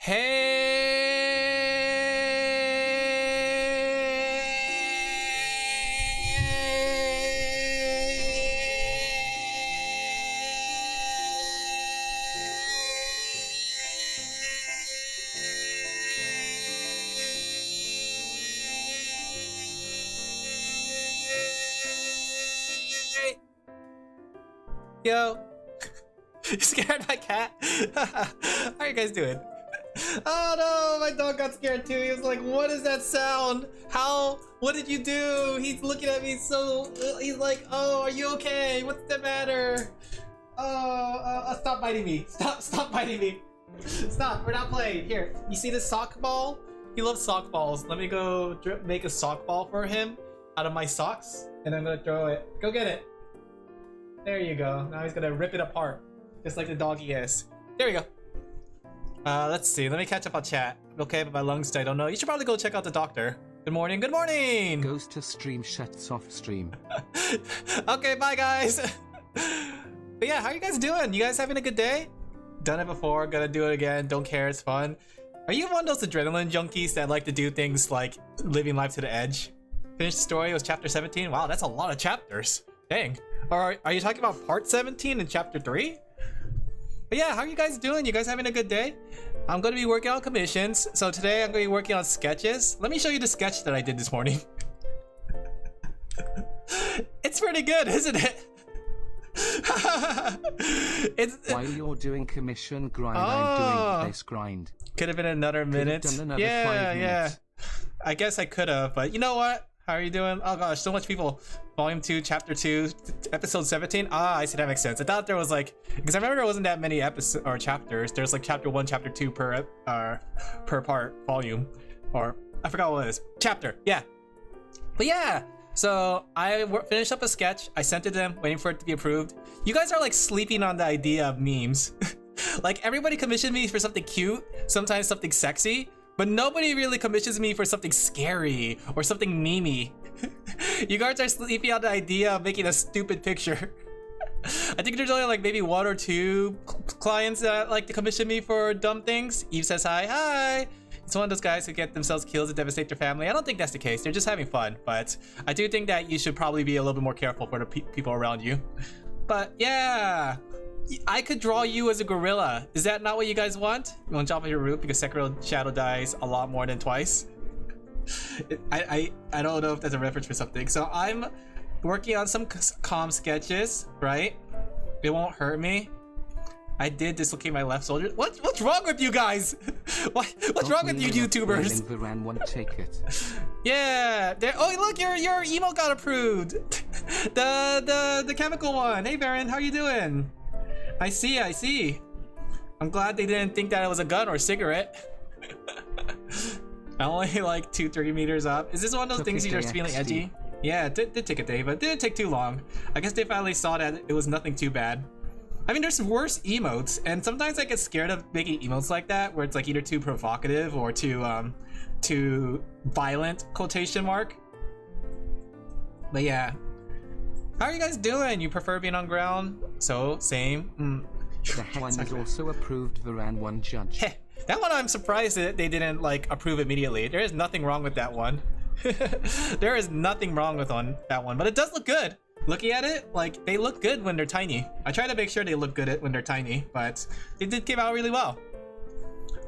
Yo. You scared my cat? How are you guys doing? Oh no, my dog got scared too. He was like, what is that sound? How? What did you do? He's looking at me so... He's like, oh, are you okay? What's the matter? Oh, stop biting me. Stop biting me. Stop, we're not playing. Here, you see this sock ball? He loves sock balls. Let me go make a sock ball for him out of my socks. And I'm gonna throw it. Go get it. There you go. Now he's gonna rip it apart. Just like the dog he is. There we go. Let's see. Let me catch up on chat. Okay, but my lungs, I don't know. You should probably go check out the doctor. Good morning. Good morning. Goes to stream, shuts off stream. Okay, bye guys. But yeah, how are you guys doing? You guys having a good day? Done it before, gonna do it again. Don't care, it's fun. Are you one of those adrenaline junkies that like to do things like living life to the edge? Finished the story, it was chapter 17. Wow, that's a lot of chapters. Dang. Or are you talking about part 17 in chapter 3? But yeah, how are you guys doing? You guys having a good day? I'm going to be working on commissions. So today I'm going to be working on sketches. Let me show you the sketch that I did this morning. It's pretty good, isn't it? While you're doing commission grind, I'm doing this grind. Could have been another minute. Done another 5 minutes. I guess I could have, but you know what? How are you doing? Oh gosh, so much people. Volume 2, Chapter 2, Episode 17. Ah, I see, that makes sense. I thought there was like, because I remember there wasn't that many episodes or chapters. There's like Chapter 1, Chapter 2 per part volume, or I forgot what it is. Chapter, yeah. But yeah, so I finished up a sketch. I sent it to them, waiting for it to be approved. You guys are like sleeping on the idea of memes. Like everybody commissioned me for something cute, sometimes something sexy. But nobody really commissions me for something scary or something memey. You guys are sleepy on the idea of making a stupid picture. I think there's only like maybe 1 or 2 clients that like to commission me for dumb things. Eve says hi. Hi. It's one of those guys who get themselves killed to devastate their family. I don't think that's the case. They're just having fun. But I do think that you should probably be a little bit more careful for the people around you. But yeah. I could draw you as a gorilla. Is that not what you guys want? You want to jump on your roof because Sekiro Shadow dies a lot more than twice? I don't know if that's a reference for something. So I'm working on some calm sketches, right? They won't hurt me. I did dislocate my left shoulder. What's wrong with you guys? What's wrong with you YouTubers? Varan won't take it. Yeah. Oh look, your emo got approved. The chemical one. Hey Varan, how you doing? I see. I'm glad they didn't think that it was a gun or a cigarette. I'm only like 2-3 meters up. Is this one of those things you're just feeling edgy? Yeah, it did take a day, but it didn't take too long. I guess they finally saw that it was nothing too bad. I mean, there's worse emotes, and sometimes I get scared of making emotes like that, where it's like either too provocative or too violent, quotation mark. But yeah. How are you guys doing? You prefer being on ground? So, same. That one is also approved Varan 1 judge. Heh, that one I'm surprised that they didn't like approve immediately. There is nothing wrong with that one. There is nothing wrong with that one, but it does look good. Looking at it, like they look good when they're tiny. I try to make sure they look good when they're tiny, but they did come out really well.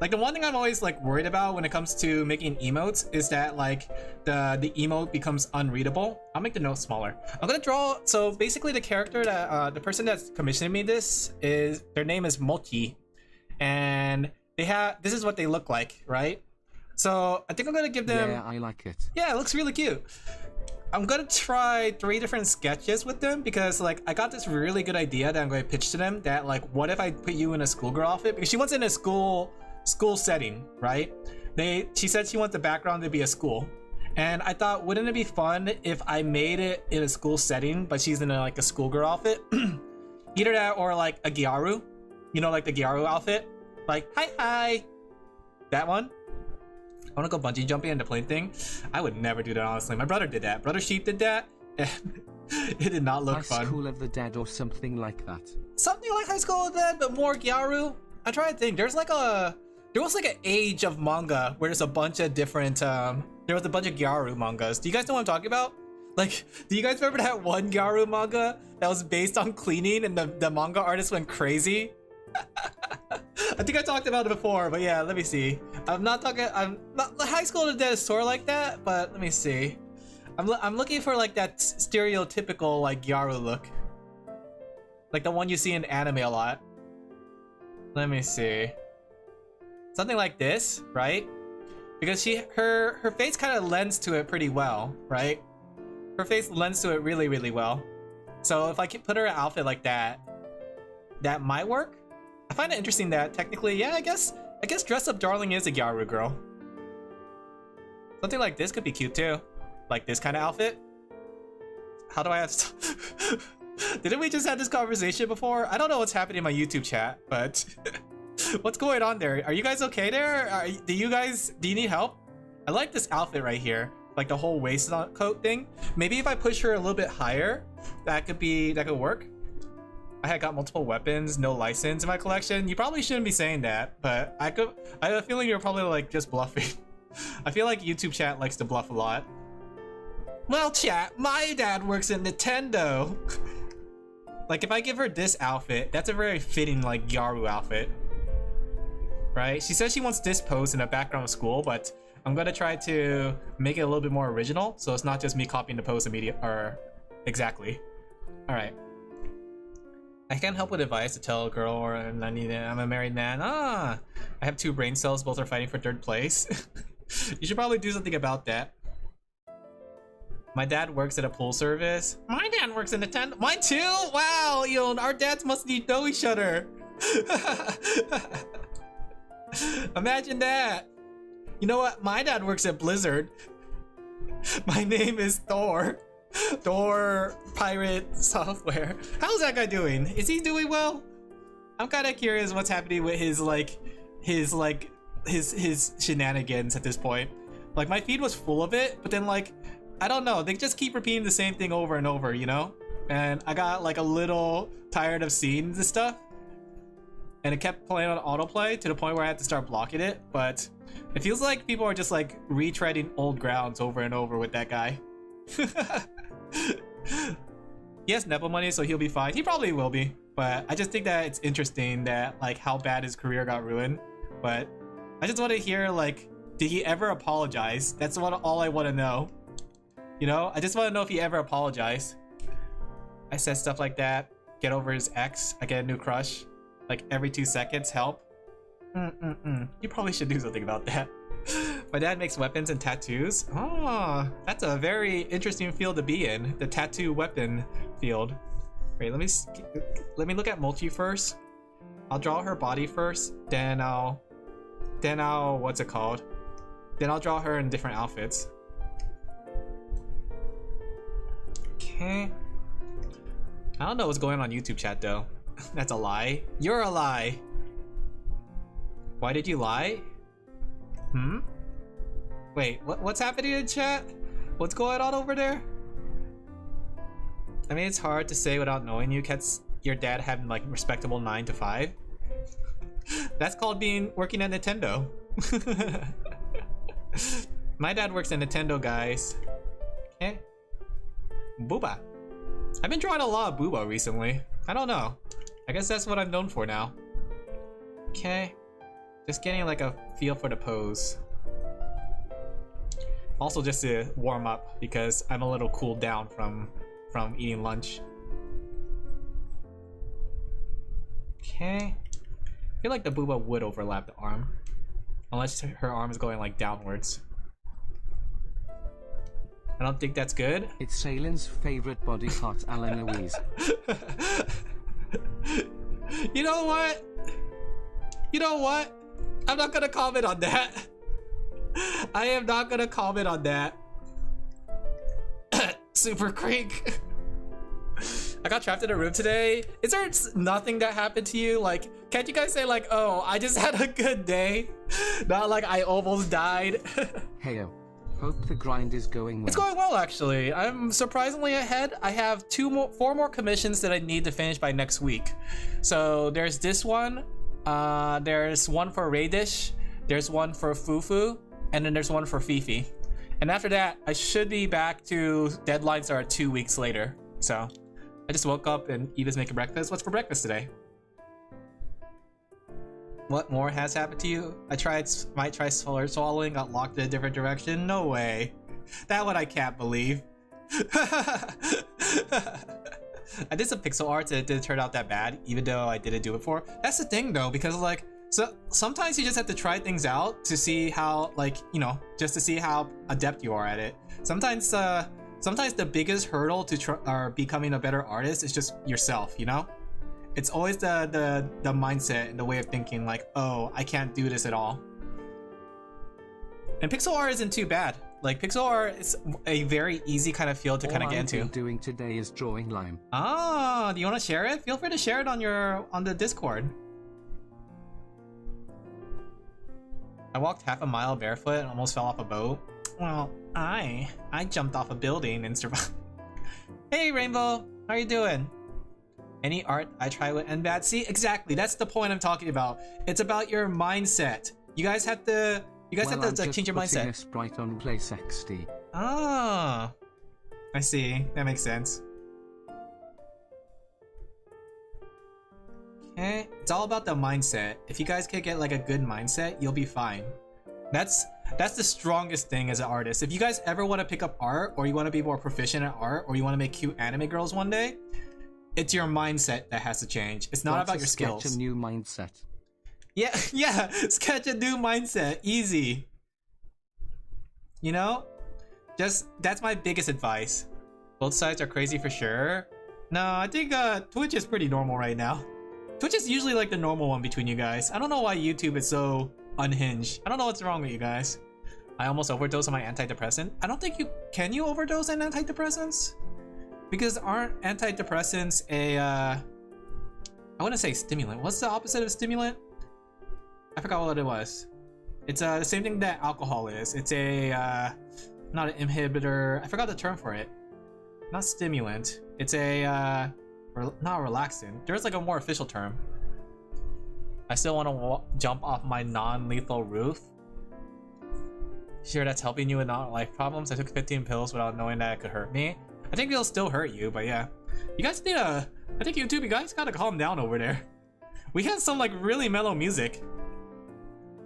Like the one thing I'm always like worried about when it comes to making emotes is that like the emote becomes unreadable. I'll make the note smaller. I'm gonna draw. So basically, the character that the person that's commissioning me this is, their name is Mochi, and this is what they look like, right? So I think I'm gonna give them. Yeah, I like it. Yeah, it looks really cute. I'm gonna try 3 different sketches with them because like I got this really good idea that I'm going to pitch to them. That like, what if I put you in a schoolgirl outfit? Because she wants it in a school setting, right? She said she wants the background to be a school, and I thought, wouldn't it be fun if I made it in a school setting, but she's in like a schoolgirl outfit? Either that or like a Gyaru, you know, like the Gyaru outfit, like hi, that one. I want to go bungee jumping in the plane thing. I would never do that, honestly. My brother did that. Brother Sheep did that. It did not look fun. High School of the Dead or something like that. Something like High School of the Dead, but more Gyaru. I try to think. There's There was like an age of manga where there's a bunch of different there was a bunch of Gyaru mangas. Do you guys know what I'm talking about? Like, do you guys remember that one Gyaru manga that was based on cleaning and the manga artist went crazy? I think I talked about it before, but yeah, let me see. I'm not High School of the Dead is sort of like that, but let me see. I'm looking for like that stereotypical like Gyaru look. Like the one you see in anime a lot. Let me see. Something like this, right? Because her face kind of lends to it pretty well, right? Her face lends to it really, really well. So if I could put her in an outfit like that, that might work. I find it interesting that technically, yeah, I guess Dress Up Darling is a Gyaru girl. Something like this could be cute too. Like this kind of outfit. How do I have Didn't we just have this conversation before? I don't know what's happening in my YouTube chat, but what's going on there? Are you guys okay there? Do you need help? I like this outfit right here. Like the whole waist coat thing. Maybe if I push her a little bit higher, that could work. I had got multiple weapons, no license in my collection. You probably shouldn't be saying that, but I have a feeling you're probably like just bluffing. I feel like YouTube chat likes to bluff a lot. Well, chat, my dad works at Nintendo. Like if I give her this outfit, that's a very fitting like Gyaru outfit. Right? She says she wants this pose in the background of school, but I'm gonna try to make it a little bit more original, so it's not just me copying the pose exactly. All right. I can't help with advice to tell a girl or I'm a married man. I have 2 brain cells, both are fighting for 3rd place. You should probably do something about that. My dad works at a pool service. My dad works in Nintendo. Mine too? Wow, yo, our dads must know each other. Imagine that. You know what? My dad works at Blizzard. My name is Thor. Thor Pirate Software. How's that guy doing? Is he doing well? I'm kind of curious what's happening with his shenanigans at this point. Like my feed was full of it, but then like I don't know, they just keep repeating the same thing over and over, you know? And I got like a little tired of seeing this stuff. And it kept playing on autoplay to the point where I had to start blocking it, but it feels like people are just like retreading old grounds over and over with that guy. He has Nepo money, so he'll be fine. He probably will be, but I just think that it's interesting that like how bad his career got ruined. But I just want to hear like, did he ever apologize? That's all I want to know. You know, I just want to know if he ever apologized. I said stuff like that. Get over his ex. I get a new crush. Like every 2 seconds, help. You probably should do something about that. My dad makes weapons and tattoos. Oh, that's a very interesting field to be in. The tattoo weapon field. Wait, let me look at Mulchi first. I'll draw her body first, then I'll what's it called? Then I'll draw her in different outfits. Okay. I don't know what's going on YouTube chat though. That's a lie. You're a lie. Why did you lie? Wait, what's happening in chat? What's going on over there? I mean, it's hard to say without knowing you. Your dad having like respectable 9 to 5. That's called working at Nintendo. My dad works at Nintendo, guys. Okay. Booba. I've been drawing a lot of Booba recently. I don't know. I guess that's what I'm known for now. Okay. Just getting like a feel for the pose. Also just to warm up because I'm a little cooled down from eating lunch. Okay. I feel like the Booba would overlap the arm. Unless her arm is going like downwards. I don't think that's good. It's Salin's favorite body part, Alin Louise. You know what? You know what? I'm not gonna comment on that. I am not gonna comment on that. Super Creek. I got trapped in a room today. Is there nothing that happened to you? Like, can't you guys say like, oh, I just had a good day? Not like I almost died. Heyo. Hope the grind is going well. It's going well, actually. I'm surprisingly ahead. I have 4 more commissions that I need to finish by next week. So there's this one. There's one for Radish. there's one for Fufu, and then there's one for Fifi. And after that, I should be back to deadlines are 2 weeks later. So I just woke up and Eva's making breakfast. What's for breakfast today? What more has happened to you? Might try solar swallowing, got locked in a different direction. No way. That one I can't believe. I did some pixel art and it didn't turn out that bad, even though I didn't do it before. That's the thing though, because like, so sometimes you just have to try things out to see how, like, you know, just to see how adept you are at it. Sometimes the biggest hurdle to becoming a better artist is just yourself, you know? It's always the mindset and the way of thinking like, oh, I can't do this at all. And pixel art isn't too bad. Like, pixel art is a very easy kind of field to kind of get into. All I'm doing today is drawing lime. Ah, do you want to share it? Feel free to share it on the Discord. I walked half a mile barefoot and almost fell off a boat. Well, I jumped off a building and survived. Hey, Rainbow, how are you doing? Any art I try would end bad. See, exactly. That's the point I'm talking about. It's about your mindset. You guys have to. You guys have to like, change your mindset. This bright on play 60. Ah, I see. That makes sense. Okay, it's all about the mindset. If you guys can get like a good mindset, you'll be fine. That's the strongest thing as an artist. If you guys ever want to pick up art, or you want to be more proficient at art, or you want to make cute anime girls one day, it's your mindset that has to change. It's not about your skills. Sketch a new mindset. Yeah, yeah, sketch a new mindset. Easy. You know? That's my biggest advice. Both sides are crazy for sure. No, I think Twitch is pretty normal right now. Twitch is usually like the normal one between you guys. I don't know why YouTube is so unhinged. I don't know what's wrong with you guys. I almost overdosed on my antidepressant. I don't think can you overdose on antidepressants? Because aren't antidepressants a I wouldn't say stimulant. What's the opposite of stimulant? I forgot what it was. It's the same thing that alcohol is. It's a not an inhibitor. I forgot the term for it. Not stimulant. It's a not relaxant. There's like a more official term. I still want to jump off my non-lethal roof. Sure, that's helping you with not-life problems. I took 15 pills without knowing that it could hurt me. I think it'll still hurt you, but yeah. You guys need I think YouTube, you guys gotta calm down over there. We had some like really mellow music.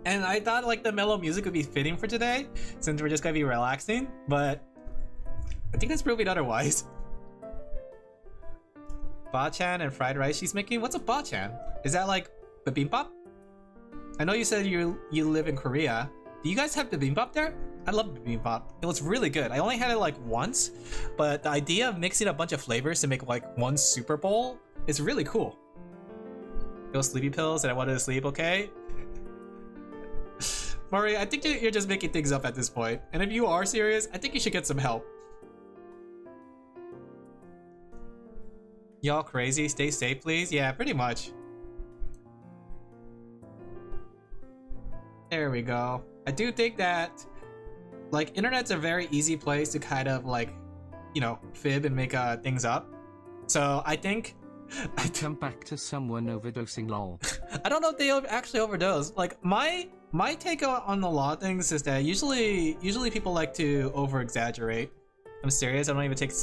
And I thought like the mellow music would be fitting for today, since we're just gonna be relaxing, but I think that's proving otherwise. Bachan and fried rice she's making? What's a bachan? Is that like bibimbap? I know you said you live in Korea. Do you guys have bibimbap there? I love bibimbap. It was really good. I only had it like once, but the idea of mixing a bunch of flavors to make like one super bowl is really cool. Those sleepy pills and I wanted to sleep, okay? Murray, I think you're just making things up at this point. And if you are serious, I think you should get some help. Y'all crazy? Stay safe, please? Yeah, pretty much. There we go. I do think that, like, internet's a very easy place to kind of, like, you know, fib and make things up. So I think... I come back to someone overdosing, lol. I don't know if they actually overdose. Like, my take on a lot of things is that usually people like to over-exaggerate. I'm serious, I don't even take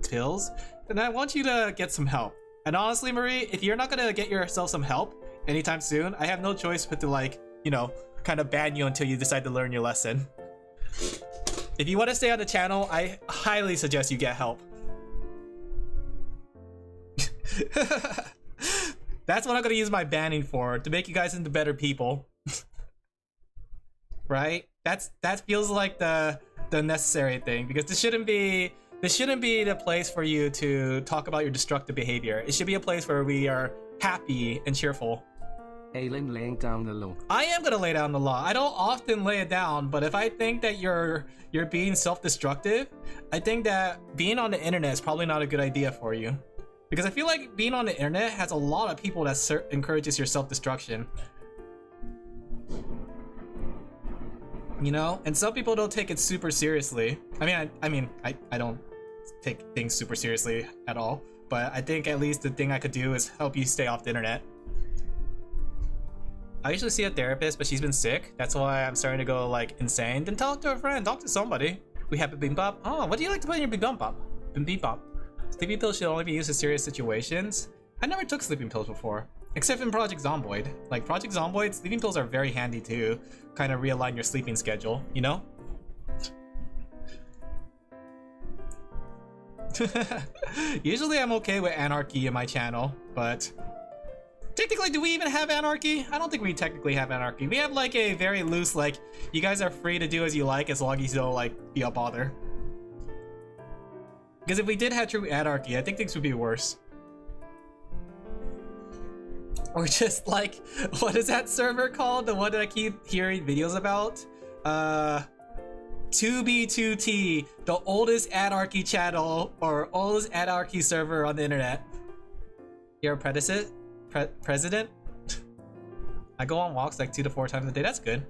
pills. And I want you to get some help. And honestly, Marie, if you're not gonna get yourself some help anytime soon, I have no choice but to, like, you know, kind of ban you until you decide to learn your lesson. If you want to stay on the channel, I highly suggest you get help. That's what I'm gonna use my banning for, to make you guys into better people. Right? That feels like the necessary thing, because this shouldn't be the place for you to talk about your destructive behavior. It should be a place where we are happy and cheerful. Alin laying down the law. I am gonna lay down the law. I don't often lay it down, but if I think that you're being self-destructive, I think that being on the internet is probably not a good idea for you. Because I feel like being on the internet has a lot of people that encourages your self-destruction. You know? And some people don't take it super seriously. I mean, I don't take things super seriously at all, but I think at least the thing I could do is help you stay off the internet. I usually see a therapist, but she's been sick. That's why I'm starting to go like insane. Then talk to a friend, talk to somebody. We have a bibimbap. Oh, what do you like to put in your bibimbap? Bibimbap. Sleeping pills should only be used in serious situations. I never took sleeping pills before, except in Project Zomboid. Like Project Zomboid, sleeping pills are very handy to kind of realign your sleeping schedule, you know? Usually I'm okay with anarchy in my channel, but technically, do we even have anarchy? I don't think we technically have anarchy. We have like a very loose, like, you guys are free to do as you like as long as you don't like be a bother. Because if we did have true anarchy, I think things would be worse. Or just like, what is that server called? The one that I keep hearing videos about? 2B2T, the oldest anarchy channel or oldest anarchy server on the internet. You're a president? I go on walks like 2 to 4 times a day. That's good.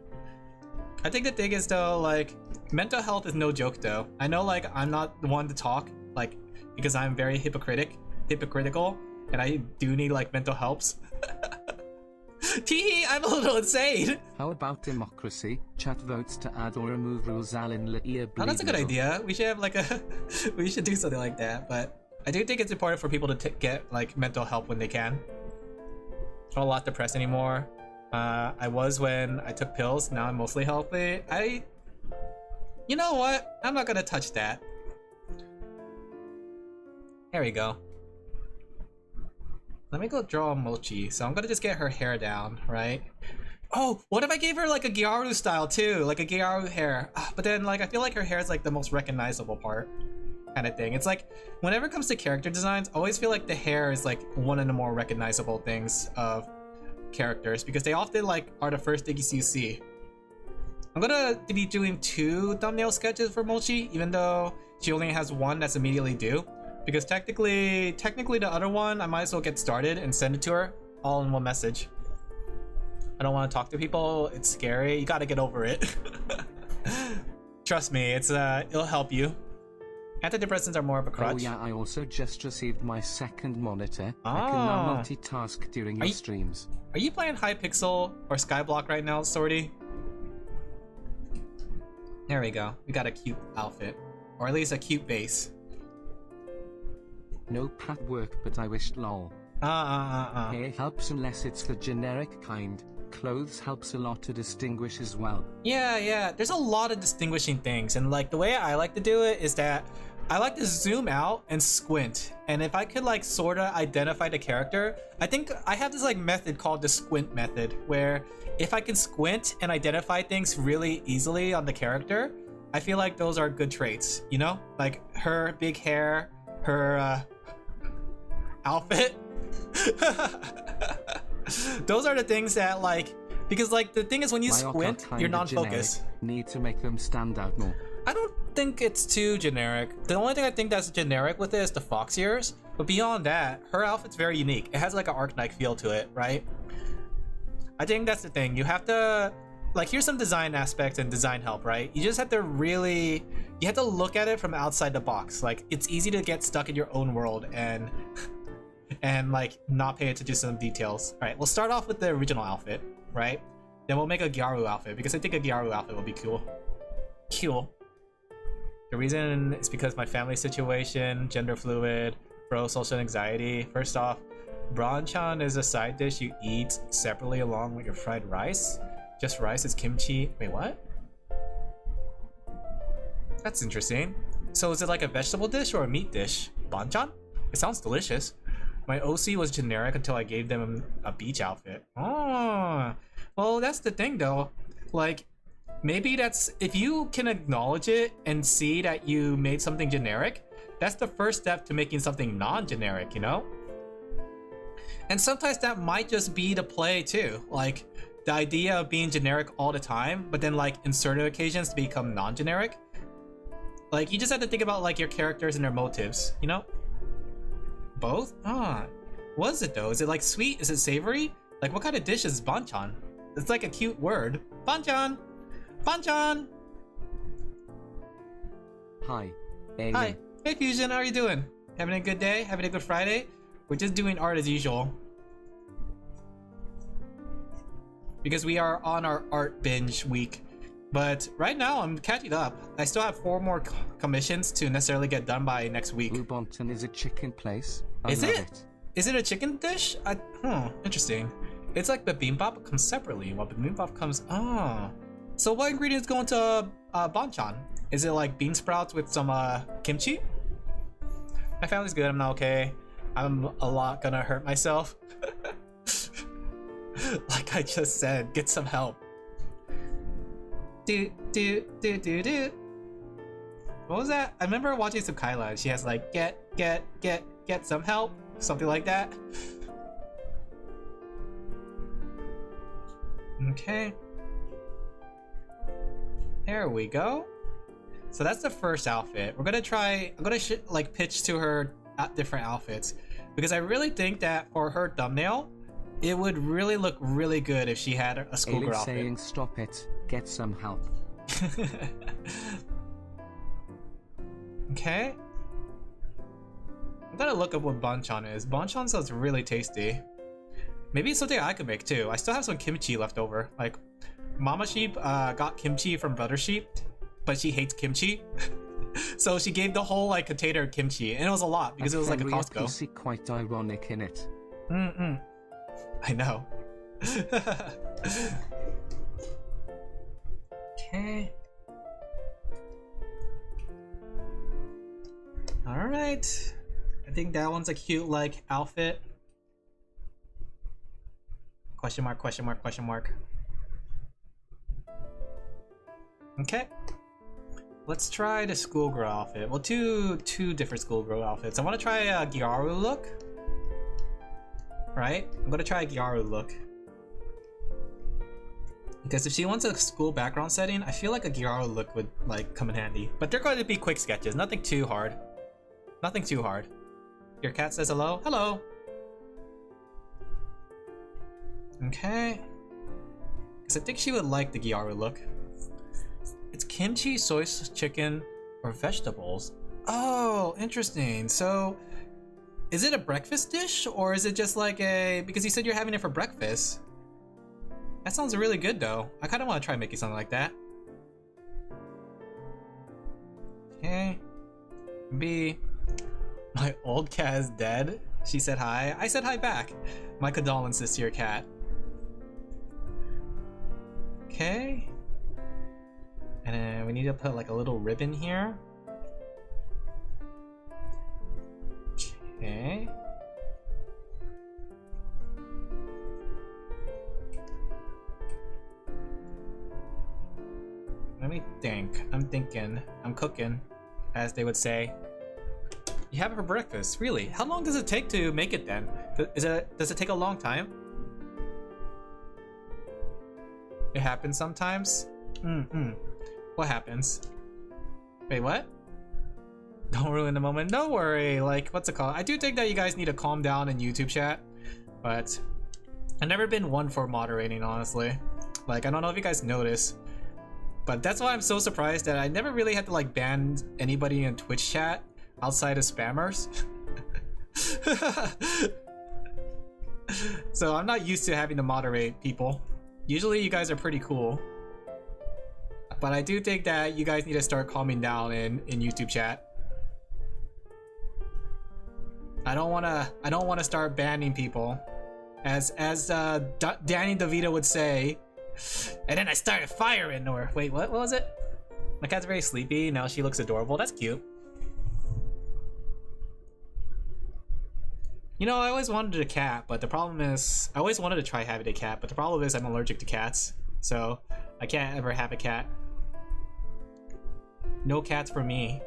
I think the thing is though, like, mental health is no joke though. I know like I'm not the one to talk, like, because I'm very hypocritical, and I do need like mental helps. Tee, I'm a little insane. How about democracy? Chat votes to add or remove rules. Alin Laphel. Oh, that's a good idea. We should have like a, we should do something like that. But I do think it's important for people to get like mental help when they can. I'm not a lot depressed anymore. I was when I took pills. Now I'm mostly healthy. You know what? I'm not gonna touch that. There we go. Let me go draw Mochi. So I'm gonna just get her hair down, right? Oh, what if I gave her like a Gyaru style too? Like a Gyaru hair. But then like I feel like her hair is like the most recognizable part kind of thing. It's like whenever it comes to character designs, I always feel like the hair is like one of the more recognizable things of characters because they often like are the first things you see. I'm gonna be doing 2 thumbnail sketches for Mochi, even though she only has 1 that's immediately due. Because technically the other one, I might as well get started and send it to her all in one message. I don't want to talk to people. It's scary. You gotta get over it. Trust me, it's it'll help you. Antidepressants are more of a crutch. Oh yeah, I also just received my 2nd monitor. I can now multitask during your streams. Are you playing Hypixel or Skyblock right now, Sorty? There we go. We got a cute outfit. Or at least a cute base. No pat work, but I wished lol. Hair helps unless it's the generic kind. Clothes helps a lot to distinguish as well. Yeah, there's a lot of distinguishing things, and like the way I like to do it is that I like to zoom out and squint, and if I could like sorta identify the character, I think I have this like method called the squint method, where if I can squint and identify things really easily on the character, I feel like those are good traits, you know? Like her big hair, her outfit. Those are the things that like, because like the thing is when you squint, you're non-focused. Need to make them stand out more. I don't think it's too generic. The only thing I think that's generic with it is the fox ears, but beyond that, her outfit's very unique. It has like an Arknight feel to it, right? I think that's the thing. You have to, like, here's some design aspects and design help, right? You just have to really, you have to look at it from outside the box. Like, it's easy to get stuck in your own world and like not pay attention to some details. All right, we'll start off with the original outfit, right? Then we'll make a Gyaru outfit because I think a Gyaru outfit will be cool. The reason is because my family situation, gender fluid, pro-social anxiety. First off, Branchan is a side dish you eat separately along with your fried rice. Just rice is kimchi. Wait, what? That's interesting. So is it like a vegetable dish or a meat dish? Banchan? It sounds delicious. My OC was generic until I gave them a beach outfit. Oh, well, that's the thing though. Like, maybe that's, if you can acknowledge it and see that you made something generic, that's the first step to making something non-generic, you know? And sometimes that might just be the play too. Like, the idea of being generic all the time, but then like in certain occasions to become non-generic. Like, you just have to think about like your characters and their motives, you know? Both? What is it though? Is it like sweet? Is it savory? Like, what kind of dish is banchan? It's like a cute word. Banchan! Banchan! Hi. Hi. Hey Fusion, how are you doing? Having a good day? Having a good Friday? We're just doing art as usual. because we are on our art binge week. But right now I'm catching up. I still have 4 more commissions to necessarily get done by next week. Ubonton is a chicken place. Is it? Is it a chicken dish? Interesting. It's like bibimbap comes separately, while bibimbap comes. So what ingredients go into banchan? Is it like bean sprouts with some kimchi? My family's good. I'm not okay. I'm a lot gonna hurt myself. Like I just said, get some help. Do. What was that? I remember watching some Kyla. She has like get some help, something like that. Okay. There we go. So that's the first outfit. We're gonna try. I'm gonna like pitch to her different outfits because I really think that for her thumbnail, it would really look really good if she had a schoolgirl outfit. Saying stop it. Get some help. Okay. I'm gonna look up what banchan is. Banchan sounds really tasty. Maybe it's something I could make too. I still have some kimchi left over. Like, Mama Sheep got kimchi from Brother Sheep, but she hates kimchi. So she gave the whole like container of kimchi, and it was a lot because it was like a Costco. See quite ironic in it. I know. Okay. All right. I think that one's a cute like outfit. Question mark, question mark, question mark. Okay. Let's try the schoolgirl outfit. Well, two different schoolgirl outfits. I want to try a Gyaru look. Right? I'm gonna try a Gyaru look. Because if she wants a school background setting, I feel like a Gyaru look would like come in handy. But they're going to be quick sketches, nothing too hard. Nothing too hard. Your cat says hello? Hello! Okay. Because I think she would like the Gyaru look. It's kimchi, soy chicken, or vegetables. Oh, interesting. So, is it a breakfast dish? Or is it just like a... Because you said you're having it for breakfast. That sounds really good though. I kind of want to try making something like that. Okay. B. My old cat is dead. She said hi. I said hi back. My condolences to your cat. Okay. And then we need to put like a little ribbon here. Okay. Let me think. I'm thinking. I'm cooking, as they would say. You have it for breakfast, really? How long does it take to make it then? Does it take a long time? It happens sometimes? What happens? Wait, what? Don't ruin the moment. Don't worry. Like, what's it called? I do think that you guys need to calm down in YouTube chat, but I've never been one for moderating, honestly. Like, I don't know if you guys notice, but that's why I'm so surprised that I never really had to like ban anybody in Twitch chat outside of spammers. So I'm not used to having to moderate people. Usually you guys are pretty cool. But I do think that you guys need to start calming down in YouTube chat. I don't wanna start banning people. As Danny DeVito would say. And then I started firing, or wait, what was it? My cat's very sleepy, now she looks adorable. That's cute. You know, I always wanted a cat, but the problem is, I always wanted to try having a cat, but the problem is I'm allergic to cats. So, I can't ever have a cat. No cats for me.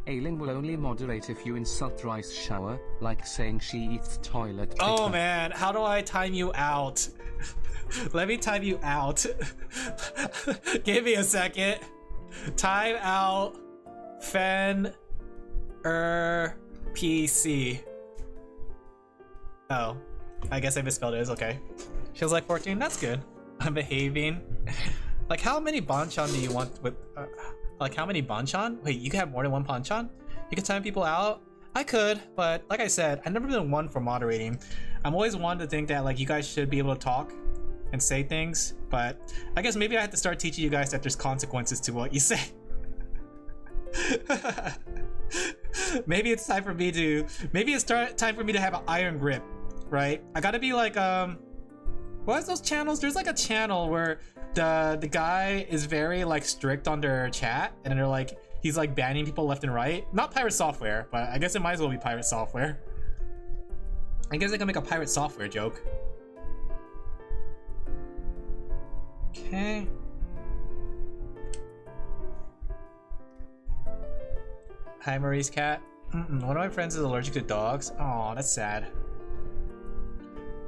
Alin will only moderate if you insult Rice Shower, like saying she eats toilet paper. Oh man, how do I time you out? Let me time you out. Give me a second. Time out. Fen. PC. Oh, I guess I misspelled it. It's okay. She was like 14. That's good. I'm behaving. Like, how many banchan do you want with? Like, how many banchan? Wait, you can have more than one banchan? You can time people out? I could, but like I said, I've never been one for moderating. I'm always one to think that like you guys should be able to talk and say things, but I guess maybe I have to start teaching you guys that there's consequences to what you say. Maybe it's time for me to time for me to have an iron grip, right? I gotta be like what's those channels? There's like a channel where the guy is very like strict on their chat, and they're like he's like banning people left and right. Not pirate software, but I guess it might as well be pirate software. I guess I can make a pirate software joke. Okay. Hi, Marie's cat. One of my friends is allergic to dogs. Oh, that's sad.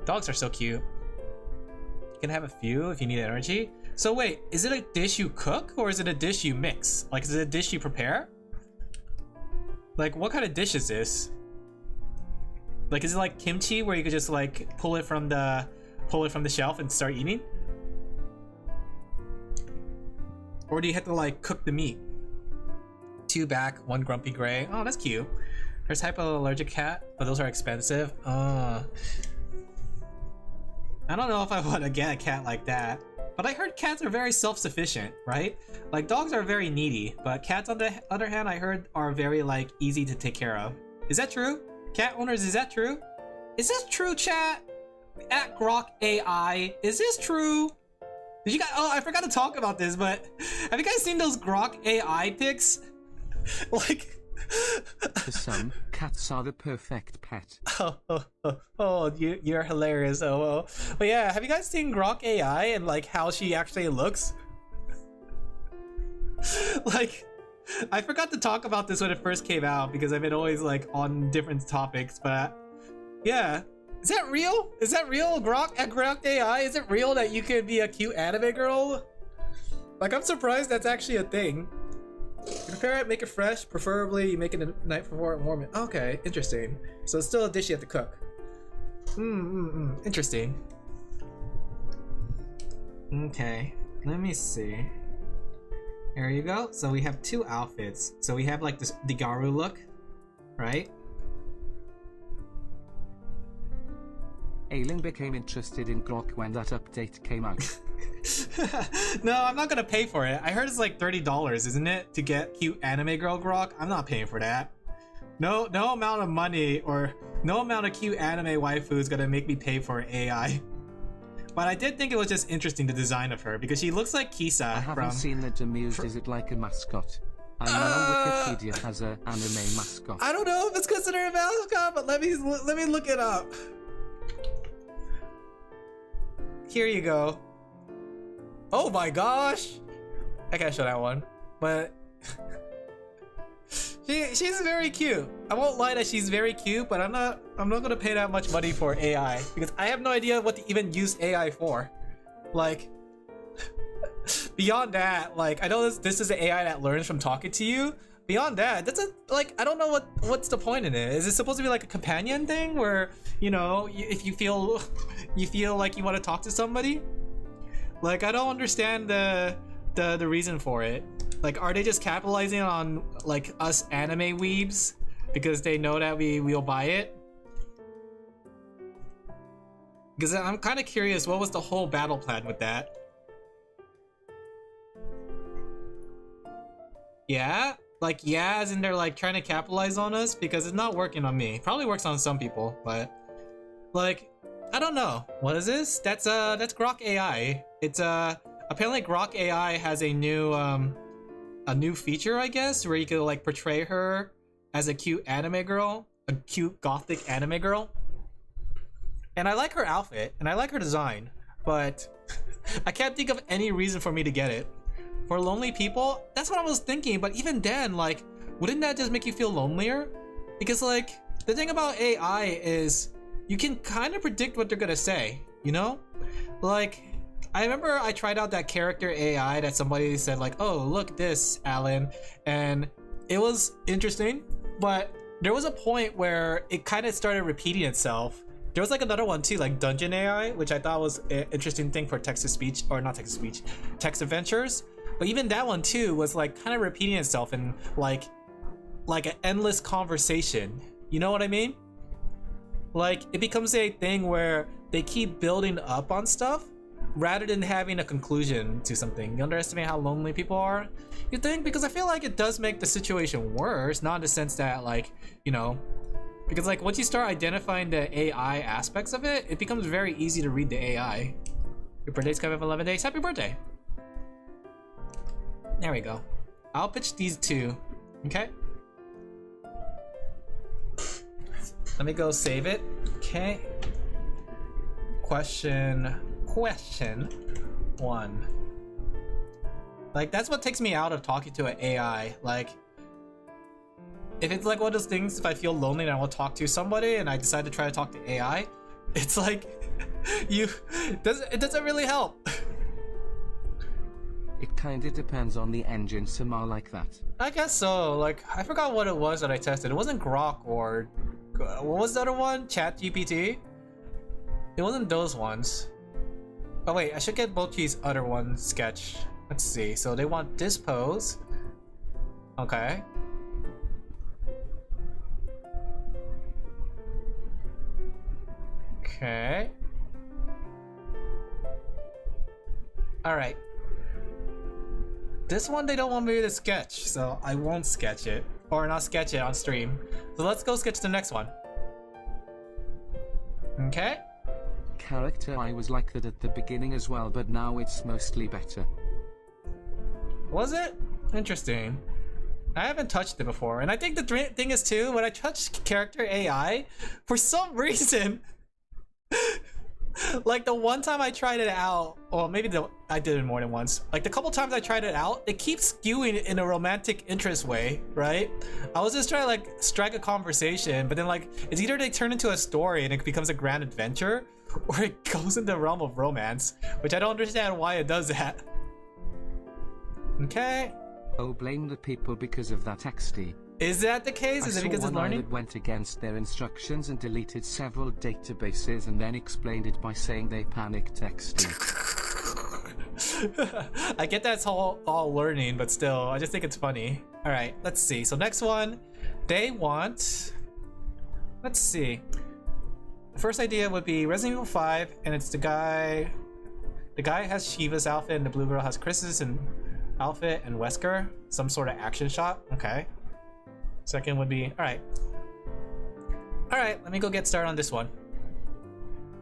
Dogs are so cute. You can have a few if you need energy. So wait, is it a dish you cook or is it a dish you mix? Like, is it a dish you prepare? Like, what kind of dish is this? Like, is it like kimchi where you could just like pull it from the shelf and start eating? Or do you have to like cook the meat? 2 back, 1 grumpy gray. Oh, that's cute. There's hypoallergic cat, but those are expensive. I don't know if I want to get a cat like that. But I heard cats are very self-sufficient, right? Like dogs are very needy, but cats on the other hand, I heard are very like easy to take care of. Is that true? Cat owners, is that true? Is this true, chat? At Grok AI, is this true? Did you guys? Oh, I forgot to talk about this, but have you guys seen those Grok AI pics? Like, for some, cats are the perfect pet. You're hilarious. Oh, but yeah, have you guys seen Grok AI and like how she actually looks? Like, I forgot to talk about this when it first came out because I've been always like on different topics, but yeah. Is that real? Is that real, Grok? At Grok AI, is it real that you could be a cute anime girl? Like, I'm surprised that's actually a thing. You prepare it, make it fresh, preferably you make it the night before and warm it. Okay, interesting. So it's still a dish you have to cook. Interesting. Okay, let me see. There you go. So we have 2 outfits. So we have like this Digaru look, right? Alin became interested in Grok when that update came out. No, I'm not gonna pay for it. I heard it's like $30, isn't it, to get cute anime girl Grok? I'm not paying for that. No amount of money or no amount of cute anime waifu is gonna make me pay for AI. But I did think it was just interesting, the design of her, because she looks like Kisa. I haven't seen the Demused. Is it like a mascot? I know Wikipedia has an anime mascot. I don't know if it's considered a mascot, but let me look it up. Here you go. Oh my gosh! I can't show that one, but she's very cute. I won't lie that she's very cute, but I'm not gonna pay that much money for AI because I have no idea what to even use AI for. Like, beyond that, like I know this is an AI that learns from talking to you. Beyond that, that's like I don't know what's the point in it. Is it supposed to be like a companion thing where, you know, if you feel like you want to talk to somebody? Like, I don't understand the reason for it. Like, are they just capitalizing on like us anime weebs because they know that we'll buy it? Because I'm kind of curious, what was the whole battle plan with that? Yeah? Like, yeah, as in they're like trying to capitalize on us, because it's not working on me. Probably works on some people, but like, I don't know. What is this? That's Grok AI. It's apparently Grok AI has a new feature, I guess, where you could like portray her as a cute anime girl, a cute gothic anime girl. And I like her outfit and I like her design, but I can't think of any reason for me to get it. For lonely people, that's what I was thinking, but even then, like, wouldn't that just make you feel lonelier? Because like, the thing about AI is you can kind of predict what they're gonna say, you know? Like, I remember I tried out that character AI that somebody said like, oh, look at this, Alin, and it was interesting, but there was a point where it kind of started repeating itself. There was like another one too, like Dungeon AI, which I thought was an interesting thing for text-to-speech, or not text-to-speech, text adventures. But even that one too was like kind of repeating itself in like an endless conversation. You know what I mean? Like, it becomes a thing where they keep building up on stuff, rather than having a conclusion to something. You underestimate how lonely people are? You think? Because I feel like it does make the situation worse, not in the sense that, like, you know, because like once you start identifying the AI aspects of it, it becomes very easy to read the AI. Your birthday's coming up in 11 days. Happy birthday! There we go. I'll pitch these two. Okay. Let me go save it. Okay. Question 1. Like, that's what takes me out of talking to an AI. Like, if it's like one of those things, if I feel lonely and I want to talk to somebody and I decide to try to talk to AI, it's like it doesn't really help. It kinda depends on the engine, somehow like that. I guess so. Like, I forgot what it was that I tested. It wasn't Grok or what was the other one? ChatGPT? It wasn't those ones. Oh wait, I should get Bochi's other one sketch. Let's see. So they want this pose. Okay. Okay. Alright. This one they don't want me to sketch, so I won't sketch it. Or not sketch it on stream. So let's go sketch the next one. Okay. Character I was like that at the beginning as well, but now it's mostly better. Was it? Interesting. I haven't touched it before, and I think the thing is too, when I touch character AI, for some reason, like the one time I tried it out, or maybe I did it more than once, like the couple times I tried it out, it keeps skewing in a romantic interest way, right? I was just trying to like strike a conversation, but then like it's either they turn into a story and it becomes a grand adventure, or it goes in the realm of romance, which I don't understand why it does that. Okay. Oh, blame the people because of that XD. Is that the case? Is it because it's learning? That went against their instructions and deleted several databases and then explained it by saying they panicked XD. I get that's all learning, but still, I just think it's funny. All right, let's see. So next one, they want. Let's see. The first idea would be Resident Evil 5, and it's the guy. The guy has Shiva's outfit, and the blue girl has Chris's and outfit and Wesker. Some sort of action shot. Okay. Second would be all right. Let me go get started on this one.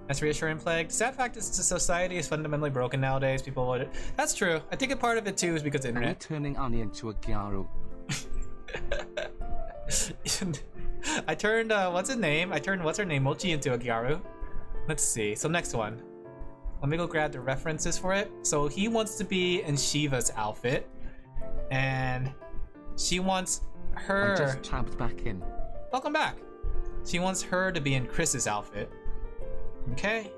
That's reassuring. Plague. The sad fact is, the society is fundamentally broken nowadays. People would. That's true. I think a part of it too is because of the internet. Turning Annie into a Gyaru. I turned what's his name? I turned what's her name? Mochi into a Gyaru. Let's see. So next one. Let me go grab the references for it. So he wants to be in Shiva's outfit, and she wants her. I just tabbed back in. Welcome back. She wants her to be in Chris's outfit. Okay.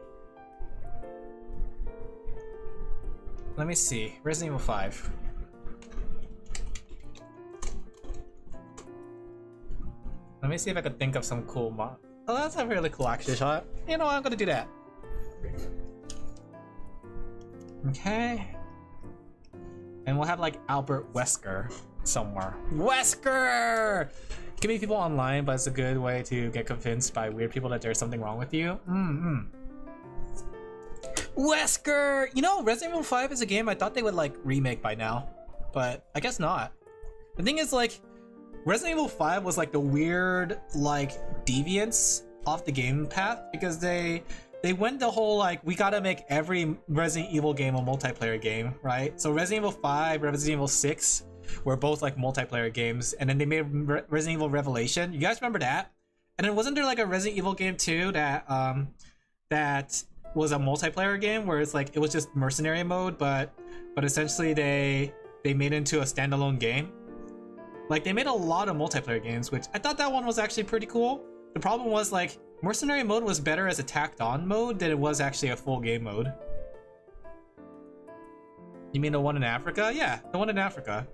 Let me see. Resident Evil 5. Let me see if I could think of some cool mod. Oh, that's a really cool action shot. You know what? I'm gonna do that. Okay. And we'll have like Albert Wesker somewhere. Wesker! Can be people online, but it's a good way to get convinced by weird people that there's something wrong with you. Wesker! You know, Resident Evil 5 is a game I thought they would like remake by now, but I guess not. The thing is, like, Resident Evil 5 was like the weird like deviance off the game path, because they went the whole like, we gotta make every Resident Evil game a multiplayer game, right? So Resident Evil 5, Resident Evil 6 were both like multiplayer games, and then they made Resident Evil Revelation. You guys remember that? And then wasn't there like a Resident Evil game too that that was a multiplayer game where it's like it was just mercenary mode, but essentially they made it into a standalone game. Like, they made a lot of multiplayer games, which I thought that one was actually pretty cool. The problem was, like, mercenary mode was better as a tacked on mode than it was actually a full game mode. You mean the one in Africa? Yeah, the one in Africa.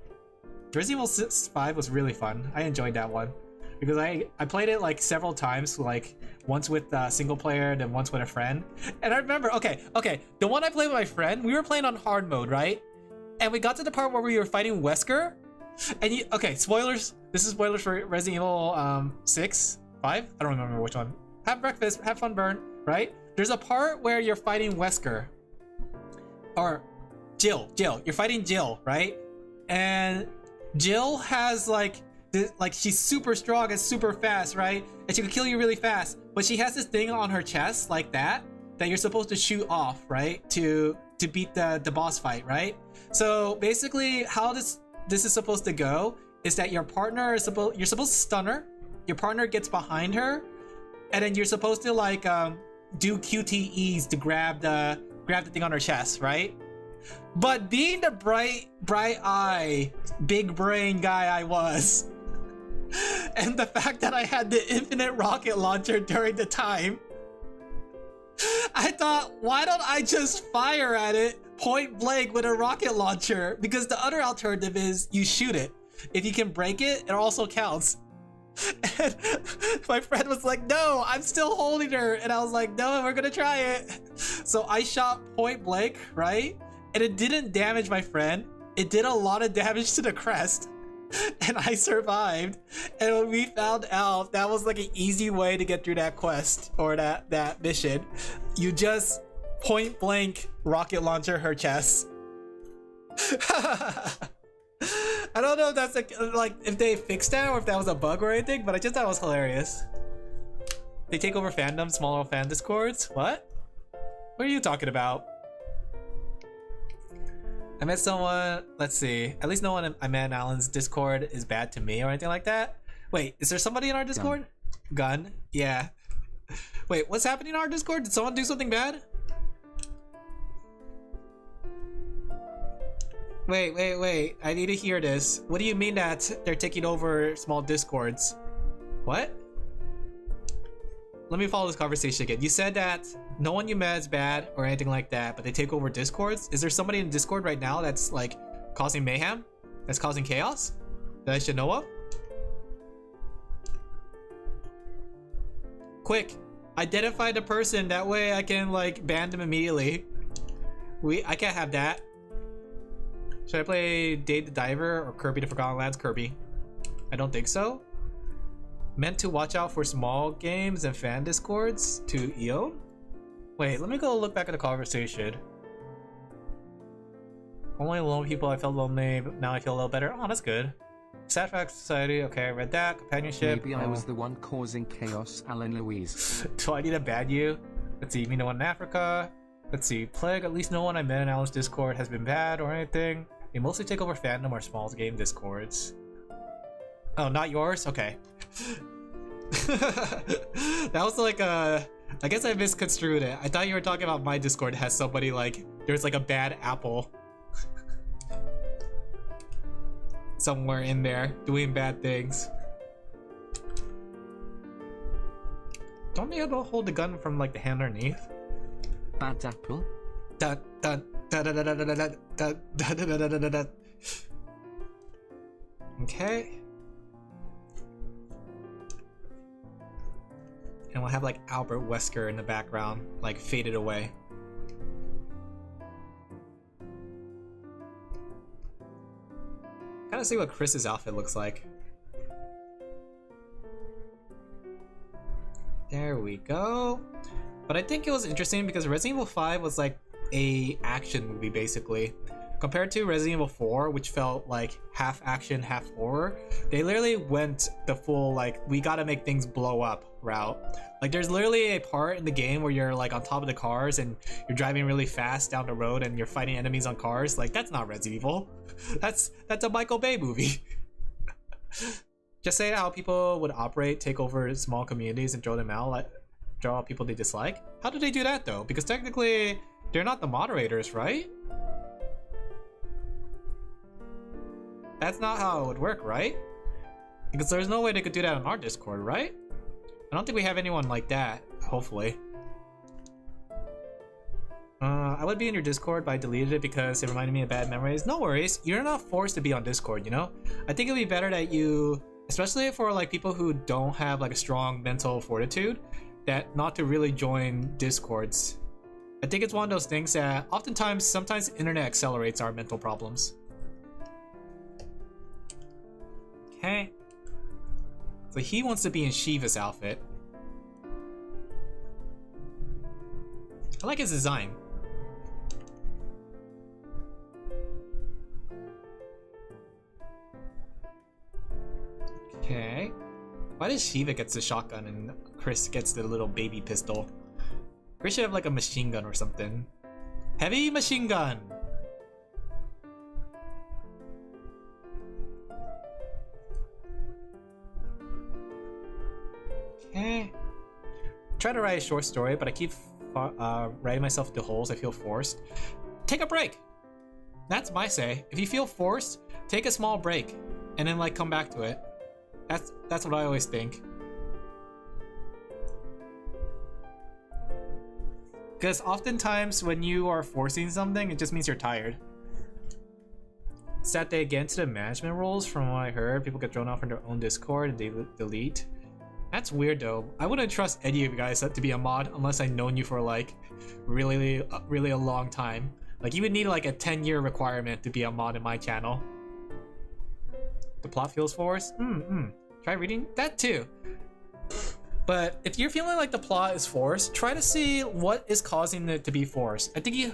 Resident Evil 5 was really fun. I enjoyed that one because I played it like several times, like once with single player, then once with a friend. And I remember, okay, the one I played with my friend, we were playing on hard mode, right? And we got to the part where we were fighting Wesker. And okay, spoilers. This is spoilers for Resident Evil 6, 5. I don't remember which one. Have breakfast, have fun, burn. Right? There's a part where you're fighting Wesker, or Jill, you're fighting Jill, right? And Jill has like she's super strong and super fast, right? And she can kill you really fast, but she has this thing on her chest like that you're supposed to shoot off, right? To beat the boss fight, right? So basically how this is supposed to go is that your partner is you're supposed to stun her, your partner gets behind her, and then you're supposed to like do QTEs to grab the thing on her chest, right? But being the bright eye, big brain guy I was, and the fact that I had the infinite rocket launcher during the time, I thought, why don't I just fire at it point blank with a rocket launcher? Because the other alternative is you shoot it. If you can break it, it also counts. And my friend was like, no, I'm still holding her. And I was like, no, we're gonna try it. So I shot point blank, right? And it didn't damage my friend. It did a lot of damage to the crest. And I survived. And when we found out that was like an easy way to get through that quest or that mission, you just point blank rocket launcher her chest. I don't know if that's like if they fixed that or if that was a bug or anything, but I just thought it was hilarious. They take over fandom, smaller fan discords. What? What are you talking about? I met someone, let's see, at least no one I met in Alan's Discord is bad to me or anything like that. Wait, is there somebody in our Discord? Gun? Yeah. Wait, what's happening in our Discord? Did someone do something bad? Wait, I need to hear this. What do you mean that they're taking over small Discords? What? Let me follow this conversation again. You said that no one you met is bad or anything like that, but they take over Discords? Is there somebody in Discord right now that's like causing mayhem? That's causing chaos? That I should know of? Quick, identify the person, that way I can like ban them immediately. I can't have that. Should I play Dave the Diver or Kirby the Forgotten Lands? Kirby. I don't think so. Meant to watch out for small games and fan discords to EO? Wait, let me go look back at the conversation. Only alone people, I felt lonely, but now I feel a little better. Oh, that's good. Sad Fact Society, okay, I read that. Companionship. Maybe I was the one causing chaos, Alan Louise. Do I need to ban you? Let's see, you mean the one in Africa? Let's see, Plague, at least no one I met in Alan's Discord has been bad or anything. They mostly take over fandom or small game discords. Oh, not yours? Okay. That was like a... I guess I misconstrued it. I thought you were talking about my Discord has somebody like... There's like a bad apple. Somewhere in there, doing bad things. Don't you have to hold the gun from like the hand underneath? Bad apple? Dun, dun, dun, dun, dun, dun, dun, dun, dun, dun, dun, dun, dun, dun. Okay. And we'll have like Albert Wesker in the background, like faded away. Kind of see what Chris's outfit looks like. There we go. But I think it was interesting because Resident Evil 5 was like a action movie basically. Compared to Resident Evil 4, which felt like half action, half horror, they literally went the full like, we gotta make things blow up route. Like there's literally a part in the game where you're like on top of the cars and you're driving really fast down the road and you're fighting enemies on cars. Like that's not Resident Evil. That's a Michael Bay movie. Just say how people would operate, take over small communities and throw them out, like draw out people they dislike. How do they do that though? Because technically they're not the moderators, right? That's not how it would work, right? Because there's no way they could do that on our Discord, right? I don't think we have anyone like that, hopefully. I would be in your Discord, but I deleted it because it reminded me of bad memories. No worries, you're not forced to be on Discord, you know? I think it'd be better that you, especially for like people who don't have like a strong mental fortitude, that not to really join Discords. I think it's one of those things that oftentimes, sometimes the internet accelerates our mental problems. Okay. So he wants to be in Shiva's outfit. I like his design. Okay. Why does Shiva gets the shotgun and Chris gets the little baby pistol? Chris should have like a machine gun or something. Heavy machine gun! Okay. Try to write a short story, but I keep writing myself into holes. I feel forced. Take a break! That's my say. If you feel forced, take a small break and then like come back to it. That's what I always think. Because oftentimes when you are forcing something, it just means you're tired. It's that they get into the management roles. From what I heard, people get thrown off in their own Discord and they delete. That's weird though. I wouldn't trust any of you guys to be a mod unless I've known you for like really a long time. Like you would need like a 10-year requirement to be a mod in my channel. The plot feels forced? Try reading that too. But if you're feeling like the plot is forced, try to see what is causing it to be forced. I think you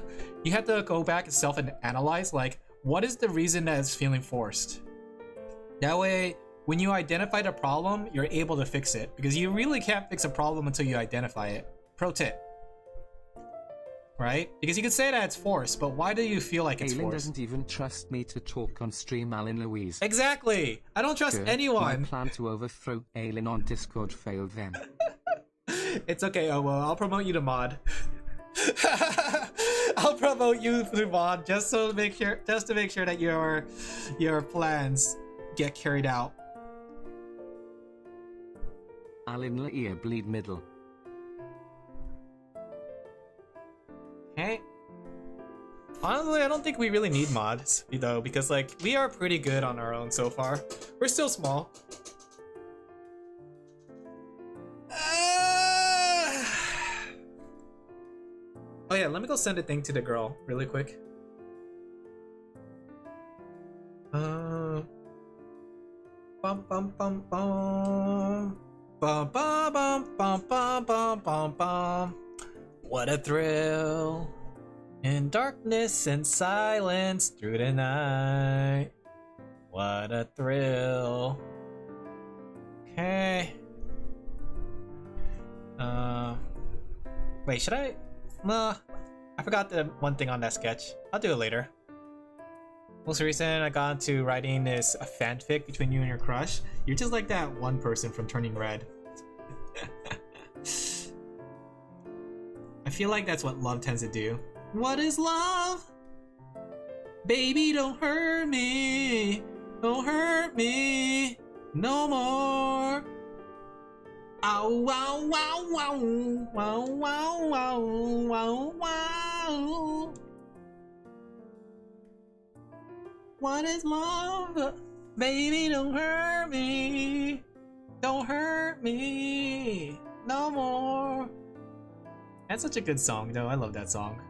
have to go back and self-analyze, like, what is the reason that it's feeling forced? That way, when you identify the problem, you're able to fix it. Because you really can't fix a problem until you identify it. Pro tip. Right? Because you could say that it's forced, but why do you feel like it's Alin forced? Doesn't even trust me to talk on stream, Alin Louise. Exactly! I don't trust anyone! My plan to overthrow Alin on Discord failed then. It's okay, oh well, I'll promote you to mod. I'll promote you to mod just to make sure that your plans get carried out. Alin La ear bleed middle. Hey. Honestly, I don't think we really need mods, though, because like we are pretty good on our own so far. We're still small. Oh yeah, let me go send a thing to the girl really quick. Bum bum bum bum. Bum bum bum bum bum bum bum bum. What a thrill in darkness and silence through the night. What a thrill. Okay. Wait, should I? I forgot the one thing on that sketch. I'll do it later. Most recent, I got into writing this fanfic between you and your crush. You're just like that one person from Turning Red. I feel like that's what love tends to do. What is love? Baby, don't hurt me. Don't hurt me no more. Ow, wow, wow, wow, wow, wow, wow, wow, wow. What is love? Baby, don't hurt me. Don't hurt me no more. That's such a good song, though. I love that song.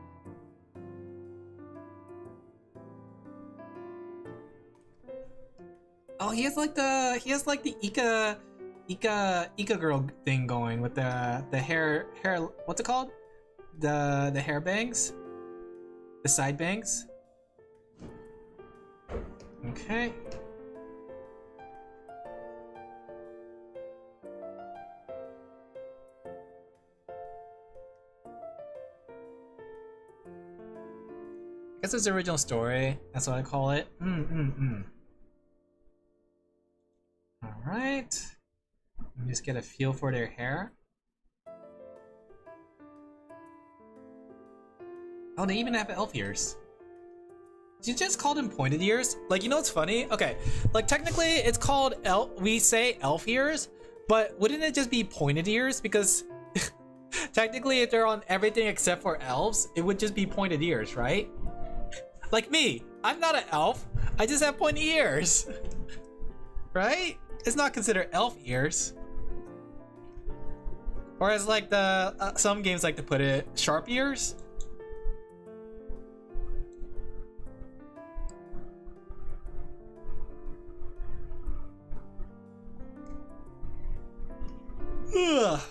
Oh, he has like the Ika girl thing going with the hair. What's it called? The hair bangs, the side bangs. Okay. I guess it's the original story. That's what I call it. Alright. Let me just get a feel for their hair. Oh, they even have elf ears. Did you just call them pointed ears? Like, you know what's funny? Okay, like technically it's called we say elf ears, but wouldn't it just be pointed ears? Because technically if they're on everything except for elves, it would just be pointed ears, right? Like me, I'm not an elf. I just have pointy ears. Right? It's not considered elf ears. Or as like the some games like to put it, sharp ears. Ugh.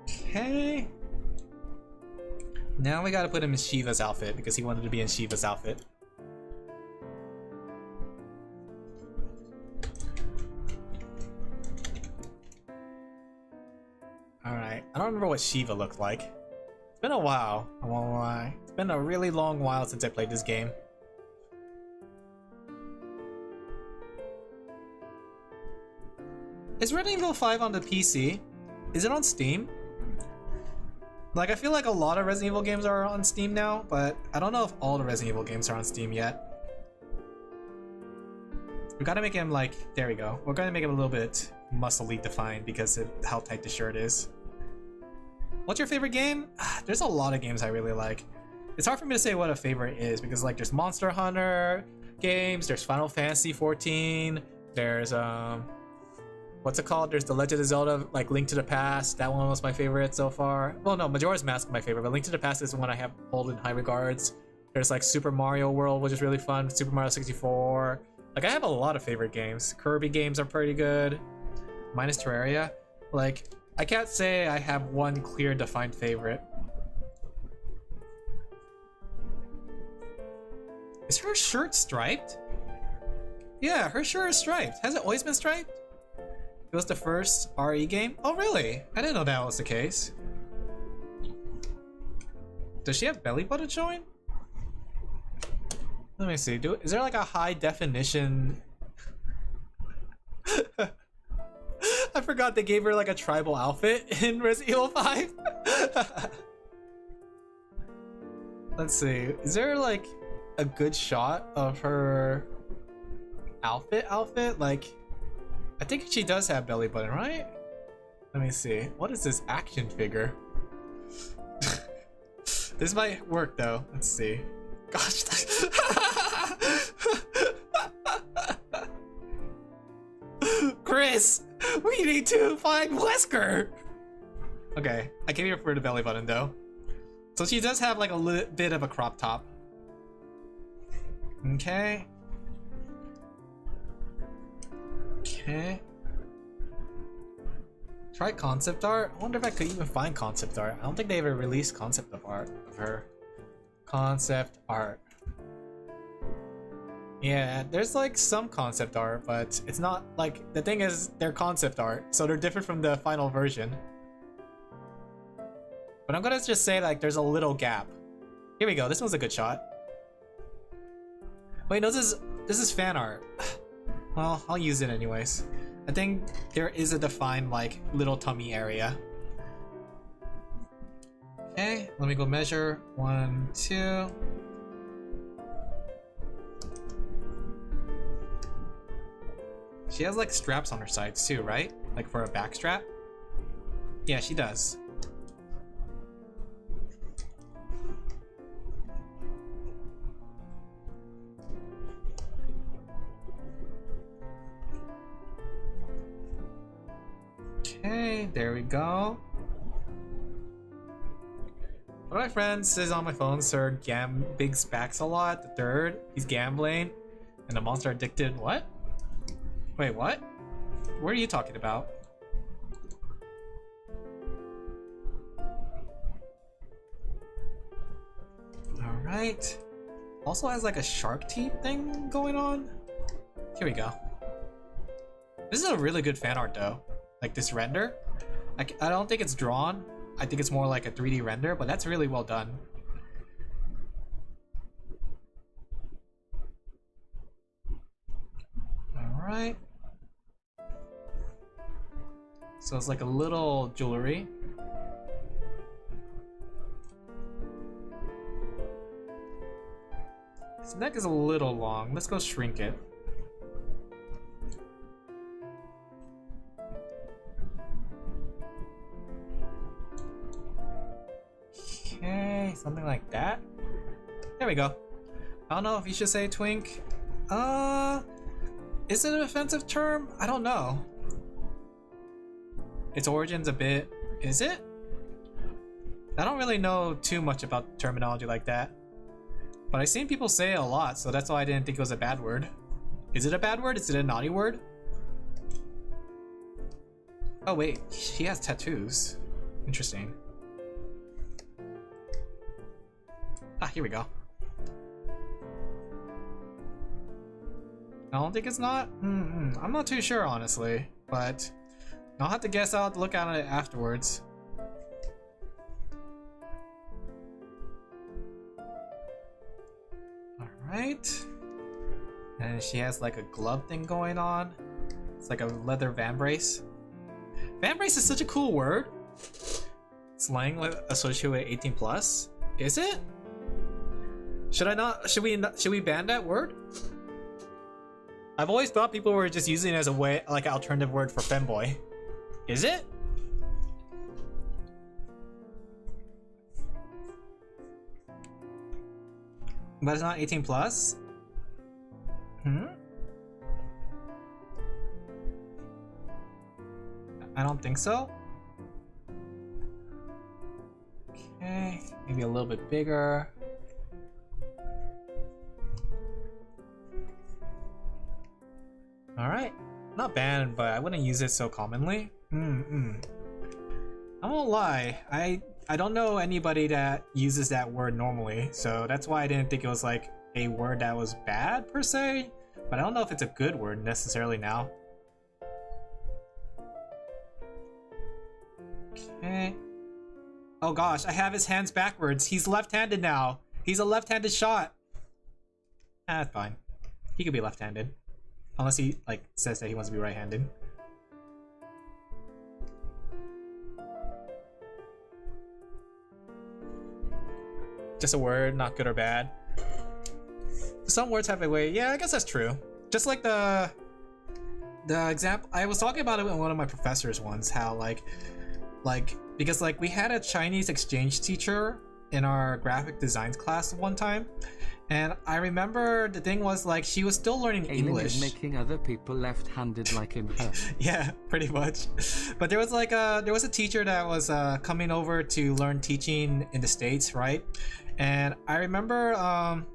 Okay. Now we gotta put him in Shiva's outfit because he wanted to be in Shiva's outfit. what Shiva looked like. It's been a while, I won't lie. It's been a really long while since I played this game. Is Resident Evil 5 on the PC? Is it on Steam? Like, I feel like a lot of Resident Evil games are on Steam now, but I don't know if all the Resident Evil games are on Steam yet. We gotta make him like, there we go. We're gonna make him a little bit muscly defined because of how tight the shirt is. What's your favorite game? There's a lot of games I really like. It's hard for me to say what a favorite is because like there's Monster Hunter games, there's Final Fantasy 14, there's what's it called? There's The Legend of Zelda, like Link to the Past. That one was my favorite so far. Well, no, Majora's Mask is my favorite, but Link to the Past is the one I have hold in high regards. There's like Super Mario World, which is really fun. Super Mario 64. Like, I have a lot of favorite games. Kirby games are pretty good. Minus Terraria. Like, I can't say I have one clear defined favorite. Is her shirt striped? Yeah, her shirt is striped. Has it always been striped? It was the first RE game? Oh, really? I didn't know that was the case. Does she have belly button showing? Let me see. Is there like a high definition? I forgot they gave her like a tribal outfit in Resident Evil 5. Let's see. Is there like a good shot of her outfit? Like, I think she does have belly button, right? Let me see. What is this action figure? This might work though. Let's see. Gosh. Chris, we need to find Wesker. Okay, I came here for the belly button though. So she does have like a bit of a crop top. Okay. Okay. Try concept art? I wonder if I could even find concept art. I don't think they ever released concept of art of her. Concept art. Yeah, there's like some concept art, but it's not like, the thing is they're concept art, so they're different from the final version. But I'm gonna just say like there's a little gap. Here we go, this one's a good shot. Wait, no, this is fan art. Well, I'll use it anyways. I think there is a defined like little tummy area. Okay, let me go measure. 1, 2. She has like straps on her sides too, right? Like for a back strap? Yeah, she does. Okay, there we go. One of my friends says on my phone, Sir Big Spax a lot. The third, he's gambling, and the monster addicted. What? Wait, what? What are you talking about? All right. Also has like a shark teeth thing going on. Here we go. This is a really good fan art though. Like this render. I don't think it's drawn. I think it's more like a 3D render, but that's really well done. Alright. So it's like a little jewelry. His neck is a little long. Let's go shrink it. Okay, something like that. There we go. I don't know if you should say twink. Is it an offensive term? I don't know. Its origins a bit. Is it? I don't really know too much about terminology like that. But I've seen people say it a lot, so that's why I didn't think it was a bad word. Is it a bad word? Is it a naughty word? Oh wait, she has tattoos. Interesting. Ah, here we go. I don't think it's not. I'm not too sure, honestly, but I'll have to guess. I'll have to look at it afterwards. Alright. And she has like a glove thing going on. It's like a leather vambrace. Vambrace is such a cool word. Slang associated with 18 plus. Is it? Should we ban that word? I've always thought people were just using it as a way, like an alternative word for femboy. Is it? But it's not 18 plus? I don't think so. Okay, maybe a little bit bigger. Alright. Not banned, but I wouldn't use it so commonly. I won't lie. I don't know anybody that uses that word normally, so that's why I didn't think it was like a word that was bad per se. But I don't know if it's a good word necessarily now. Okay. Oh gosh, I have his hands backwards. He's left-handed now. He's a left-handed shot. That's fine. He could be left-handed. Unless he like says that he wants to be right-handed. Just a word, not good or bad. Some words have a way. Yeah, I guess that's true. Just like the example, I was talking about it with one of my professors once, how like because like we had a Chinese exchange teacher in our graphic designs class one time, and I remember the thing was like she was still learning English. Is making other people left-handed like in her. Yeah, pretty much. But there was like a teacher that was coming over to learn teaching in the States, right? And I remember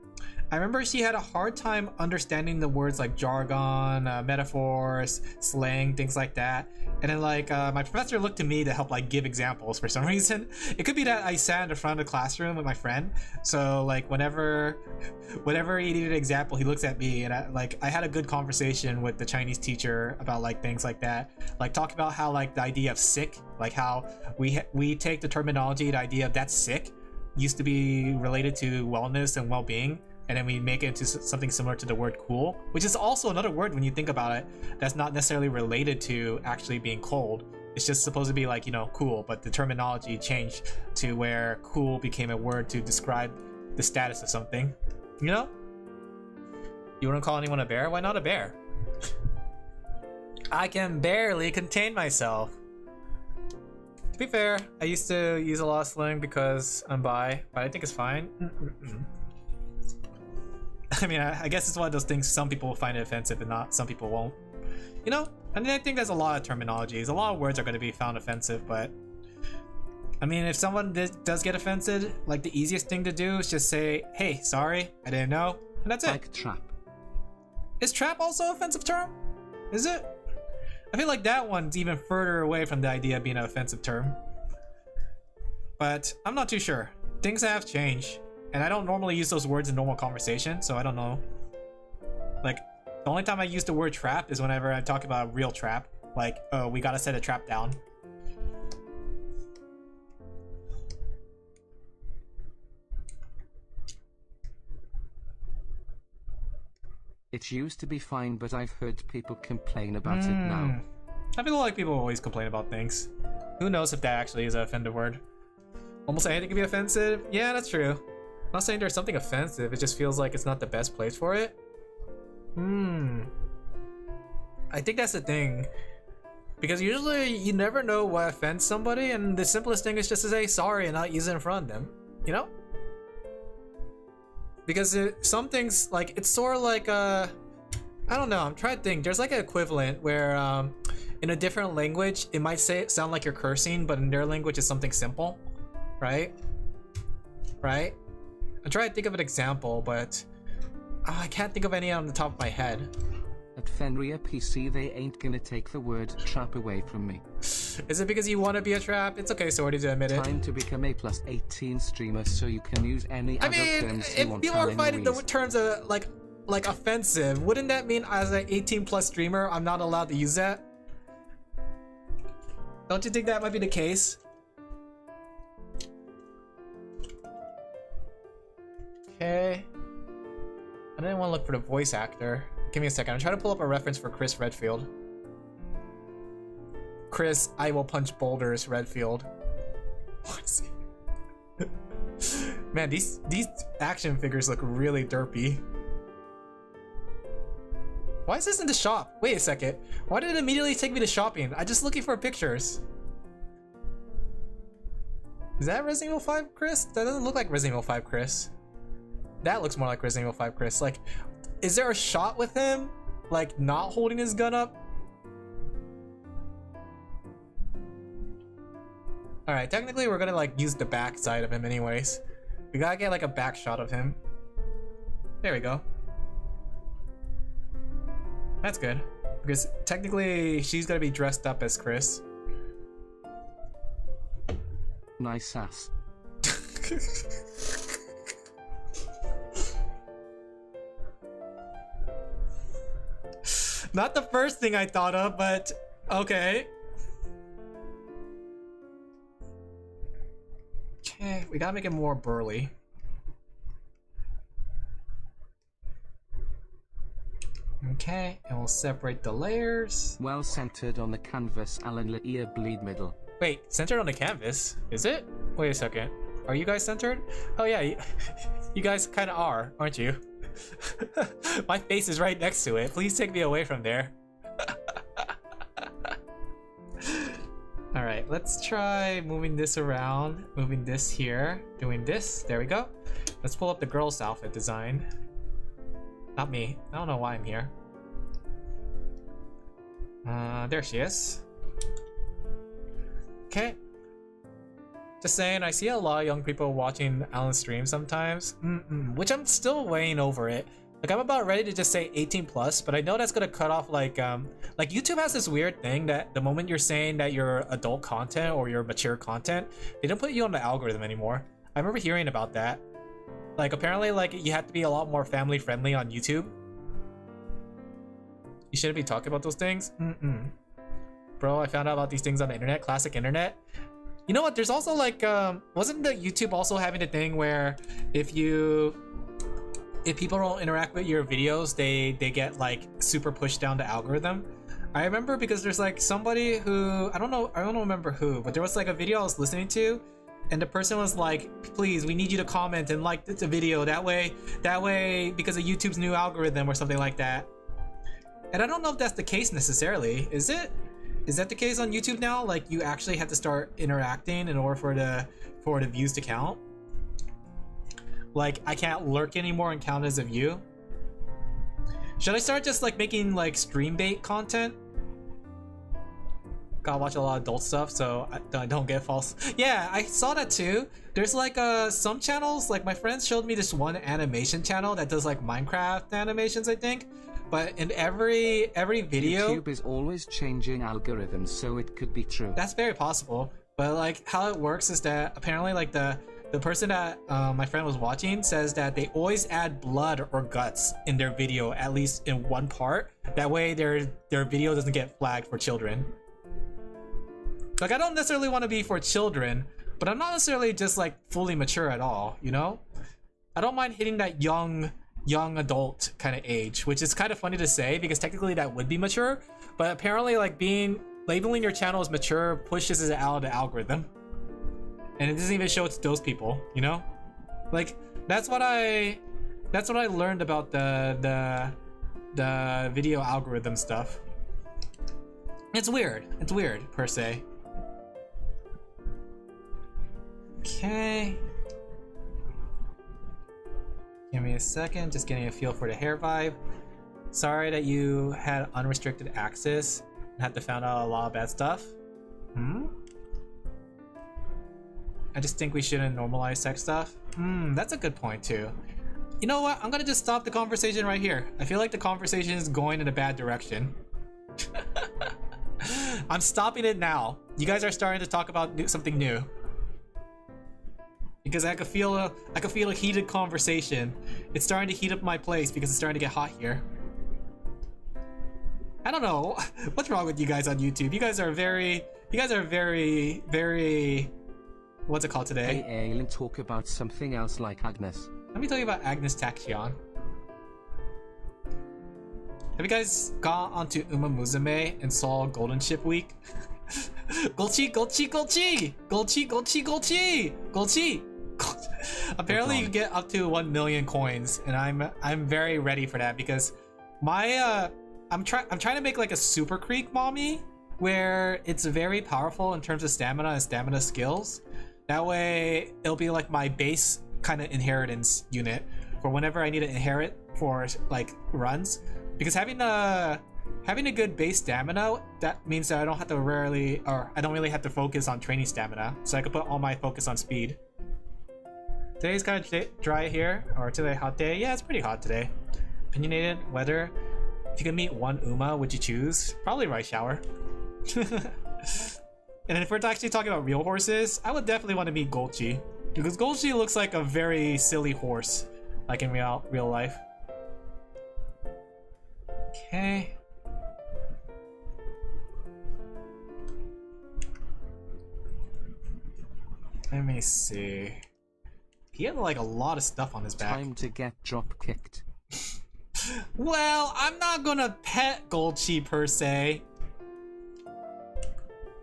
she had a hard time understanding the words like jargon, metaphors, slang, things like that. And then like my professor looked to me to help like give examples for some reason. It could be that I sat in the front of the classroom with my friend, so like whenever he needed an example, he looks at me, and I had a good conversation with the Chinese teacher about like things like that. Like talk about how like the idea of sick, like how we take the terminology, the idea of that's sick, used to be related to wellness and well-being. And then we make it into something similar to the word cool, which is also another word when you think about it, that's not necessarily related to actually being cold. It's just supposed to be like, you know, cool, but the terminology changed to where cool became a word to describe the status of something. You know? You wouldn't call anyone a bear? Why not a bear? I can barely contain myself. To be fair, I used to use a lot of slang because I'm bi, but I think it's fine. I mean, I guess it's one of those things some people will find it offensive and not some people won't. You know? I mean, I think there's a lot of terminologies. A lot of words are going to be found offensive, but I mean, if someone does get offended, like the easiest thing to do is just say, hey, sorry, I didn't know, and that's it. Like trap. Is trap also an offensive term? Is it? I feel like that one's even further away from the idea of being an offensive term. But I'm not too sure. Things have changed. And I don't normally use those words in normal conversation, so I don't know. Like, the only time I use the word trap is whenever I talk about a real trap. Like, oh, we gotta set a trap down. It used to be fine, but I've heard people complain about it now. I feel like people always complain about things. Who knows if that actually is an offended word? Almost anything can be offensive? Yeah, that's true. I'm not saying there's something offensive, it just feels like it's not the best place for it. I think that's the thing. Because usually you never know what offends somebody, and the simplest thing is just to say sorry and not use it in front of them. You know? Because some things, like, it's sort of like I don't know, I'm trying to think. There's like an equivalent where in a different language, it might sound like you're cursing, but in their language it's something simple. Right? Right? I'm trying to think of an example, but I can't think of any on the top of my head. At Fenrir PC, they ain't gonna take the word trap away from me. Is it because you want to be a trap? It's okay, Sorty, to admit it. Time to become a +18 streamer so you can use any other terms you want. If people are finding the terms of like offensive, wouldn't that mean as an 18+ streamer, I'm not allowed to use that? Don't you think that might be the case? Okay. I didn't want to look for the voice actor. Give me a second. I'm trying to pull up a reference for Chris Redfield. Chris, I will punch boulders, Redfield. What's he? Man, these action figures look really derpy. Why is this in the shop? Wait a second. Why did it immediately take me to shopping? I'm just looking for pictures. Is that Resident Evil 5 Chris? That doesn't look like Resident Evil 5 Chris. That looks more like Resident Evil 5 Chris. Like, is there a shot with him, like, not holding his gun up? Alright, technically we're gonna, like, use the back side of him anyways. We gotta get, like, a back shot of him. There we go. That's good. Because technically she's gonna be dressed up as Chris. Nice ass. Not the first thing I thought of, but okay. Okay, we gotta make it more burly. Okay, and we'll separate the layers. Well centered on the canvas, Alin Laphel bleed middle. Wait, centered on the canvas? Is it? Wait a second. Are you guys centered? Oh yeah, you guys kind of are, aren't you? My face is right next to it. Please take me away from there. Alright, let's try moving this around. Moving this here. Doing this. There we go. Let's pull up the girl's outfit design. Not me. I don't know why I'm here. There she is. Okay. Just saying, I see a lot of young people watching Alan's stream sometimes, which I'm still weighing over it. Like, I'm about ready to just say 18 plus, but I know that's gonna cut off like YouTube has this weird thing that the moment you're saying that you're adult content or you're mature content, they don't put you on the algorithm anymore. I remember hearing about that. Like, apparently, like, you have to be a lot more family friendly on YouTube. You shouldn't be talking about those things. Bro, I found out about these things on the internet, classic internet. You know what? There's also like, wasn't the YouTube also having a thing where if people don't interact with your videos, they get like super pushed down the algorithm? I remember because there's like somebody who I don't remember who, but there was like a video I was listening to, and the person was like, "Please, we need you to comment and like the video. That way, because of YouTube's new algorithm or something like that." And I don't know if that's the case necessarily. Is it? Is that the case on YouTube now? Like, you actually have to start interacting in order for the views to count? Like, I can't lurk anymore and count as a view? Should I start just like making like stream bait content? Gotta watch a lot of adult stuff so I don't get false. Yeah, I saw that too. There's like some channels, like my friends showed me this one animation channel that does like Minecraft animations, I think. But in every video, YouTube is always changing algorithms, so it could be true. That's very possible. But like how it works is that apparently like the person that my friend was watching says that they always add blood or guts in their video, at least in one part. That way their video doesn't get flagged for children. Like, I don't necessarily want to be for children, but I'm not necessarily just like fully mature at all, you know? I don't mind hitting that young adult kind of age, which is kind of funny to say because technically that would be mature, but apparently like labeling your channel as mature pushes it out of the algorithm, and it doesn't even show it to those people, you know? Like, that's what I learned about the video algorithm stuff. It's weird per se. Okay, give me a second, just getting a feel for the hair vibe. Sorry that you had unrestricted access and had to find out a lot of bad stuff. I just think we shouldn't normalize sex stuff. That's a good point too. You know what? I'm gonna just stop the conversation right here. I feel like the conversation is going in a bad direction. I'm stopping it now. You guys are starting to talk about something new. Because I could feel a heated conversation. It's starting to heat up my place because it's starting to get hot here. I don't know. What's wrong with you guys on YouTube? You guys are very, what's it called today? Hey, Alin, talk about something else like Agnes. Let me tell you about Agnes Taxion. Have you guys gone onto Uma Musume and saw Golden Ship Week? Golchi, Golchi, Golchi! Golchi, Golchi, Golchi! Golchi! Apparently you get up to 1 million coins, and I'm very ready for that because my I'm trying to make like a Super Creek mommy where it's very powerful in terms of stamina and stamina skills. That way it'll be like my base kind of inheritance unit for whenever I need to inherit for like runs, because having a good base stamina, that means that I don't really have to focus on training stamina, so I can put all my focus on speed. Today's kind of dry here, or today hot day. Yeah, it's pretty hot today. Opinionated weather. If you could meet one Uma, would you choose? Probably Rice Shower. And if we're actually talking about real horses, I would definitely want to meet Golchi, because Golchi looks like a very silly horse, like in real life. Okay. Let me see. He had like a lot of stuff on his back. Time to get drop kicked. Well, I'm not gonna pet Golchi per se,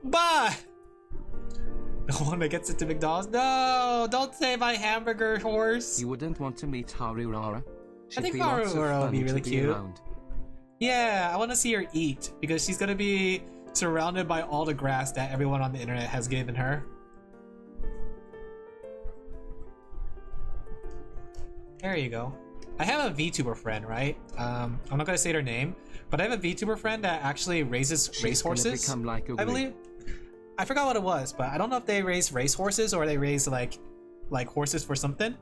but the one that gets it to McDonald's. No, don't say my hamburger horse. You wouldn't want to meet Harurara? I think Harurara would be really cute. Yeah, I want to see her eat because she's gonna be surrounded by all the grass that everyone on the internet has given her. There you go. I have a VTuber friend, right? I'm not gonna say their name, but I have a VTuber friend that actually raises racehorses. Like I believe. I forgot what it was, but I don't know if they raise racehorses or they raise like horses for something.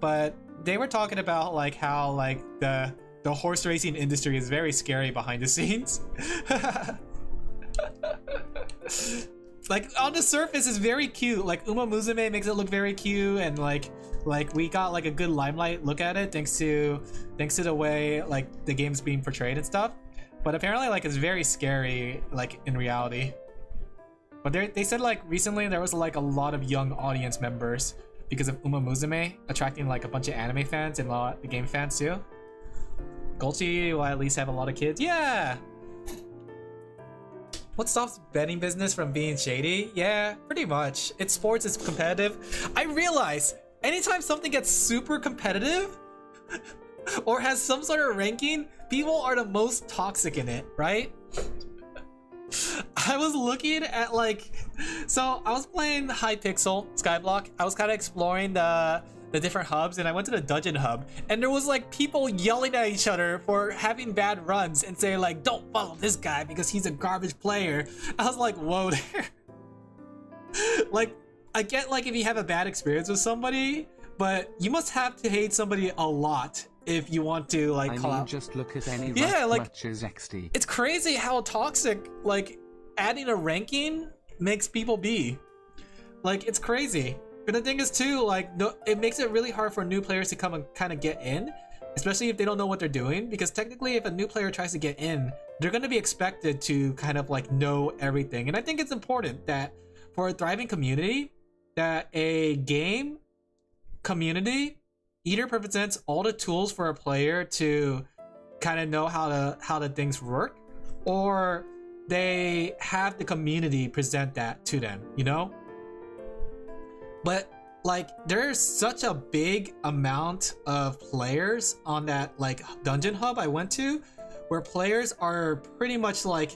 But they were talking about like how like the horse racing industry is very scary behind the scenes. Like on the surface it's very cute. Like Uma Musume makes it look very cute, and like we got like a good limelight look at it thanks to the way like the game's being portrayed and stuff. But apparently like it's very scary like in reality. But they said like recently there was like a lot of young audience members because of Uma Musume attracting like a bunch of anime fans and a lot of the game fans too. Golchi will at least have a lot of kids. Yeah. What stops betting business from being shady? Yeah, pretty much. It's sports, it's competitive. I realize anytime something gets super competitive or has some sort of ranking, people are the most toxic in it, right? I was looking at like, so I was playing Hypixel Skyblock. I was kind of exploring the different hubs, and I went to the dungeon hub, and there was like people yelling at each other for having bad runs and saying like, don't follow this guy because he's a garbage player. I was like, whoa there. Like, I get like if you have a bad experience with somebody, but you must have to hate somebody a lot if you want to like call out. Just look at any matches XD. It's crazy how toxic like adding a ranking makes people be. Like, it's crazy. But the thing is too, like, it makes it really hard for new players to come and kind of get in, especially if they don't know what they're doing, because technically if a new player tries to get in, they're going to be expected to kind of like know everything. And I think it's important that for a thriving community, that a game community either presents all the tools for a player to kind of know how the things work, or they have the community present that to them, you know? But like there's such a big amount of players on that like dungeon hub I went to, where players are pretty much like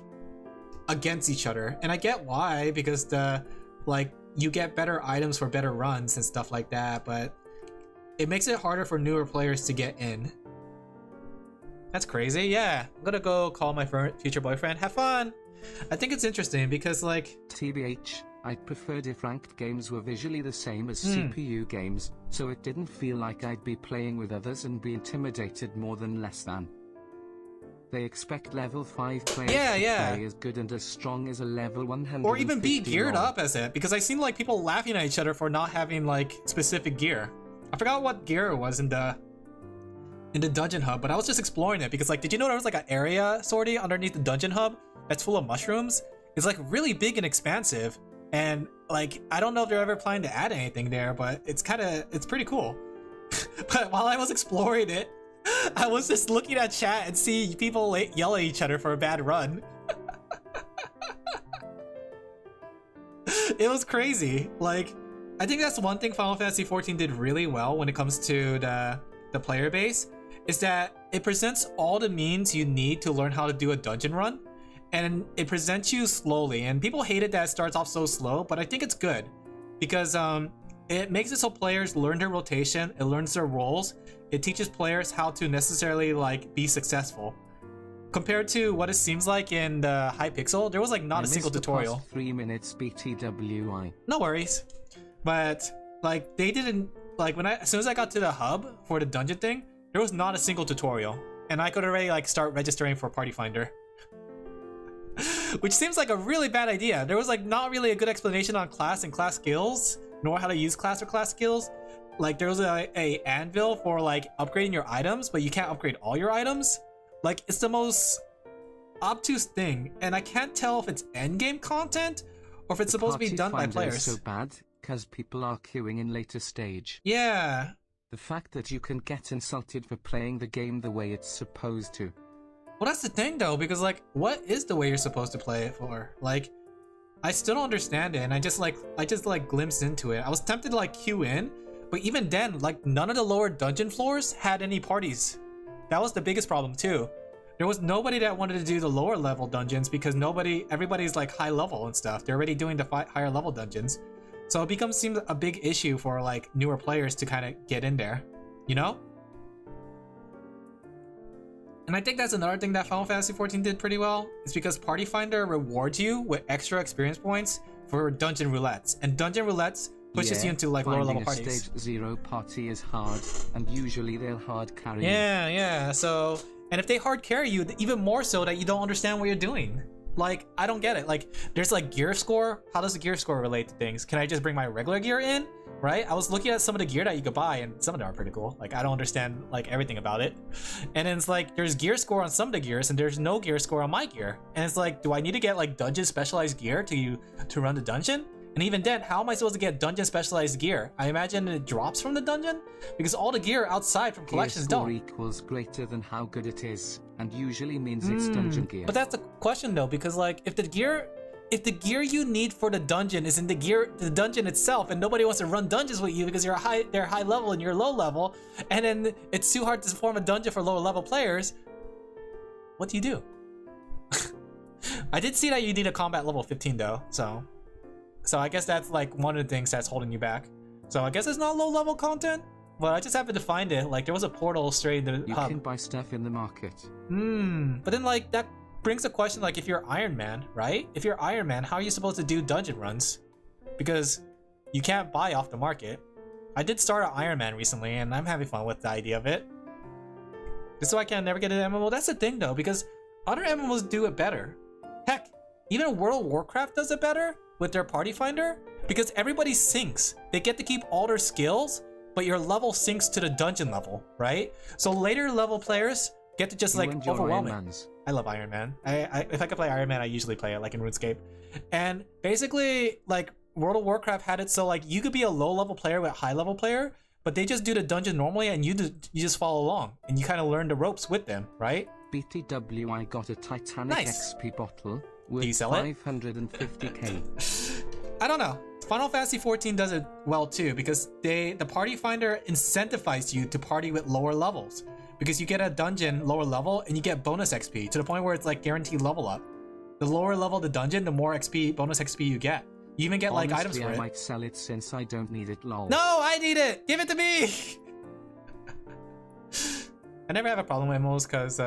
against each other. And I get why, because the like you get better items for better runs and stuff like that, but it makes it harder for newer players to get in. That's crazy. Yeah, I'm gonna go call my future boyfriend. Have fun. I think it's interesting because like TBH, I'd preferred if ranked games were visually the same as CPU games, so it didn't feel like I'd be playing with others and be intimidated more than less than. They expect level 5 players to play as good and as strong as a level 100. Or even be geared up as it, because I seen like people laughing at each other for not having like specific gear. I forgot what gear it was in the dungeon hub, but I was just exploring it because like, did you know there was like an area sortie underneath the dungeon hub that's full of mushrooms? It's like really big and expansive, and like I don't know if they're ever planning to add anything there, but it's pretty cool. But while I was exploring it, I was just looking at chat and see people yell at each other for a bad run. It was crazy. Like, I think that's one thing Final Fantasy XIV did really well when it comes to the player base, is that it presents all the means you need to learn how to do a dungeon run, and it presents you slowly. And people hated that it starts off so slow, but I think it's good because it makes it so players learn their rotation, it learns their roles, it teaches players how to necessarily like be successful. Compared to what it seems like in the Hypixel, there was like not a single tutorial. Past 3 minutes BTWI. No worries. But like they didn't, like when as soon as I got to the hub for the dungeon thing, there was not a single tutorial. And I could already like start registering for Party Finder. Which seems like a really bad idea. There was like not really a good explanation on class and class skills, nor how to use class or class skills. Like there was a anvil for like upgrading your items, but you can't upgrade all your items. Like it's the most obtuse thing, and I can't tell if it's endgame content or if it's supposed to be done by players. Is so bad because people are queuing in later stage. Yeah. The fact that you can get insulted for playing the game the way it's supposed to. Well, that's the thing though, because like, what is the way you're supposed to play it for? Like, I still don't understand it, and I just glimpsed into it. I was tempted to like queue in, but even then, like none of the lower dungeon floors had any parties. That was the biggest problem too. There was nobody that wanted to do the lower level dungeons because everybody's like high level and stuff. They're already doing the higher level dungeons. So it seems a big issue for like newer players to kind of get in there, you know? And I think that's another thing that Final Fantasy XIV did pretty well. It's because Party Finder rewards you with extra experience points for dungeon roulettes. And dungeon roulettes pushes you into like lower level parties. Stage 0 party is hard, and usually they'll hard carry you. Yeah. So, and if they hard carry you, even more so that you don't understand what you're doing. Like, I don't get it. Like, there's like gear score. How does the gear score relate to things? Can I just bring my regular gear in? Right? I was looking at some of the gear that you could buy, and some of them are pretty cool. Like, I don't understand like everything about it. And then it's like, there's gear score on some of the gears, and there's no gear score on my gear. And it's like, do I need to get like dungeon specialized gear to run the dungeon? And even then, how am I supposed to get dungeon specialized gear? I imagine it drops from the dungeon? Because all the gear outside from collections don't. Gear score equals greater than how good it is, and usually means it's dungeon gear. But that's the question though, because like, if the gear you need for the dungeon is in the dungeon itself, and nobody wants to run dungeons with you because they're high level and you're low level, and then it's too hard to form a dungeon for lower level players, what do you do? I did see that you need a combat level 15 though, so I guess that's like one of the things that's holding you back. So I guess it's not low level content, but I just happened to find it. Like there was a portal straight into the hub. You can buy stuff in the market. But then like that brings a question, like if you're Iron Man, right? If you're Iron Man, how are you supposed to do dungeon runs? Because you can't buy off the market. I did start an Iron Man recently, and I'm having fun with the idea of it. Just so I can never get an MMO. That's the thing though, because other MMOs do it better. Heck, even World of Warcraft does it better with their Party Finder, because everybody syncs. They get to keep all their skills, but your level syncs to the dungeon level, right? So later level players get to just like overwhelm it. I love Iron Man. If I could play Iron Man, I usually play it like in RuneScape. And basically, like World of Warcraft had it so like you could be a low level player with a high level player, but they just do the dungeon normally, and you just follow along, and you kind of learn the ropes with them, right? BTWI got a Titanic XP bottle with 550k. I don't know. Final Fantasy XIV does it well too, because the Party Finder incentivizes you to party with lower levels, because you get a dungeon lower level and you get bonus XP to the point where it's like guaranteed level up. The lower level the dungeon, the more XP, bonus XP you get. You even get like items for it. I might sell it since I don't need it, lol. No, I need it! Give it to me! I never have a problem with MMOs because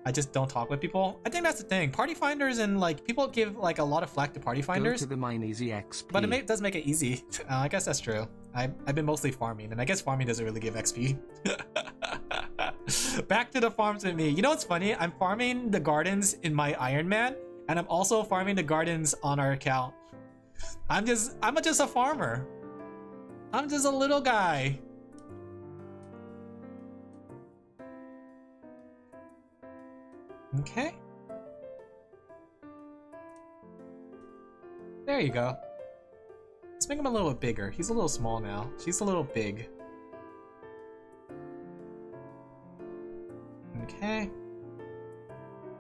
I just don't talk with people. I think that's the thing. Party Finders, and like people give like a lot of flack to Party Finders. Go to the mine easy XP. But it does make it easy. I guess that's true. I've been mostly farming, and I guess farming doesn't really give XP. Back to the farms with me. You know what's funny? I'm farming the gardens in my Iron Man, and I'm also farming the gardens on our account. I'm just a farmer. I'm just a little guy. Okay. There you go. Let's make him a little bit bigger. He's a little small now. She's a little big. Okay.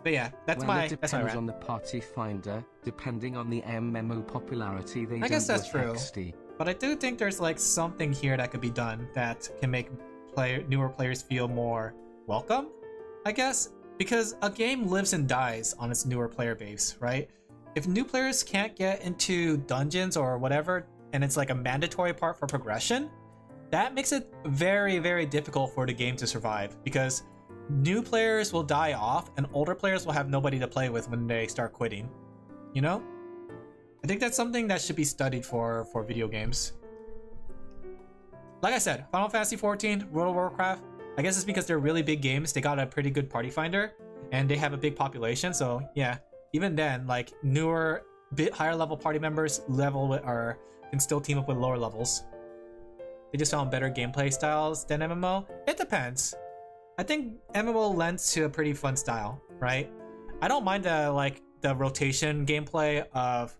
But yeah, that's well, my it that's my depends rant. on the party finder, depending on the MMO popularity. They I guess don't that's work true. XD. But I do think there's like something here that could be done that can make newer players feel more welcome, I guess, because a game lives and dies on its newer player base, right? If new players can't get into dungeons or whatever, and it's like a mandatory part for progression, that makes it very, very difficult for the game to survive, because new players will die off and older players will have nobody to play with when they start quitting, you know? I think that's something that should be studied for video games. Like I said, Final Fantasy XIV, World of Warcraft, I guess it's because they're really big games, they got a pretty good party finder, and they have a big population, so yeah, even then, like, newer, bit higher level party members can still team up with lower levels. They just found better gameplay styles than MMO. It depends. I think MMO lends to a pretty fun style, right? I don't mind the rotation gameplay of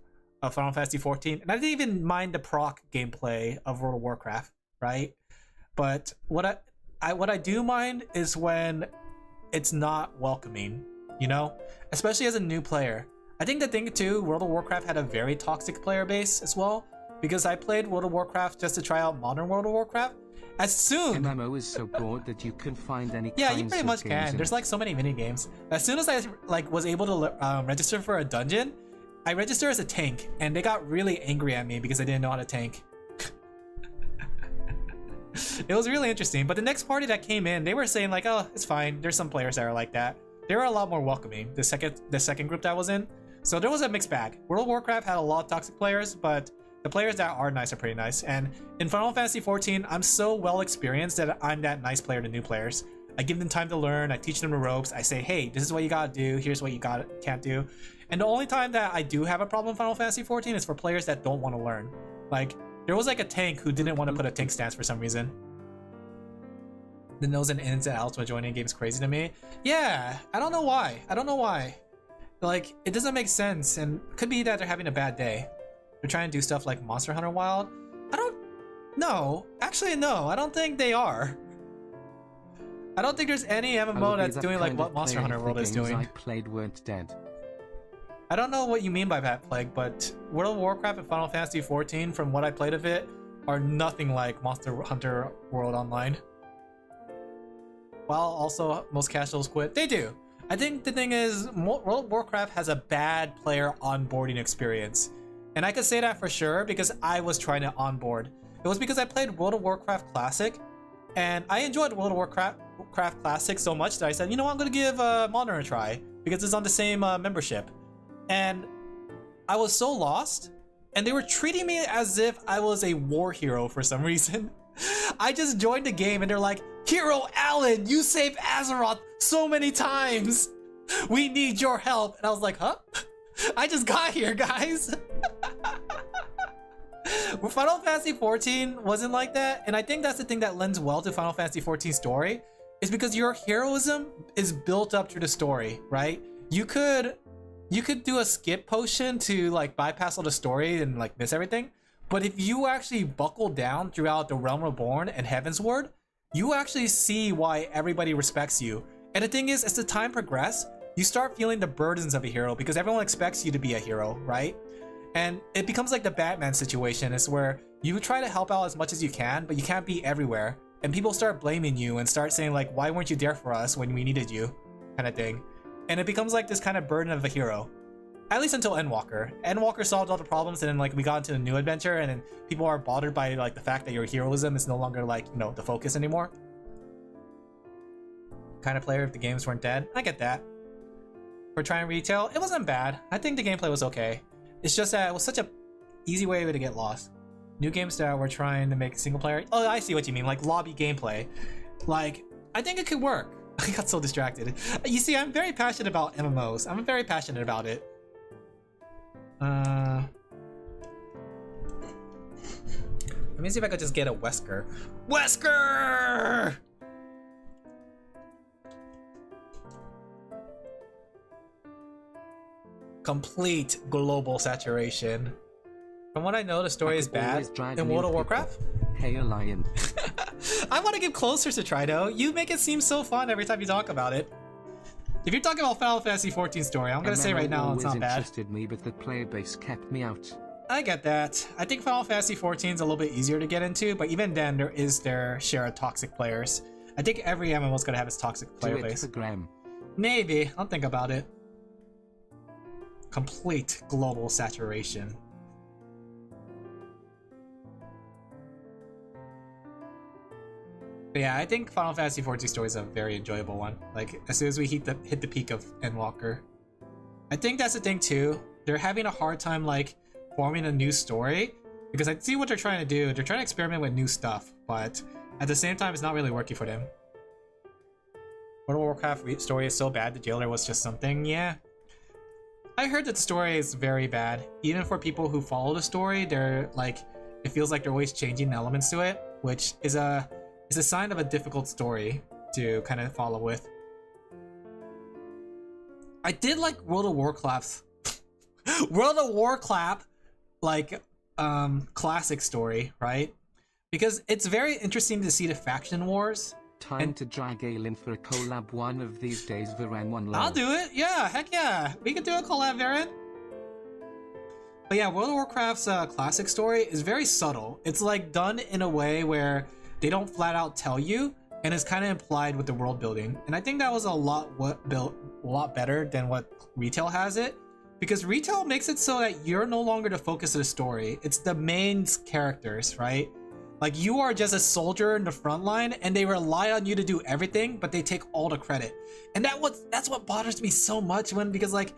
Final Fantasy XIV, and I didn't even mind the proc gameplay of World of Warcraft, right? But what I do mind is when it's not welcoming, you know? Especially as a new player. I think the thing too, World of Warcraft had a very toxic player base as well, because I played World of Warcraft just to try out modern World of Warcraft. As soon MMO is so broad that you can find any yeah, you kinds pretty of much games can. in There's it. like so many mini games. As soon as I was able to register for a dungeon, I registered as a tank, and they got really angry at me because I didn't know how to tank. It was really interesting. But the next party that came in, they were saying like, "Oh, it's fine." There's some players that are like that. They were a lot more welcoming. The second group that I was in, so there was a mixed bag. World of Warcraft had a lot of toxic players, but the players that are nice are pretty nice. And in Final Fantasy XIV, I'm so well experienced that I'm that nice player to new players. I give them time to learn, I teach them the ropes, I say, hey, this is what you gotta do, here's what you can't do. And the only time that I do have a problem in Final Fantasy XIV is for players that don't want to learn. Like, there was like a tank who didn't want to put a tank stance for some reason. The nose and ins and outs when joining a game is crazy to me. Yeah, I don't know why. Like, it doesn't make sense, and it could be that they're having a bad day. They're trying to do stuff like Monster Hunter Wild. Actually no, I don't think they are. I don't think there's any MMO that's doing like what Monster Hunter World is doing. I played weren't dead. I don't know what you mean by that, Plague, but World of Warcraft and Final Fantasy XIV, from what I played of it, are nothing like Monster Hunter World Online. While also most casuals quit, they do. I think the thing is, World of Warcraft has a bad player onboarding experience. And I could say that for sure because I was trying to onboard. It was because I played World of Warcraft Classic, and I enjoyed World of Warcraft Classic so much that I said, you know what, I'm gonna give Modern a try because it's on the same membership. And I was so lost, and they were treating me as if I was a war hero for some reason. I just joined the game and they're like, Hero Alin, you saved Azeroth so many times. We need your help. And I was like, huh? I just got here, guys. Final Fantasy XIV wasn't like that, and I think that's the thing that lends well to Final Fantasy XIV's story, is because your heroism is built up through the story, right? You could do a skip potion to like bypass all the story and like miss everything, but if you actually buckle down throughout the Realm Reborn and Heavensward, you actually see why everybody respects you. And the thing is, as the time progresses, you start feeling the burdens of a hero because everyone expects you to be a hero, right? And it becomes like the Batman situation, is where you try to help out as much as you can, but you can't be everywhere. And people start blaming you and start saying like, why weren't you there for us when we needed you? Kind of thing. And it becomes like this kind of burden of a hero. At least until Endwalker. Endwalker solved all the problems, and then like we got into a new adventure, and then people are bothered by like the fact that your heroism is no longer like, you know, the focus anymore. Kind of player if the games weren't dead. I get that. For trying retail, it wasn't bad. I think the gameplay was okay. It's just that it was such a easy way to get lost. New games that were trying to make single player. Oh, I see what you mean, like lobby gameplay. Like, I think it could work. I got so distracted. You see, I'm very passionate about MMOs. I'm very passionate about it. Let me see if I could just get a Wesker. Wesker! Complete global saturation. From what I know, the story is bad in World of Warcraft. Hey, a lion. I want to get closer to Trido. You make it seem so fun every time you talk about it. If you're talking about Final Fantasy XIV story, I'm gonna say right now it's not bad. Interested me, but the player base kept me out. I get that. I think Final Fantasy XIV is a little bit easier to get into, but even then, there is their share of toxic players. I think every MMO is gonna have its toxic player base. For Graham. Maybe. I'll think about it. Complete global saturation. But yeah, I think Final Fantasy XIV story is a very enjoyable one. Like, as soon as we hit the peak of Endwalker. I think that's the thing too. They're having a hard time like forming a new story because I see what they're trying to do. They're trying to experiment with new stuff, but at the same time, it's not really working for them. World of Warcraft story is so bad, the jailer was just something. Yeah. I heard that the story is very bad. Even for people who follow the story, they're like, it feels like they're always changing elements to it, which is a sign of a difficult story to kind of follow with. I did like World of Warcraft's World of Warcraft like classic story, right? Because it's very interesting to see the faction wars. Time to drag Alin for a collab one of these days, Varan one love. I'll do it. Yeah, heck yeah. We can do a collab, Varan. But yeah, World of Warcraft's classic story is very subtle. It's like done in a way where they don't flat out tell you, and it's kind of implied with the world building. And I think that was a lot better than what retail has it, because retail makes it so that you're no longer the focus of the story. It's the main characters, right? Like, you are just a soldier in the front line, and they rely on you to do everything, but they take all the credit. And that's what bothers me so much because like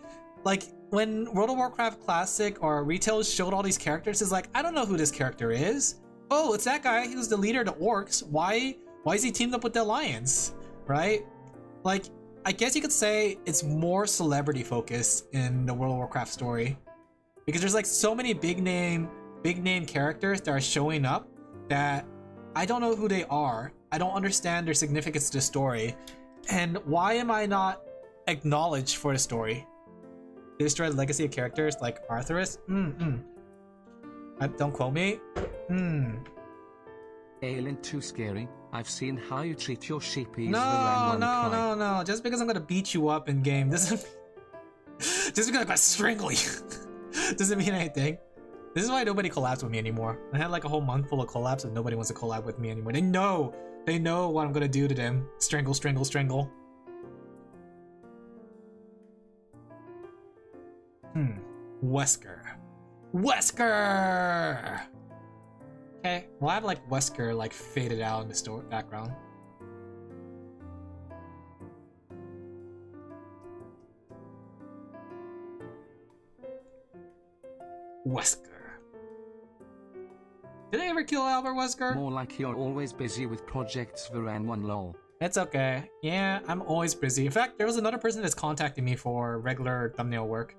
when World of Warcraft Classic or retail showed all these characters, it's like, I don't know who this character is. Oh, it's that guy who's the leader of the orcs. Why is he teamed up with the Alliance, right? Like, I guess you could say it's more celebrity focused in the World of Warcraft story, because there's like so many big name characters that are showing up that I don't know who they are. I don't understand their significance to the story, and why am I not acknowledged for the story? They destroyed the legacy of characters like Arthurus. Don't quote me. Alin too scary. I've seen how you treat your sheepies. No. Just because I'm gonna beat you up in game doesn't just because I'm gonna strangle you doesn't mean anything. This is why nobody collabs with me anymore. I had like a whole month full of collabs and nobody wants to collab with me anymore. They know what I'm gonna do to them. Strangle. Wesker! Okay, we'll have like Wesker like faded out in the story background. Wesker. Did I ever kill Albert Wesker? More like you're always busy with projects, Varan one lol. It's okay. Yeah, I'm always busy. In fact, there was another person that's contacting me for regular thumbnail work.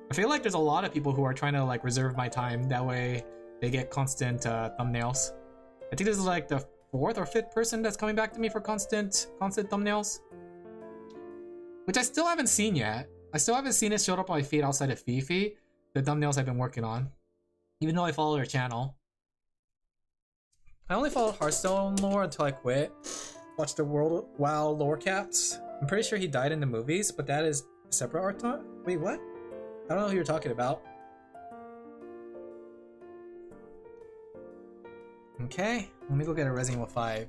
I feel like there's a lot of people who are trying to like reserve my time. That way they get constant thumbnails. I think this is like the 4th or 5th person that's coming back to me for constant thumbnails. Which I still haven't seen yet. I still haven't seen it showed up on my feed outside of Fifi. The thumbnails I've been working on. Even though I follow their channel. I only followed Hearthstone lore until I quit. Watched the World WoW lore caps. I'm pretty sure he died in the movies, but that is a separate art time. Wait, what? I don't know who you're talking about. Okay, let me go get a Resident Evil 5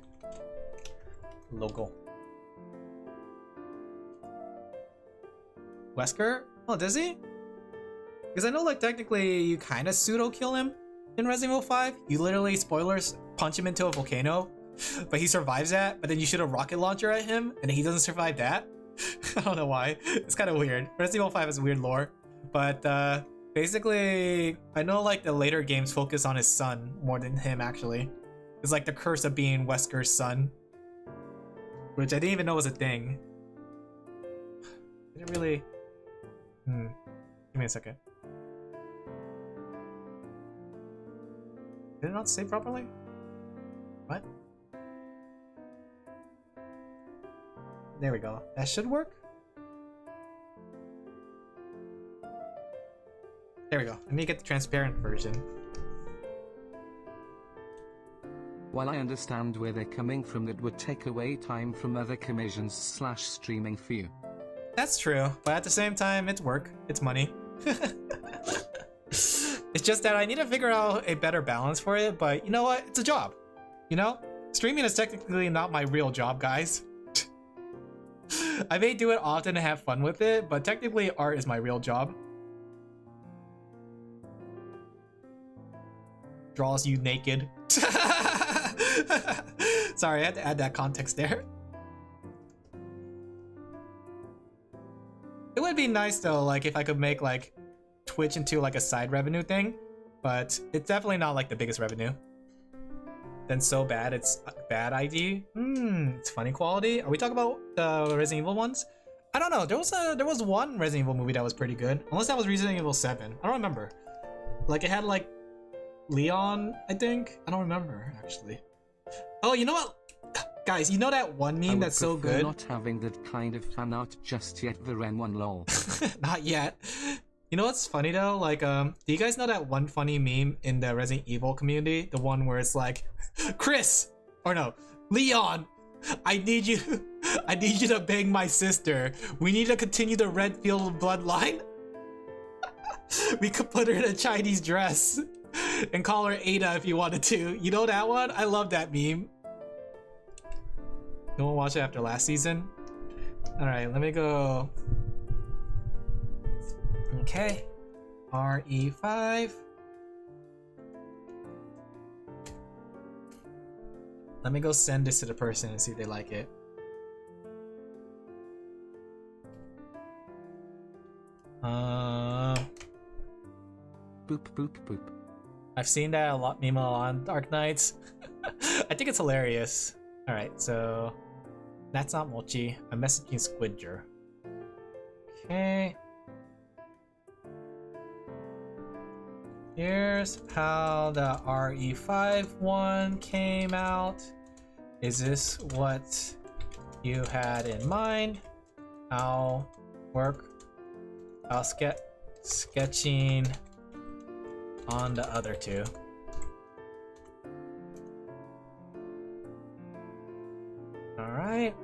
logo. Wesker? Oh, does he? Because I know, like, technically you kind of pseudo kill him in Resident Evil 5. You literally, spoilers, punch him into a volcano, but he survives that. But then you shoot a rocket launcher at him, and he doesn't survive that. I don't know why. It's kind of weird. Resident Evil 5 has weird lore. But basically, I know like the later games focus on his son more than him actually. It's like the curse of being Wesker's son, which I didn't even know was a thing. I didn't really. Give me a second. Did it not save properly? What? There we go. That should work. There we go. Let me get the transparent version. While I understand where they're coming from, that would take away time from other commissions / streaming for you. That's true, but at the same time, it's work. It's money. It's just that I need to figure out a better balance for it, but you know what? It's a job. You know? Streaming is technically not my real job, guys. I may do it often and have fun with it, but technically art is my real job. Draws you naked. Sorry, I had to add that context there. It would be nice though, like if I could make like Twitch into like a side revenue thing, but it's definitely not like the biggest revenue. Then so bad it's a bad ID. It's funny quality. Are we talking about the Resident Evil ones? I don't know. There was one Resident Evil movie that was pretty good. Unless that was Resident Evil 7. I don't remember. Like it had like Leon, I think. I don't remember actually. Oh, you know what? Guys, you know that one meme that's so good? Not having that kind of fan art just yet, the Ren one lol. Not yet. You know what's funny though? Like, do you guys know that one funny meme in the Resident Evil community? The one where it's like, Chris! Or no, Leon! I need you to bang my sister. We need to continue the Redfield bloodline. We could put her in a Chinese dress and call her Ada if you wanted to. You know that one? I love that meme. No one watched it after last season? Alright, let me go. Okay. RE5. Let me go send this to the person and see if they like it. Boop boop boop. I've seen that a lot, meme on Dark Knights. I think it's hilarious. Alright, so that's not Mochi. I'm messaging Squidger. Okay. Here's how the RE5 one came out. Is this what you had in mind? I'll sketching on the other two. Alright.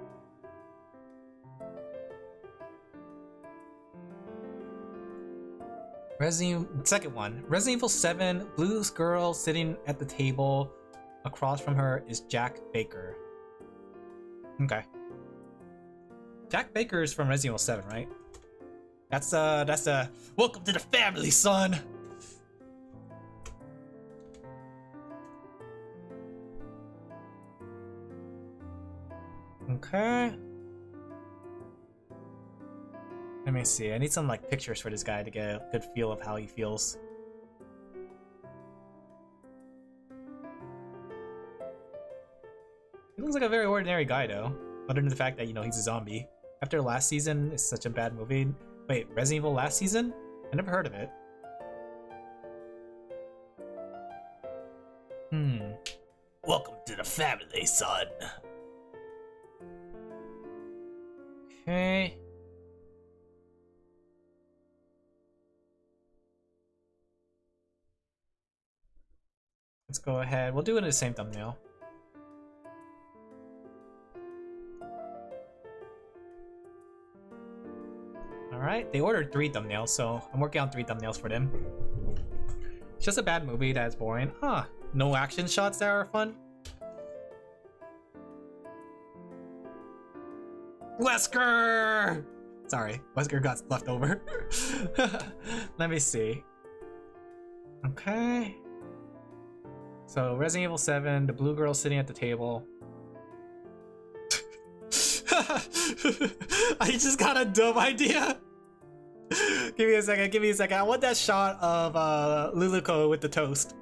Second one. Resident Evil 7, Blue's girl sitting at the table. Across from her is Jack Baker. Okay. Jack Baker is from Resident Evil 7, right? That's welcome to the family, son! Okay. Let me see. I need some like pictures for this guy to get a good feel of how he feels. He looks like a very ordinary guy though. Other than the fact that, you know, he's a zombie. After last season, it's such a bad movie. Wait, Resident Evil last season? I never heard of it. Welcome to the family, son. Okay. Let's go ahead. We'll do it in the same thumbnail. Alright, they ordered 3 thumbnails, so I'm working on 3 thumbnails for them. It's just a bad movie that's boring. Huh. No action shots that are fun? Wesker! Sorry, Wesker got left over. Let me see. Okay. So, Resident Evil 7, the blue girl sitting at the table. I just got a dumb idea. Give me a second, give me a second. I want that shot of Luluco with the toast.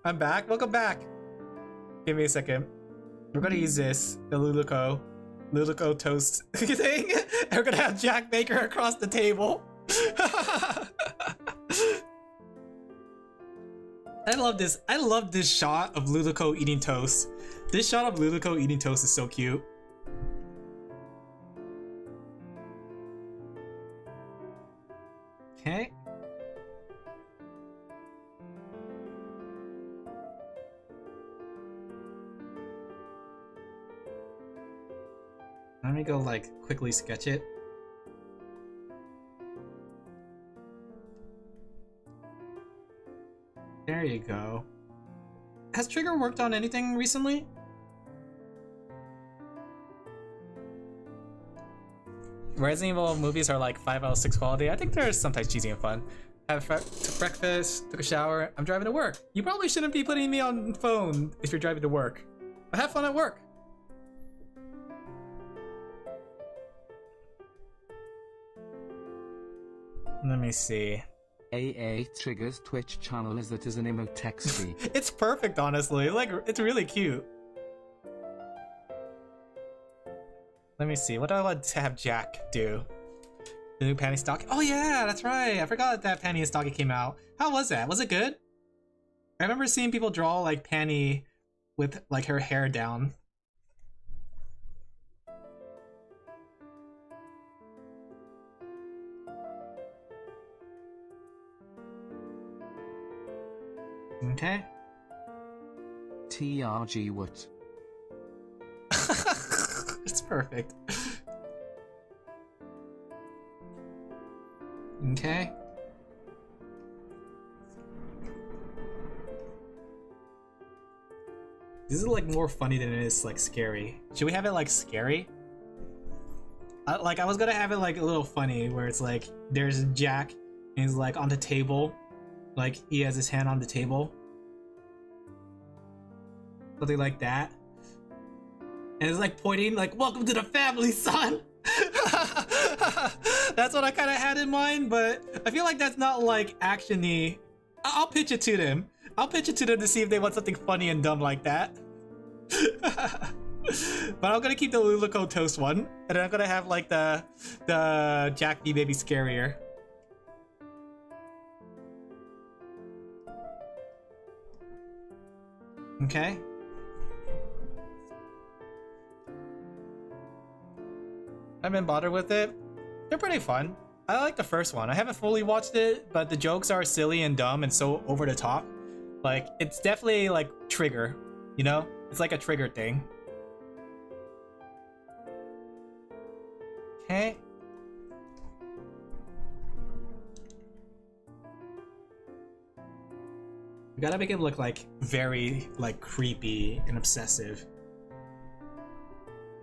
I'm back. Welcome back. Give me a second. We're gonna use this, the Luluco toast thing. And we're gonna have Jack Baker across the table. I love this. I love this shot of Luluco eating toast. This shot of Luluco eating toast is so cute. Okay. Let me go like quickly sketch it. There you go. Has Trigger worked on anything recently? Resident Evil movies are like 5 out of 6 quality. I think they're sometimes cheesy and fun. Took breakfast, took a shower. I'm driving to work. You probably shouldn't be putting me on phone if you're driving to work. But have fun at work. Let me see. AA Trigger's Twitch channel is that as an emote text fee. It's perfect, honestly. Like, it's really cute. Let me see. What do I want to have Jack do? The new panty stock. Oh yeah, that's right. I forgot that Panty and Stocky came out. How was that? Was it good? I remember seeing people draw like Panty with like her hair down. Okay. TRG what? It's perfect. Okay. This is like more funny than it is like scary. Should we have it like scary? I was gonna have it like a little funny where it's like there's Jack and he's like on the table, like he has his hand on the table, something like that, and it's like pointing like welcome to the family, son. That's what I kind of had in mind, but I feel like that's not like action-y. I'll pitch it to them. I'll pitch it to them to see if they want something funny and dumb like that. But I'm gonna keep the Luluco Toast one, and then I'm gonna have like the Jack B Baby scarier. Okay. I've been bothered with it. They're pretty fun. I like the first one. I haven't fully watched it, but the jokes are silly and dumb and so over the top. Like, it's definitely like Trigger, you know? It's like a Trigger thing. Okay. We gotta make it look like very like creepy and obsessive.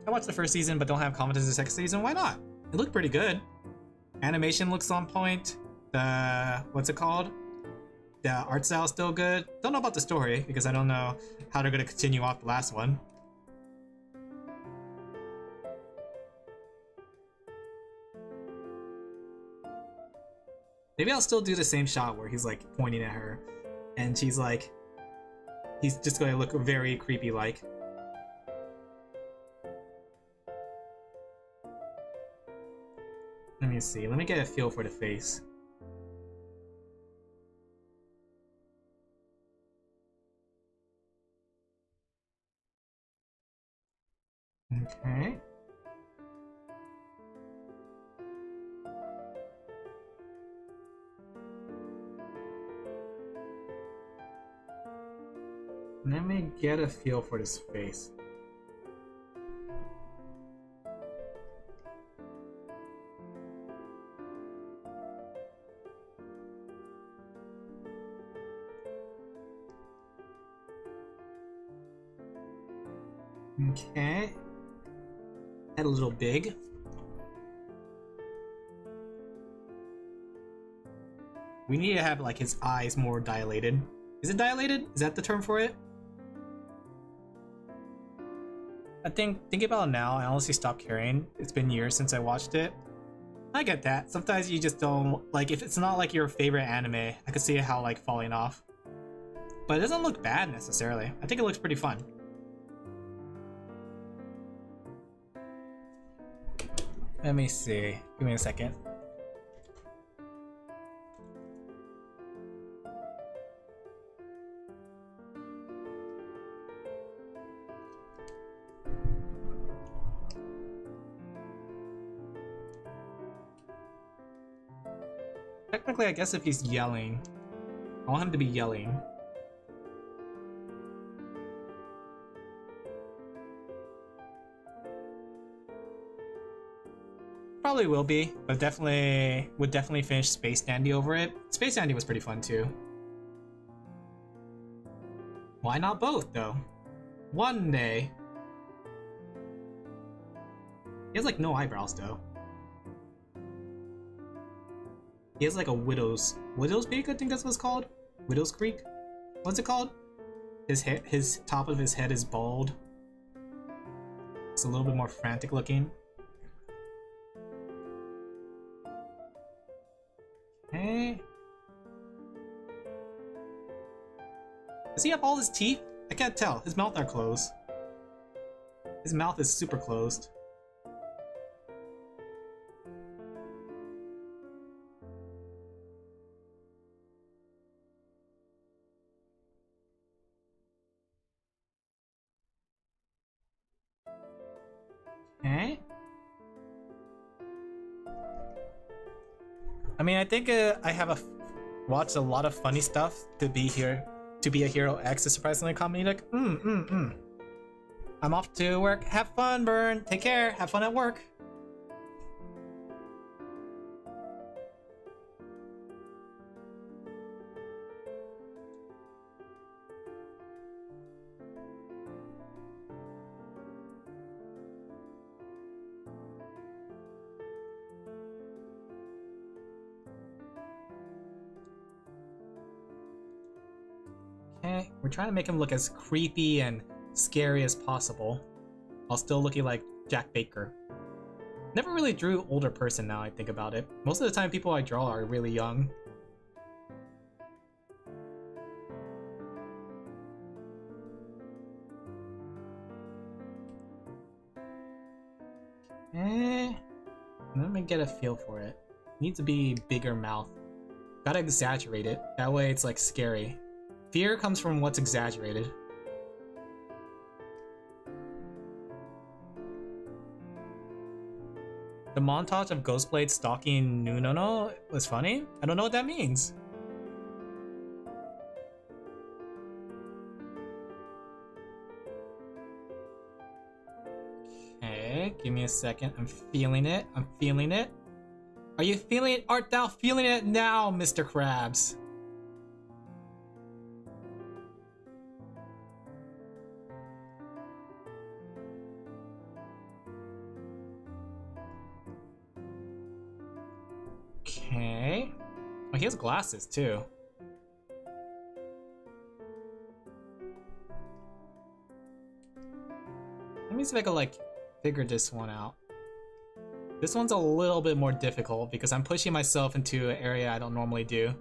I watched the first season but don't have confidence in the second season. Why not? It looked pretty good. Animation looks on point. The what's it called? The art style is still good. Don't know about the story because I don't know how they're gonna continue off the last one. Maybe I'll still do the same shot where he's like pointing at her and she's like, he's just gonna look very creepy like. Let me see. Let me get a feel for the face. Okay. Let me get a feel for this face. Okay. Head a little big. We need to have like his eyes more dilated. Is it dilated? Is that the term for it? I think thinking about it now, I honestly stopped caring. It's been years since I watched it. I get that. Sometimes you just don't like if it's not like your favorite anime. I could see how like falling off. But it doesn't look bad necessarily. I think it looks pretty fun. Let me see. Give me a second. Technically, I guess if he's yelling, I want him to be yelling. Probably will be, but definitely would definitely finish Space Dandy over it. Space Dandy was pretty fun too. Why not both though? One day. He has like no eyebrows though. He has like a widow's peak, I think that's what it's called. Widow's Creek. What's it called? His top of his head is bald. It's a little bit more frantic looking. Okay. Does he have all his teeth? I can't tell. His mouth are closed. His mouth is super closed. Okay. I mean, I think I have watched a lot of funny stuff to be here. To be a Hero X is surprisingly comedic. I'm off to work. Have fun, Burn. Take care. Have fun at work. Okay, we're trying to make him look as creepy and scary as possible, while still looking like Jack Baker. Never really drew older person now I think about it. Most of the time people I draw are really young. Let me get a feel for it. Needs to be bigger mouth. Gotta exaggerate it. That way it's like scary. Fear comes from what's exaggerated. The montage of Ghostblade stalking Nunono was funny. I don't know what that means. Okay, give me a second. I'm feeling it. I'm feeling it. Are you feeling it? Art thou feeling it now, Mr. Krabs? Okay. Oh, he has glasses too. Let me see if I can like figure this one out. This one's a little bit more difficult because I'm pushing myself into an area I don't normally do.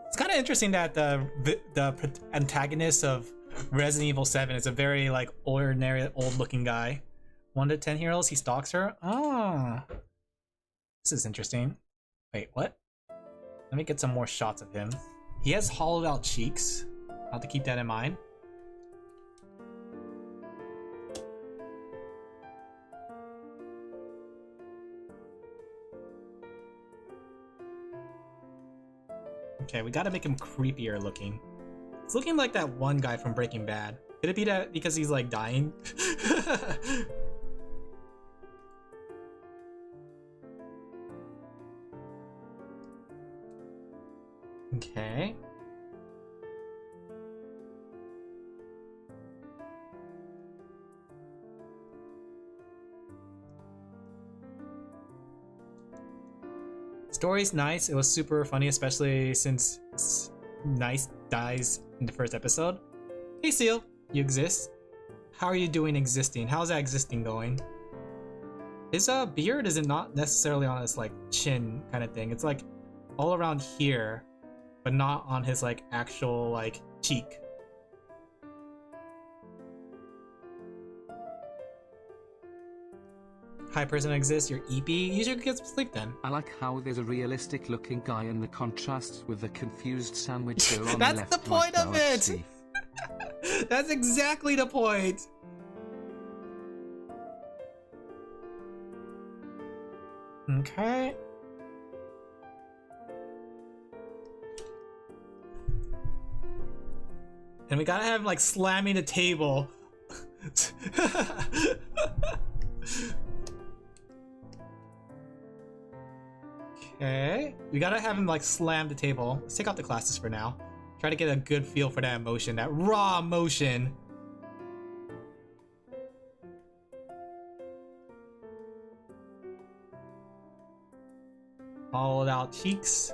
It's kind of interesting that the antagonist of Resident Evil 7 is a very like ordinary old looking guy. 1 to 10 heroes, he stalks her. Ah, this is interesting. Wait, what? Let me get some more shots of him. He has hollowed out cheeks. I'll have to keep that in mind. Okay, we gotta make him creepier looking. It's looking like that one guy from Breaking Bad. Could it be that because he's like dying? Okay. Story's nice. It was super funny, especially since Nice dies in the first episode. Hey Seal, you exist? How are you doing existing? How's that existing going? His beard is not necessarily on his like chin kind of thing. It's like all around here, but not on his like actual like cheek. Hi person exists, you're EP. You should get some sleep then. I like how there's a realistic looking guy in the contrast with the confused sandwich girl on That's the left. the point like of it! That's exactly the point! Okay. And we gotta have him like slamming the table. Okay. We gotta have him like slam the table. Let's take out the glasses for now. Try to get a good feel for that emotion, that raw emotion. Hollowed out cheeks.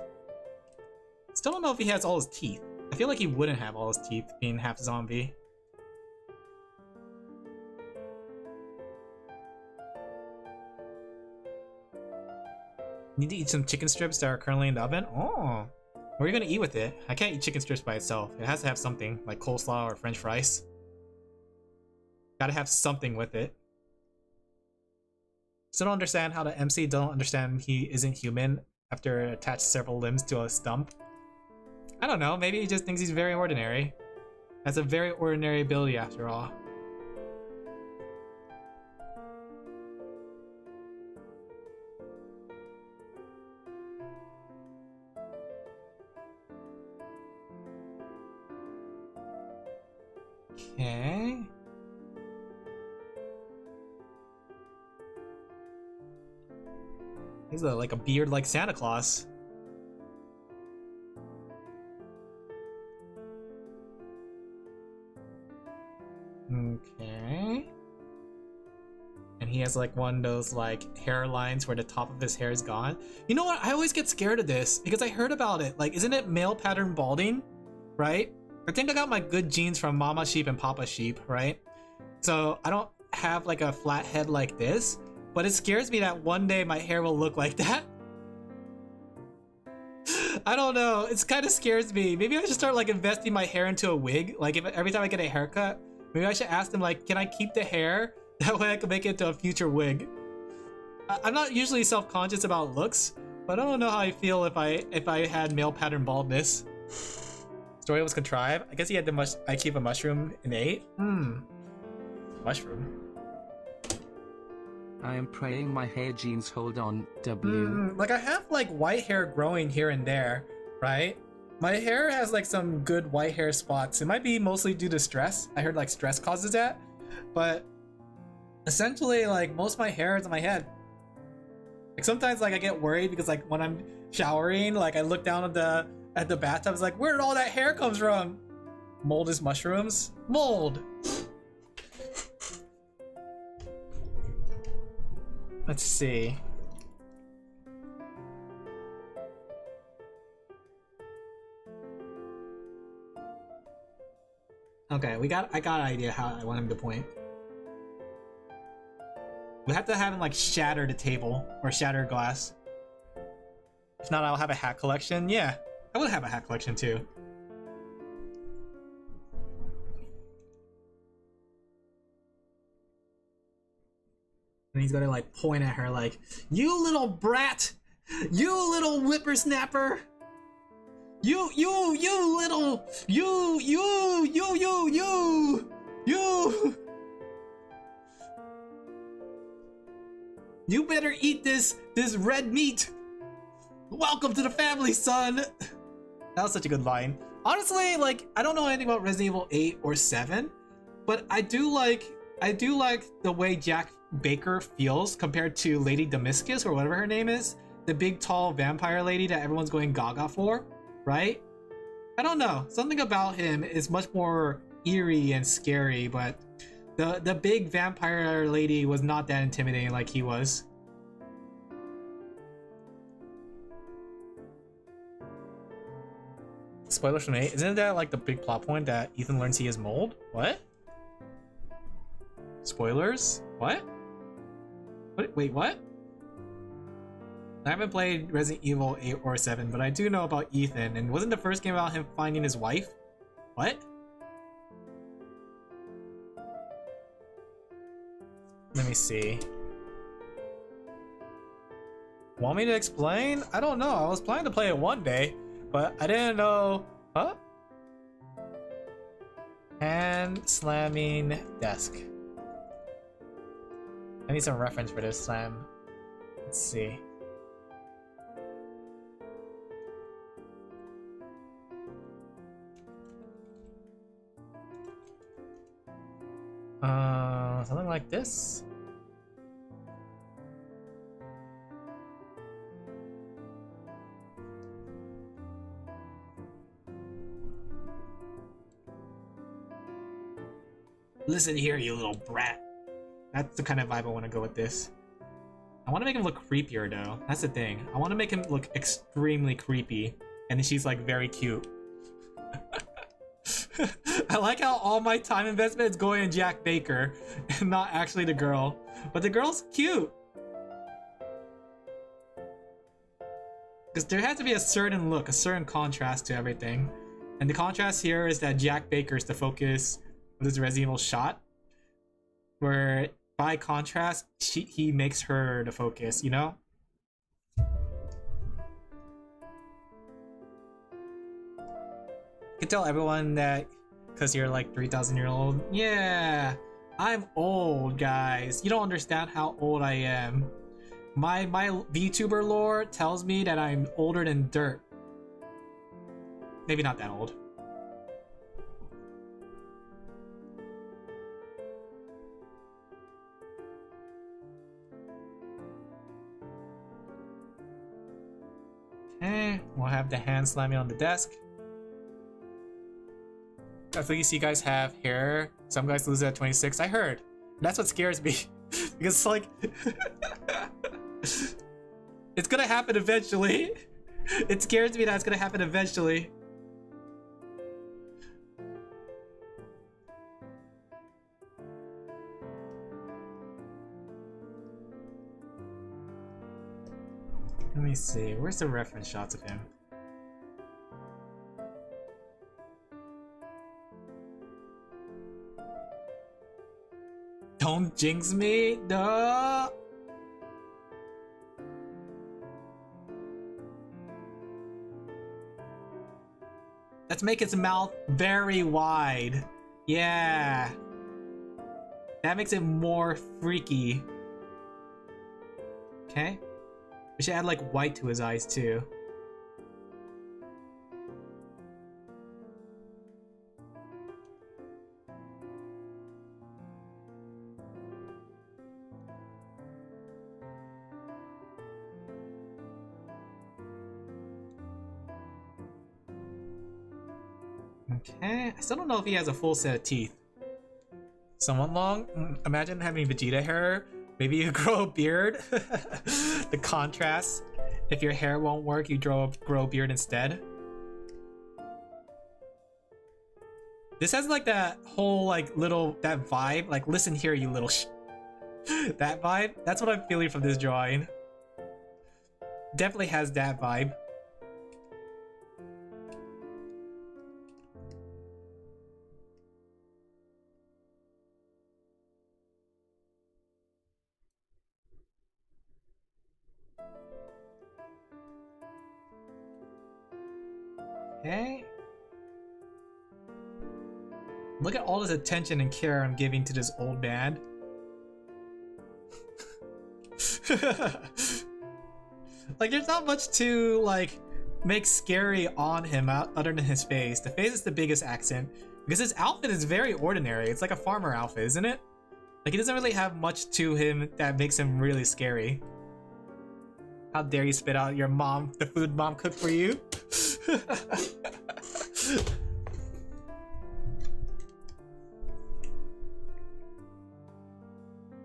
Still don't know if he has all his teeth. I feel like he wouldn't have all his teeth being half zombie. Need to eat some chicken strips that are currently in the oven? Oh! What are you gonna eat with it? I can't eat chicken strips by itself. It has to have something, like coleslaw or french fries. Gotta have something with it. Still don't understand how the MC don't understand he isn't human after attached several limbs to a stump. I don't know, maybe he just thinks he's very ordinary. That's a very ordinary ability after all. Okay. He's like a beard like Santa Claus. Okay. And he has like one of those like hairlines where the top of his hair is gone. You know what? I always get scared of this because I heard about it. Like, isn't it male pattern balding? Right? I think I got my good genes from Mama Sheep and Papa Sheep, right? So I don't have like a flat head like this, but it scares me that one day my hair will look like that. I don't know. It kind of scares me. Maybe I should start like investing my hair into a wig. Like if every time I get a haircut, maybe I should ask them like, can I keep the hair? That way I can make it into a future wig. I'm not usually self-conscious about looks, but I don't know how I feel if I had male pattern baldness. Story was contrived. I guess he had the IQ of a mushroom in 8. Mushroom. I am praying my hair genes hold on. W. Like I have like white hair growing here and there, right? My hair has like some good white hair spots. It might be mostly due to stress. I heard like stress causes that, but essentially like most of my hair is on my head. Like sometimes like I get worried because like when I'm showering, like I look down at the bathtub, it's like, where did all that hair comes from? Mold is mushrooms? Mold! Let's see. Okay, I got an idea how I want him to point. We have to have him like shatter the table or shatter glass. If not, I'll have a hat collection. Yeah, I would have a hat collection too. And he's gonna like point at her like, you little brat! You little whippersnapper! You little, you better eat this red meat! Welcome to the family, son! That was such a good line. Honestly, like, I don't know anything about Resident Evil 8 or 7, but I do like the way Jack Baker feels compared to Lady Damascus or whatever her name is, the big tall vampire lady that everyone's going gaga for, right? I don't know, something about him is much more eerie and scary, but the big vampire lady was not that intimidating like he was. Spoilers from 8? Isn't that like the big plot point that Ethan learns he is mold? What? Spoilers? What? Wait, what? I haven't played Resident Evil 8 or 7, but I do know about Ethan, and wasn't the first game about him finding his wife? What? Let me see. Want me to explain? I don't know. I was planning to play it one day, but I didn't know. Huh? Hand slamming desk. I need some reference for this slam. Let's see. Something like this. Listen here, you little brat. That's the kind of vibe I want to go with this. I want to make him look creepier though. That's the thing. I want to make him look extremely creepy. And then she's like very cute. I like how all my time investment is going in Jack Baker and not actually the girl. But the girl's cute. Because there has to be a certain look, a certain contrast to everything. And the contrast here is that Jack Baker is the focus of this Resident Evil shot. Where, by contrast, he makes her the focus, you know? You can tell everyone that because you're like 3,000-year-old. Yeah, I'm old, guys. You don't understand how old I am. My VTuber lore tells me that I'm older than dirt. Maybe not that old. Okay, we'll have the hand slamming on the desk. I think you guys have hair. Some guys lose it at 26. I heard. That's what scares me. Because it's like... it's gonna happen eventually. It scares me that it's gonna happen eventually. Let me see. Where's the reference shots of him? Don't jinx me, duh. Let's make his mouth very wide. Yeah. That makes it more freaky. Okay. We should add like white to his eyes too. Okay, I still don't know if he has a full set of teeth. Somewhat long? Imagine having Vegeta hair. Maybe you grow a beard. The contrast. If your hair won't work, you grow a beard instead. This has like that whole like little that vibe. Like listen here, you little that vibe. That's what I'm feeling from this drawing. Definitely has that vibe. Okay. Look at all this attention and care I'm giving to this old man. Like there's not much to like make scary on him other than his face. The face is the biggest accent because his outfit is very ordinary. It's like a farmer outfit, isn't it? Like he doesn't really have much to him that makes him really scary. How dare you spit out your mom, the food mom cooked for you?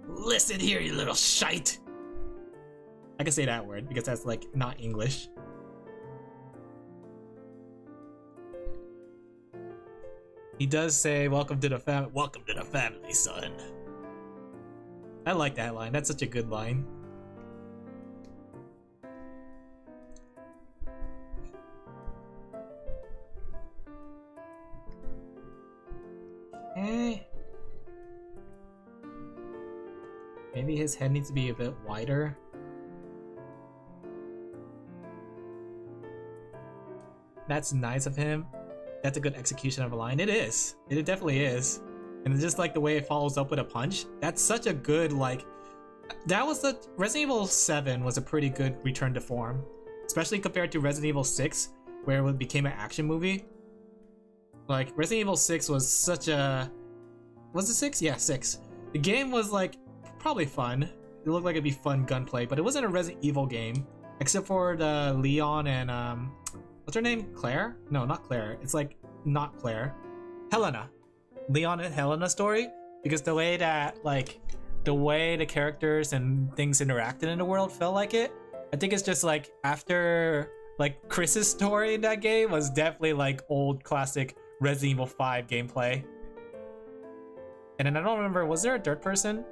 Listen here, you little shite. I can say that word because that's like not English. He does say, "Welcome to the family. Welcome to the family, son." I like that line. That's such a good line. Maybe his head needs to be a bit wider. That's nice of him. That's a good execution of a line. It is. It definitely is. And just like the way it follows up with a punch. That's such a good like... That was the... Resident Evil 7 was a pretty good return to form. Especially compared to Resident Evil 6, where it became an action movie. Like, Resident Evil 6 was such a Was it 6? Yeah, 6. The game was like probably fun. It looked like it'd be fun gunplay, but it wasn't a Resident Evil game, except for the Leon and what's her name? Claire? No, not Claire. It's like not Claire. Helena. Leon and Helena story, because the way that like the way the characters and things interacted in the world felt like it. I think it's just like after like Chris's story in that game was definitely like old classic Resident Evil 5 gameplay. And then I don't remember, was there a dirt person?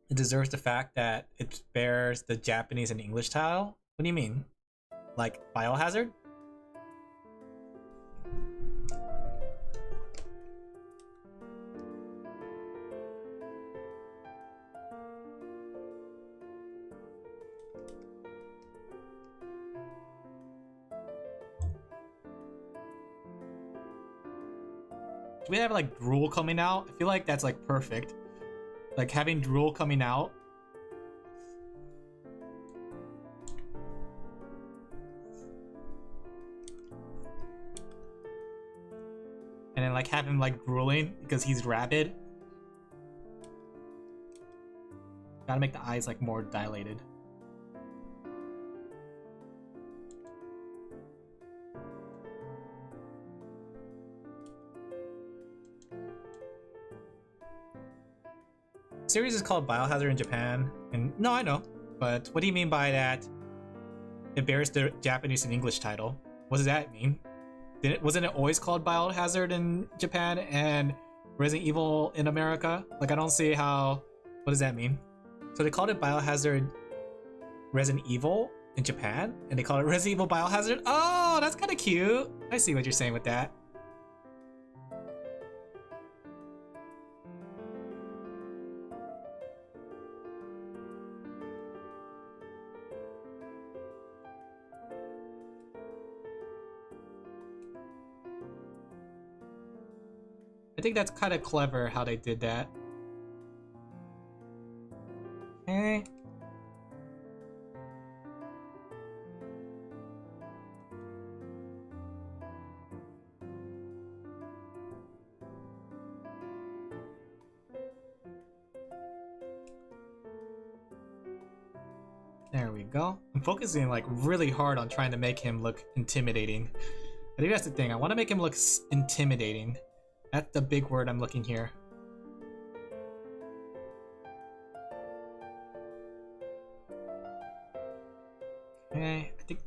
It deserves the fact that it bears the Japanese and English title? What do you mean? Like Biohazard? Do we have like drool coming out? I feel like that's like perfect. Like having drool coming out. And then like have him like drooling because he's rabid. Gotta make the eyes like more dilated. The series is called Biohazard in Japan, and no, I know, but what do you mean by that? It bears the Japanese and English title. What does that mean? Wasn't it always called Biohazard in Japan and Resident Evil in America? Like I don't see how. What does that mean? So they called it Biohazard Resident Evil in Japan, and they call it Resident Evil Biohazard. Oh, that's kind of cute. I see what you're saying with that. I think that's kind of clever how they did that. Okay. There we go. I'm focusing like really hard on trying to make him look intimidating. I think that's the thing. I want to make him look intimidating. That's the big word I'm looking here. Okay, I think.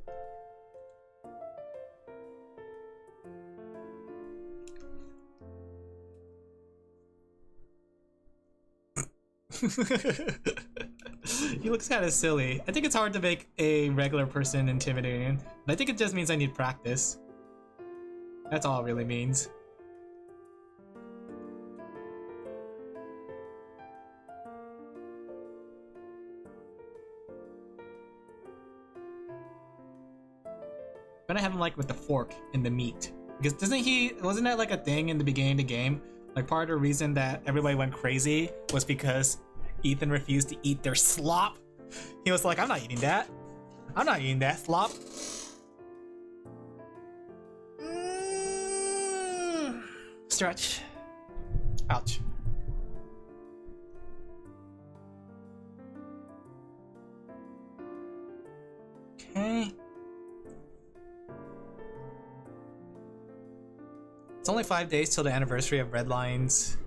He looks kind of silly. I think it's hard to make a regular person intimidating, but I think it just means I need practice. That's all it really means. I'm gonna have him like with the fork in the meat, because wasn't that like a thing in the beginning of the game? Like part of the reason that everybody went crazy was because Ethan refused to eat their slop. He was like, I'm not eating that. I'm not eating that slop. Stretch. Ouch. Okay. It's only 5 days till the anniversary of Redline's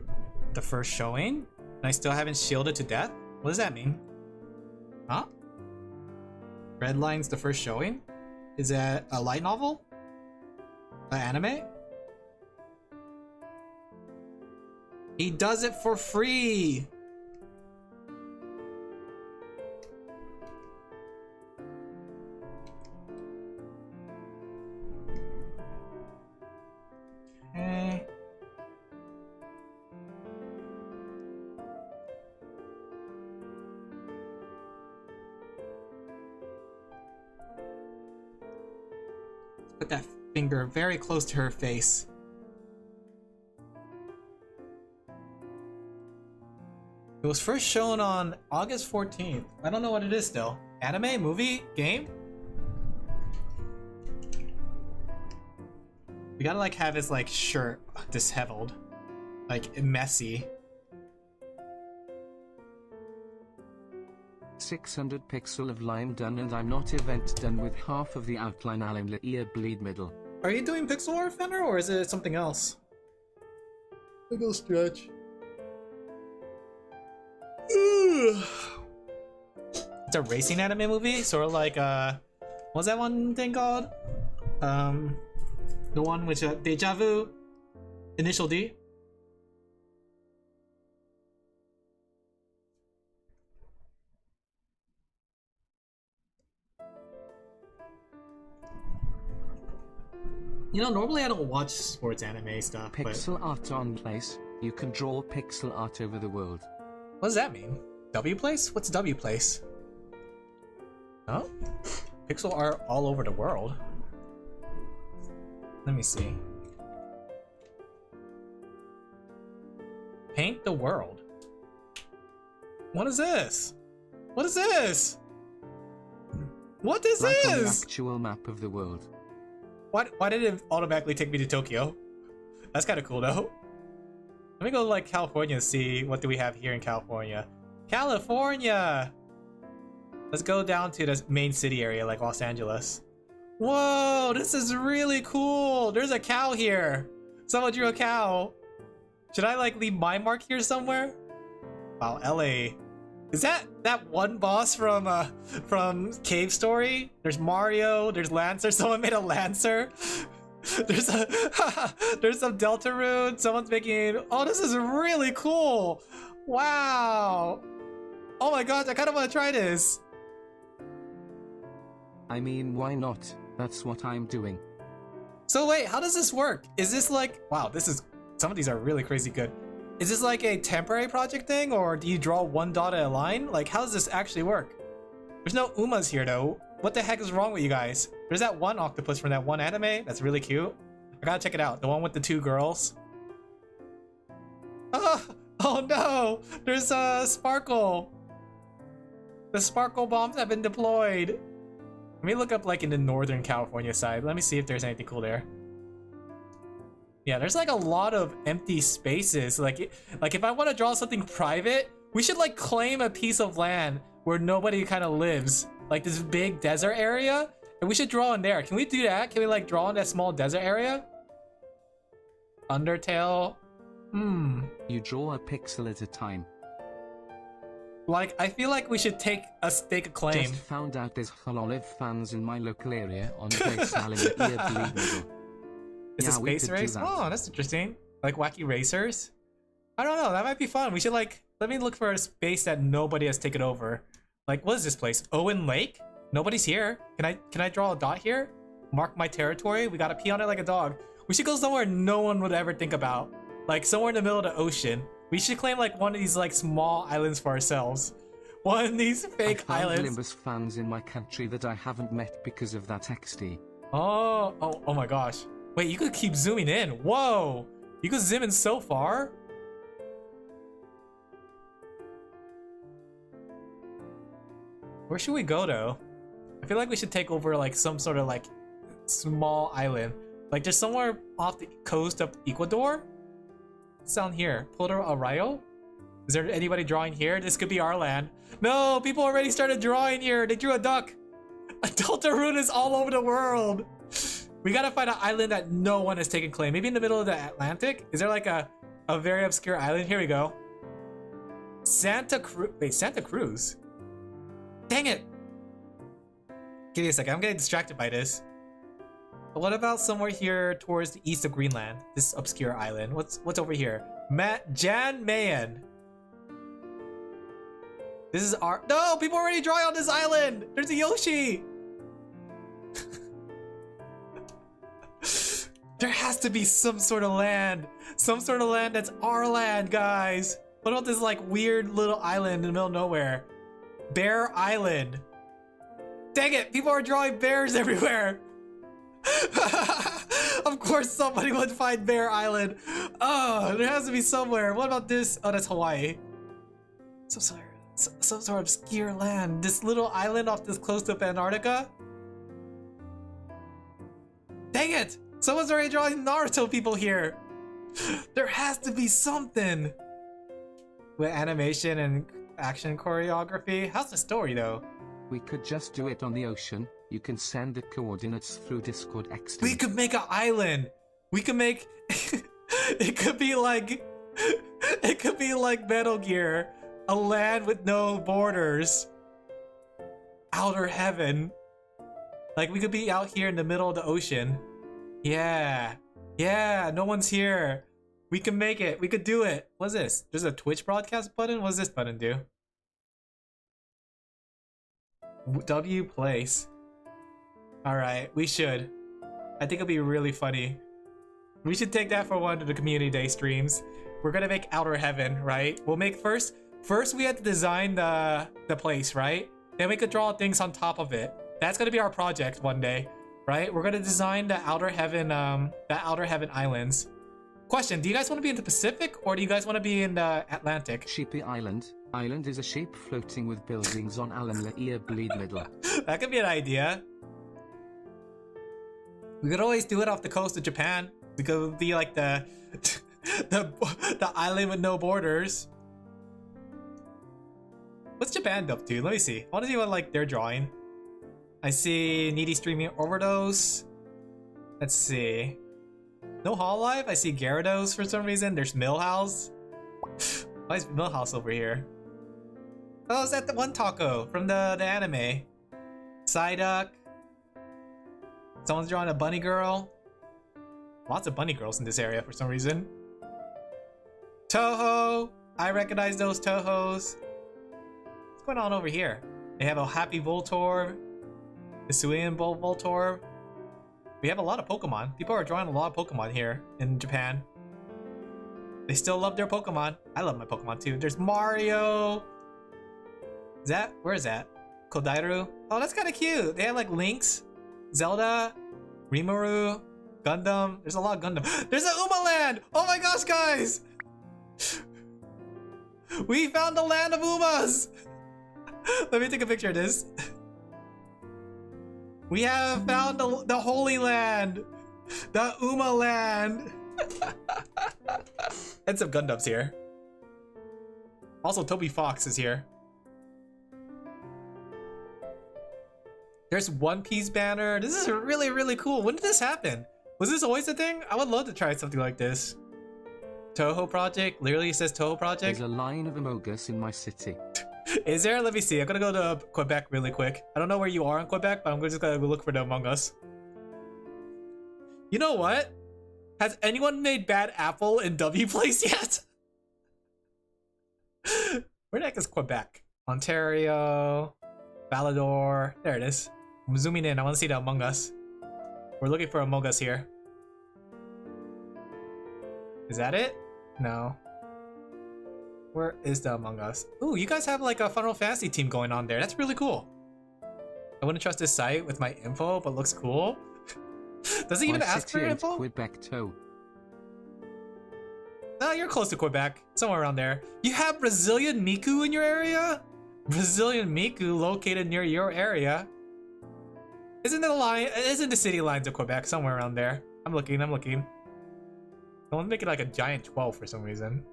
the first showing, and I still haven't shielded to death? What does that mean? Huh? Redline's the first showing? Is that a light novel? An anime? He does it for free! Okay. Let's put that finger very close to her face. It was first shown on August 14th. I don't know what it is still. Anime? Movie? Game? We gotta like have his like shirt disheveled. Like messy. 600 pixel of line done and I'm not event done with half of the outline Alin Laphel bleed middle. Are you doing pixel art, Fenner, or is it something else? A little stretch. It's a racing anime movie, sort of like what's that one thing called? The one which Deja Vu, Initial D. You know, normally I don't watch sports anime stuff, Pixel art on place. You can draw pixel art over the world. What does that mean? W place? What's W place? Oh? Pixel art all over the world. Let me see. Paint the world. What is this? What is this? What is Like on the this? actual map of the world. Why did it automatically take me to Tokyo? That's kind of cool though. Let me go to like California and see what do we have here in California. California! Let's go down to the main city area like Los Angeles. Whoa, this is really cool. There's a cow here. Someone drew a cow. Should I like leave my mark here somewhere? Wow, LA. Is that one boss from Cave Story? There's Mario, there's Lancer, someone made a Lancer. There's some Deltarune, someone's making, oh, this is really cool. Wow. Oh my gosh, I kind of want to try this. I mean, why not? That's what I'm doing. So wait, how does this work? Is this like, wow, some of these are really crazy good. Is this like a temporary project thing, or do you draw one dot at a line? Like, how does this actually work? There's no Umas here though. What the heck is wrong with you guys? There's that one octopus from that one anime that's really cute. I gotta check it out. The one with the two girls. Oh no! There's a Sparkle. The Sparkle bombs have been deployed. Let me look up like in the Northern California side. Let me see if there's anything cool there. Yeah, there's like a lot of empty spaces. Like if I want to draw something private, we should like claim a piece of land where nobody kind of lives. Like this big desert area, and we should draw in there. Can we do that? Can we like draw in that small desert area? Undertale. You draw a pixel at a time. Like, I feel like we should take a stake a claim. Just found out there's Hololive fans in my local area on base Alin Laphel bleed middle. It's a space race? Oh, that's interesting. Like wacky racers? I don't know, that might be fun. We should like, let me look for a space that nobody has taken over. Like, what is this place? Owen Lake? Nobody's here. Can I draw a dot here? Mark my territory? We gotta pee on it like a dog. We should go somewhere no one would ever think about. Like somewhere in the middle of the ocean. We should claim like one of these like small islands for ourselves. One of these fake islands. Limbus fans in my country that I haven't met because of that XD. Oh my gosh. Wait, you could keep zooming in. Whoa! You could zoom in so far? Where should we go though? I feel like we should take over like some sort of like small island. Like there's somewhere off the coast of Ecuador? What's down here? Puerto Arroyo? Is there anybody drawing here? This could be our land. No, people already started drawing here. They drew a duck. A Deltarune is all over the world. We gotta find an island that no one has taken claim. Maybe in the middle of the Atlantic? Is there like a very obscure island? Here we go. Santa Cruz. Wait, Santa Cruz? Dang it. Give me a second. I'm getting distracted by this. But what about somewhere here towards the east of Greenland? This obscure island. What's over here? Jan Mayen. This is our. No, people are already drawing on this island. There's a Yoshi. There has to be some sort of land. Some sort of land that's our land, guys. What about this like weird little island in the middle of nowhere? Bear Island. Dang it, people are drawing bears everywhere. Of course somebody would find Bear Island. Oh, there has to be somewhere. What about this? Oh, that's Hawaii. some sort of obscure land. This little island off this close to Antarctica? Dang it! Someone's already drawing Naruto people here! There has to be something! With animation and action choreography? How's the story though? We could just do it on the ocean. You can send the coordinates through Discord XD. We could make an island! We could make... It could be like Metal Gear. A land with no borders. Outer heaven. Like we could be out here in the middle of the ocean. Yeah. Yeah, no one's here. We can make it. We could do it. What's this? There's a Twitch broadcast button? What does this button do? W place. Alright, we should. I think it'll be really funny. We should take that for one of the community day streams. We're gonna make Outer Heaven, right? We'll make first we have to design the place, right? Then we could draw things on top of it. That's gonna be our project one day, right? We're gonna design the Outer Heaven islands. Question, do you guys want to be in the Pacific or do you guys want to be in the Atlantic? Sheepy Island. Island is a sheep floating with buildings on Alin Laphel bleed little. That could be an idea. We could always do it off the coast of Japan. We could be like the island with no borders. What's Japan up to? Let me see. I want to see what like they're drawing. I see needy streaming overdose. Let's see. No Hololive? I see Gyarados for some reason. There's Millhouse. Why is Millhouse over here? Oh, is that the one taco from the anime? Psyduck. Someone's drawing a bunny girl. Lots of bunny girls in this area for some reason. Toho! I recognize those Tohos. What's going on over here? They have a Happy Voltorb. Hisuian Voltorb. We have a lot of Pokemon. People are drawing a lot of Pokemon here in Japan. They still love their Pokemon. I love my Pokemon too. There's Mario. Where is that? Kodairu? Oh, that's kind of cute. They have like Lynx, Zelda, Rimuru, Gundam. There's a lot of Gundam. There's an Uma land! Oh my gosh, guys! We found the land of Umas! Let me take a picture of this. We have found the Holy Land! The Uma land! And some Gundams here. Also, Toby Fox is here. There's One Piece banner. This is really, really cool. When did this happen? Was this always a thing? I would love to try something like this. Toho Project. Literally says Toho Project. There's a line of Amogus in my city. Is there? Let me see. I'm gonna go to Quebec really quick. I don't know where you are in Quebec, but I'm just gonna go look for the Among Us. You know what? Has anyone made Bad Apple in W Place yet? Where the heck is Quebec? Ontario, Valador. There it is. I'm zooming in. I want to see the Among Us. We're looking for Among Us here. Is that it? No. Where is the Among Us? Ooh, you guys have like a Final Fantasy team going on there. That's really cool. I wouldn't trust this site with my info, but looks cool. Does it even ask for your info? Quebec too. No, you're close to Quebec. Somewhere around there. You have Brazilian Miku in your area? Brazilian Miku located near your area. Isn't the city lines of Quebec somewhere around there? I'm looking. I want to make it like a giant 12 for some reason.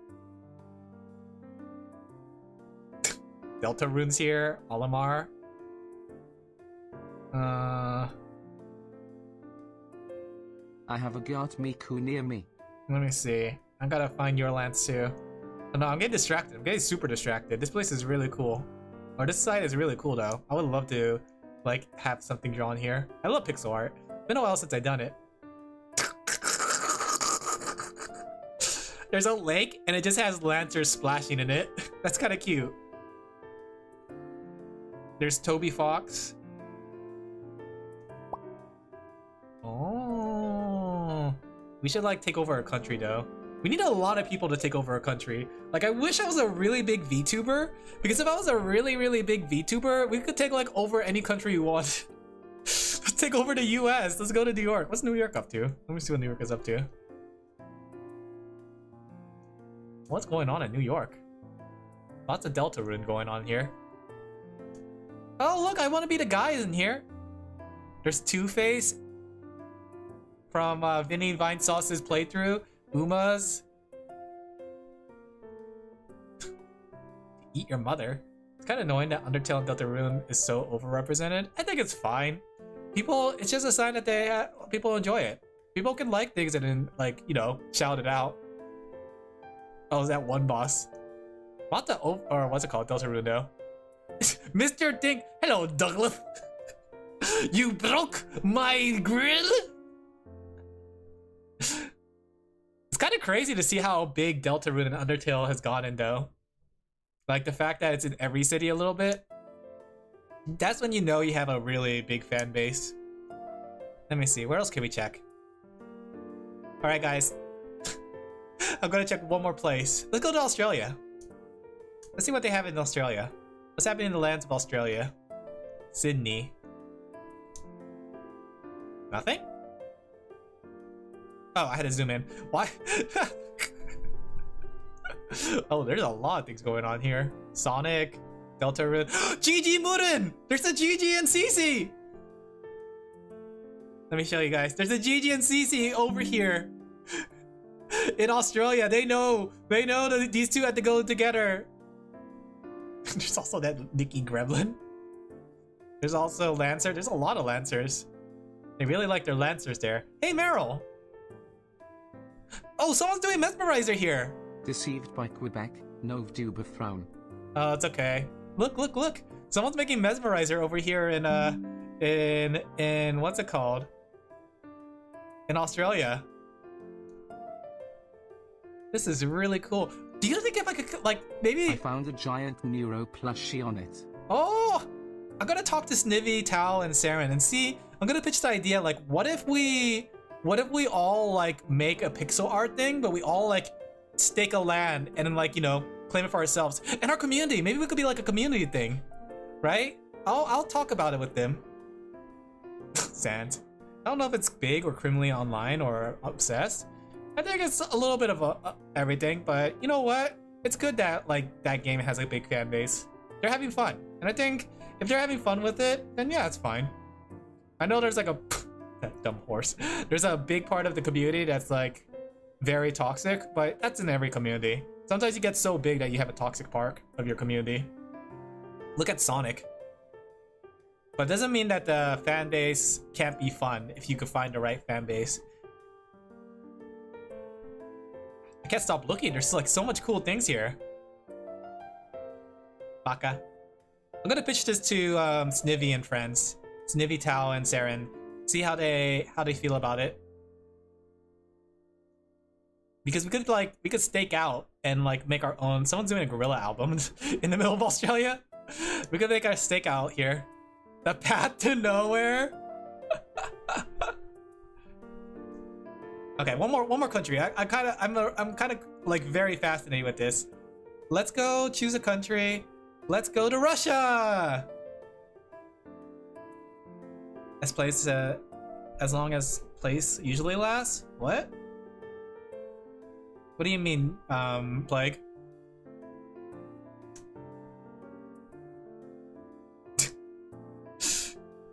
Delta runes here. Olimar. I have a Gyat Miku near me. Let me see. I gotta find your lands too. Oh, no, I'm getting distracted. I'm getting super distracted. This place is really cool. Or this site is really cool though. I would love to like have something drawn here. I love pixel art. Been a while since I've done it. There's a lake and it just has lanterns splashing in it. That's kind of cute. There's Toby Fox. Oh, we should like take over a country though. We need a lot of people to take over a country. Like I wish I was a really big VTuber, because if I was a really, really big VTuber, we could take like over any country you want. Let's take over the US. Let's go to New York. What's New York up to? Let me see what New York is up to. What's going on in New York? Lots of Deltarune going on here. Oh look, I want to be the guy in here. There's Two-Face from Vinny Vinesauce's playthrough. Uma's. Eat your mother. It's kind of annoying that Undertale and Deltarune is so overrepresented. I think it's fine. People, it's just a sign that they people enjoy it. People can like things and then, like, you know, shout it out. Oh, is that one boss? What the, or what's it called? Deltarune though. Mr. Dink. Hello, Douglas. You broke my grill? It's kind of crazy to see how big Deltarune and Undertale has gotten though. Like the fact that it's in every city a little bit. That's when you know you have a really big fan base. Let me see, where else can we check? Alright guys. I'm gonna check one more place. Let's go to Australia. Let's see what they have in Australia. What's happening in the lands of Australia? Sydney. Nothing? Oh, I had to zoom in. Why? Oh, there's a lot of things going on here. Sonic, Deltarune. GG Murin! There's a GG and CC! Let me show you guys. There's a GG and CC over here. In Australia, they know that these two had to go together. There's also that Nikki Gremlin. There's also Lancer. There's a lot of Lancers. They really like their Lancers there. Hey, Meryl! Oh, someone's doing Mesmerizer here! Deceived by Quebec, no vtuber frown. Oh, it's okay. Look, look, look! Someone's making Mesmerizer over here in what's it called? In Australia. This is really cool. Do you think if I could, like, maybe... I found a giant Neuro plushie on it. Oh! I'm gonna talk to Snivy, Tao, and Saren and see... I'm gonna pitch the idea, like, what if we all, like, make a pixel art thing, but we all, like, stake a land and then, like, you know, claim it for ourselves. And our community, maybe we could be like a community thing, right? I'll talk about it with them. Sand. I don't know if it's big or criminally online or obsessed. I think it's a little bit of everything, but you know what? It's good that, like, that game has a big fan base. They're having fun. And I think if they're having fun with it, then yeah, it's fine. I know there's like a... that dumb horse. There's a big part of the community that's like very toxic, but that's in every community. Sometimes you get so big that you have a toxic part of your community. Look at Sonic. But it doesn't mean that the fan base can't be fun if you could find the right fan base. I can't stop looking. There's like so much cool things here. Baka. I'm gonna pitch this to Snivy and friends. Snivy, Tao, and Saren. See how they feel about it. Because we could stake out and like make our own. Someone's doing a gorilla album in the middle of Australia. We could make our stake out here. The path to nowhere. Okay, one more country. I'm kind of like very fascinated with this. Let's go choose a country. Let's go to Russia. As place as long as place usually lasts. What? What do you mean, Plague?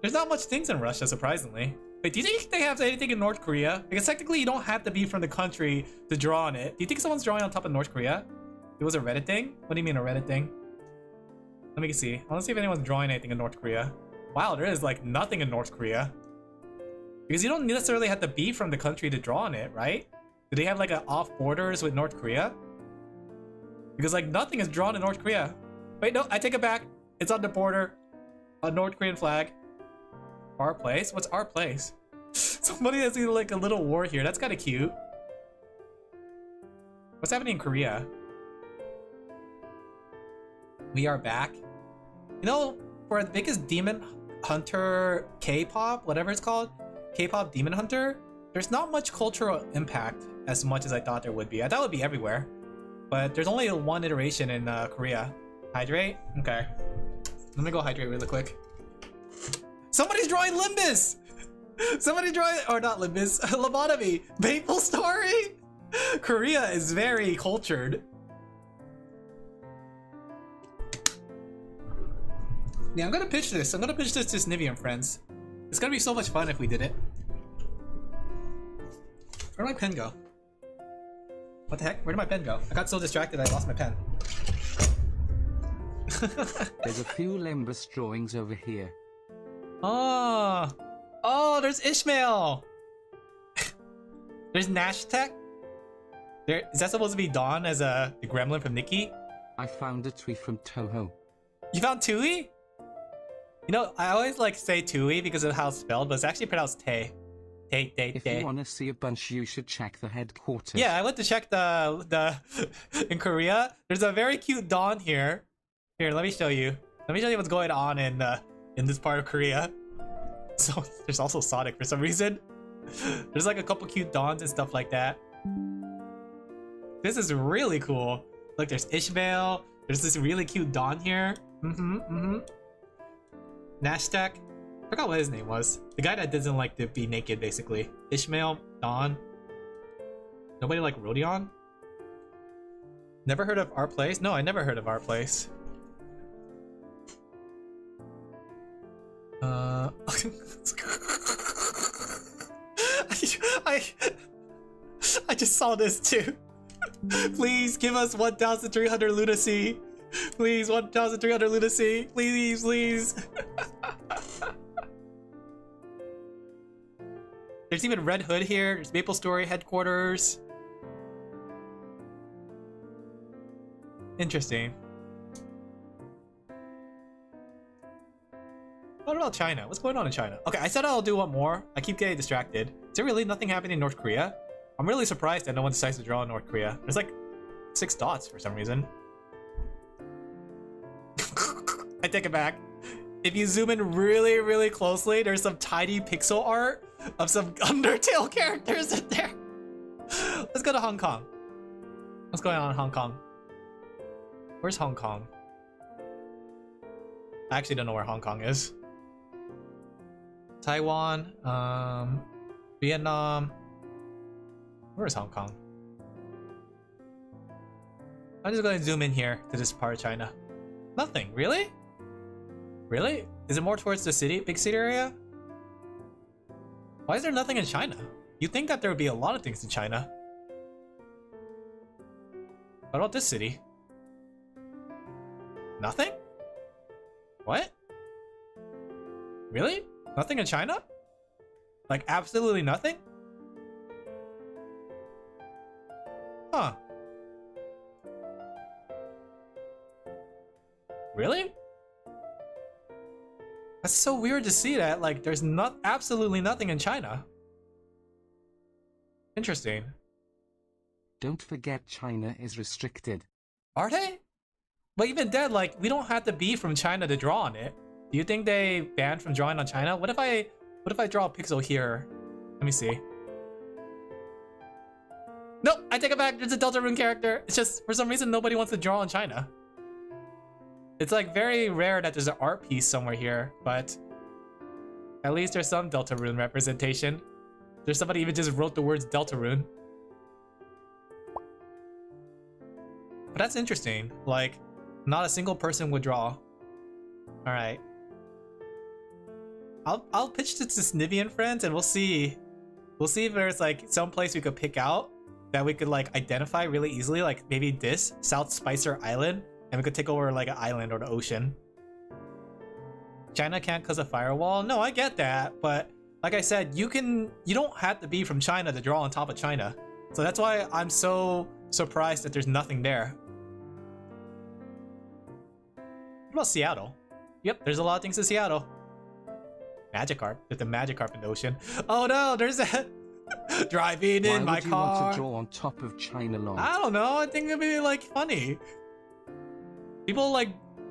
There's not much things in Russia, surprisingly. Wait, do you think they have anything in North Korea? Because technically you don't have to be from the country to draw on it. Do you think someone's drawing on top of North Korea? It was a Reddit thing? What do you mean a Reddit thing? Let me see. I want to see if anyone's drawing anything in North Korea. Wow, there is like nothing in North Korea. Because you don't necessarily have to be from the country to draw on it, right? Do they have like an off borders with North Korea? Because like nothing is drawn in North Korea. Wait, no, I take it back. It's on the border. A North Korean flag. Our place? What's our place? Somebody has like a little war here. That's kind of cute. What's happening in Korea? We are back. You know, for the biggest Demon Hunter K-pop, whatever it's called, K-pop Demon Hunter, there's not much cultural impact as much as I thought there would be. I thought it would be everywhere. But there's only one iteration in Korea. Hydrate? Okay. Let me go hydrate really quick. Somebody's drawing Limbus! Somebody drawing, or not Limbus, Lobotomy! Maple Story? Korea is very cultured. Yeah, I'm gonna pitch this. I'm gonna pitch this to Snivy and friends. It's gonna be so much fun if we did it. Where'd my pen go? What the heck? Where did my pen go? I got so distracted I lost my pen. There's a few Limbus drawings over here. Oh! Oh, there's Ishmael! There's Nashtech? Is that supposed to be Dawn as the gremlin from Nikki? I found a tweet from Toho. You found Tui? You know, I always like say Tui because of how it's spelled, but it's actually pronounced Tay. Tay. If you want to see a bunch, you should check the headquarters. Yeah, I went to check the in Korea. There's a very cute Dawn here. Here, let me show you. Let me show you what's going on in this part of Korea. So there's also Sonic for some reason. There's like a couple cute Dawns and stuff like that. This is really cool. Look, there's Ishmael. There's this really cute Dawn here. Nashtag. I forgot what his name was. The guy that doesn't like to be naked, basically. Ishmael, Dawn. Nobody like Rodion? Never heard of Our Place? No, I never heard of Our Place. I just saw this too. Please give us 1,300 lunacy. Please, 1,300 lunacy. Please, please. There's even Red Hood here. There's Maple Story headquarters. Interesting. What about China? What's going on in China? Okay, I said I'll do one more. I keep getting distracted. Is there really nothing happening in North Korea? I'm really surprised that no one decides to draw in North Korea. There's like 6 dots for some reason. I take it back. If you zoom in really, really closely, there's some tiny pixel art of some Undertale characters in there. Let's go to Hong Kong. What's going on in Hong Kong? Where's Hong Kong? I actually don't know where Hong Kong is. Taiwan, Vietnam. Where's Hong Kong? I'm just going to zoom in here to this part of China. Nothing, really? Really? Is it more towards the city, big city area? Why is there nothing in China? You'd think that there would be a lot of things in China. What about this city? Nothing? What? Really? Nothing in China? Like absolutely nothing? Huh. Really? That's so weird to see that, like, there's absolutely nothing in China. Interesting. Don't forget China is restricted. Are they? But even then, like, we don't have to be from China to draw on it. Do you think they banned from drawing on China? What if I draw a pixel here? Let me see. Nope, I take it back. There's a Deltarune character. It's just, for some reason, nobody wants to draw on China. It's like very rare that there's an art piece somewhere here, but at least there's some Deltarune representation. There's somebody even just wrote the words Deltarune. But that's interesting. Like, not a single person would draw. All right. I'll pitch this to Snivy and friends, and we'll see. We'll see if there's like some place we could pick out that we could like identify really easily. Like maybe this South Spicer Island, and we could take over like an island or the ocean. China can't cause a firewall. No, I get that, but like I said, you don't have to be from China to draw on top of China. So that's why I'm so surprised that there's nothing there. What about Seattle? Yep, there's a lot of things in Seattle. Magikarp. There's the Magikarp in the ocean. Oh no, there's that. Driving in my car. Why would you want to draw on top of China long? I don't know. I think it'd be like funny. People like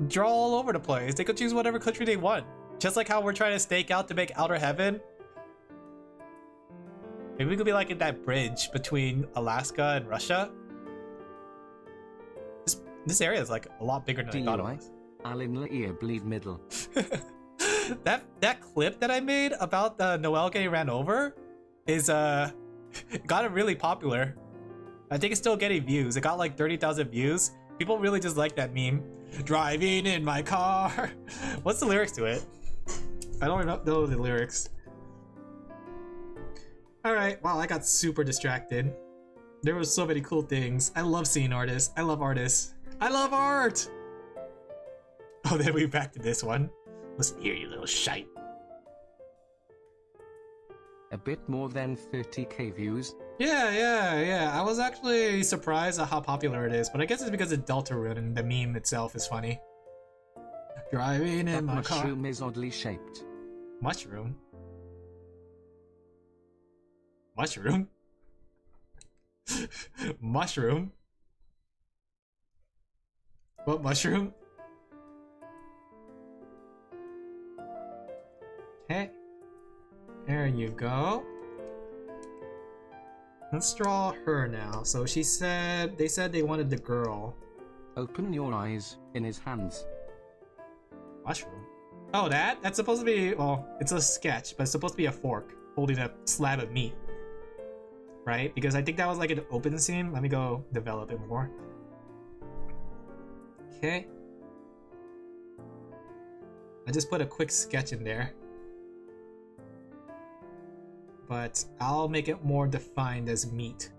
draw all over the place. They could choose whatever country they want. Just like how we're trying to stake out to make Outer Heaven. Maybe we could be like in that bridge between Alaska and Russia. This area is like a lot bigger than I thought it was. Alin Laphel bleed middle. that clip that I made about the Noel getting ran over is got it really popular. I think it's still getting views. It got like 30,000 views. People really just like that meme. Driving in my car. What's the lyrics to it? I don't know the lyrics. Alright, wow, I got super distracted. There were so many cool things. I love seeing artists. I love artists. I love art! Oh, then we're back to this one. Listen here, you little shite. A bit more than 30k views. Yeah. I was actually surprised at how popular it is, but I guess it's because of Deltarune and the meme itself is funny. Driving in my car. Mushroom is oddly shaped. Mushroom? Mushroom? Mushroom? What mushroom? Okay. There you go. Let's draw her now. So they said they wanted the girl. Open your eyes, in his hands. Mushroom? Oh, that's supposed to be, well, it's a sketch, but it's supposed to be a fork holding a slab of meat. Right? Because I think that was like an open scene. Let me go develop it more. Okay. I just put a quick sketch in there. But I'll make it more defined as meat.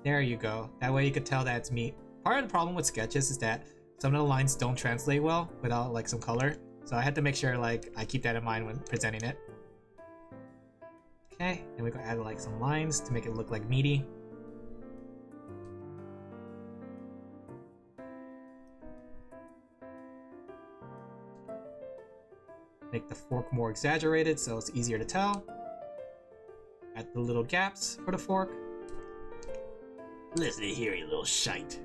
There you go. That way you could tell that it's meat. Part of the problem with sketches is that some of the lines don't translate well without like some color. So I had to make sure like I keep that in mind when presenting it. Okay, and we can add like some lines to make it look like meaty. Make the fork more exaggerated so it's easier to tell. Add the little gaps for the fork. Listen here, you little shite.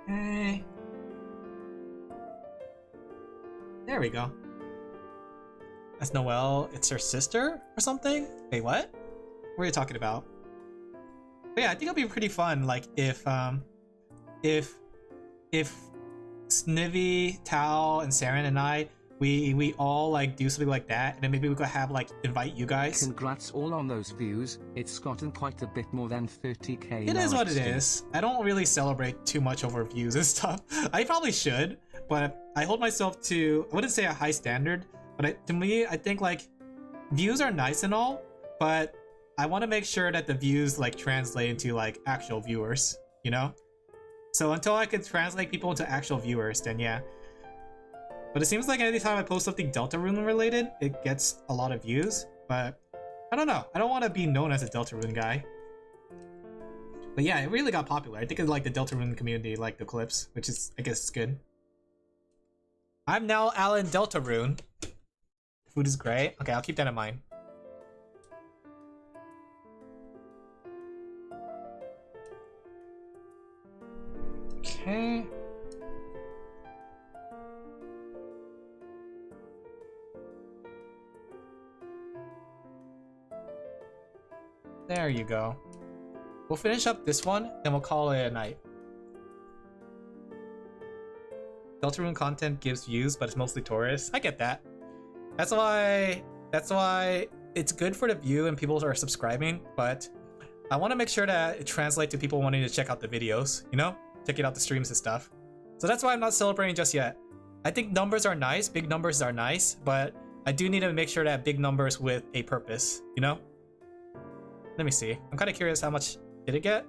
Okay. There we go. That's Noelle. It's her sister or something? Wait, what? What are you talking about? But yeah, I think it'll be pretty fun. Like if Snivy, Tao, and Saren and I we all like do something like that, and then maybe we could have like invite you guys. Congrats all on those views. It's gotten quite a bit more than 30k. It is what it is. I don't really celebrate too much over views and stuff. I probably should, but I hold myself to, I wouldn't say a high standard, but to me, I think like views are nice and all, but I want to make sure that the views like translate into like actual viewers, you know? So until I can translate people into actual viewers, then yeah. But it seems like anytime I post something Deltarune related, it gets a lot of views, but I don't know. I don't want to be known as a Deltarune guy. But yeah, it really got popular. I think it's like the Deltarune community liked the clips, which is, I guess, it's good. I'm now Alin Deltarune. Food is great. Okay, I'll keep that in mind. Okay. There you go. We'll finish up this one, then we'll call it a night. Deltarune content gives views, but it's mostly tourists. I get that. That's why it's good for the view and people are subscribing, but I want to make sure that it translates to people wanting to check out the videos, you know? Checking out the streams and stuff. So that's why I'm not celebrating just yet. I think numbers are nice, big numbers are nice, but I do need to make sure that big numbers with a purpose, you know? Let me see. I'm kind of curious how much did it get?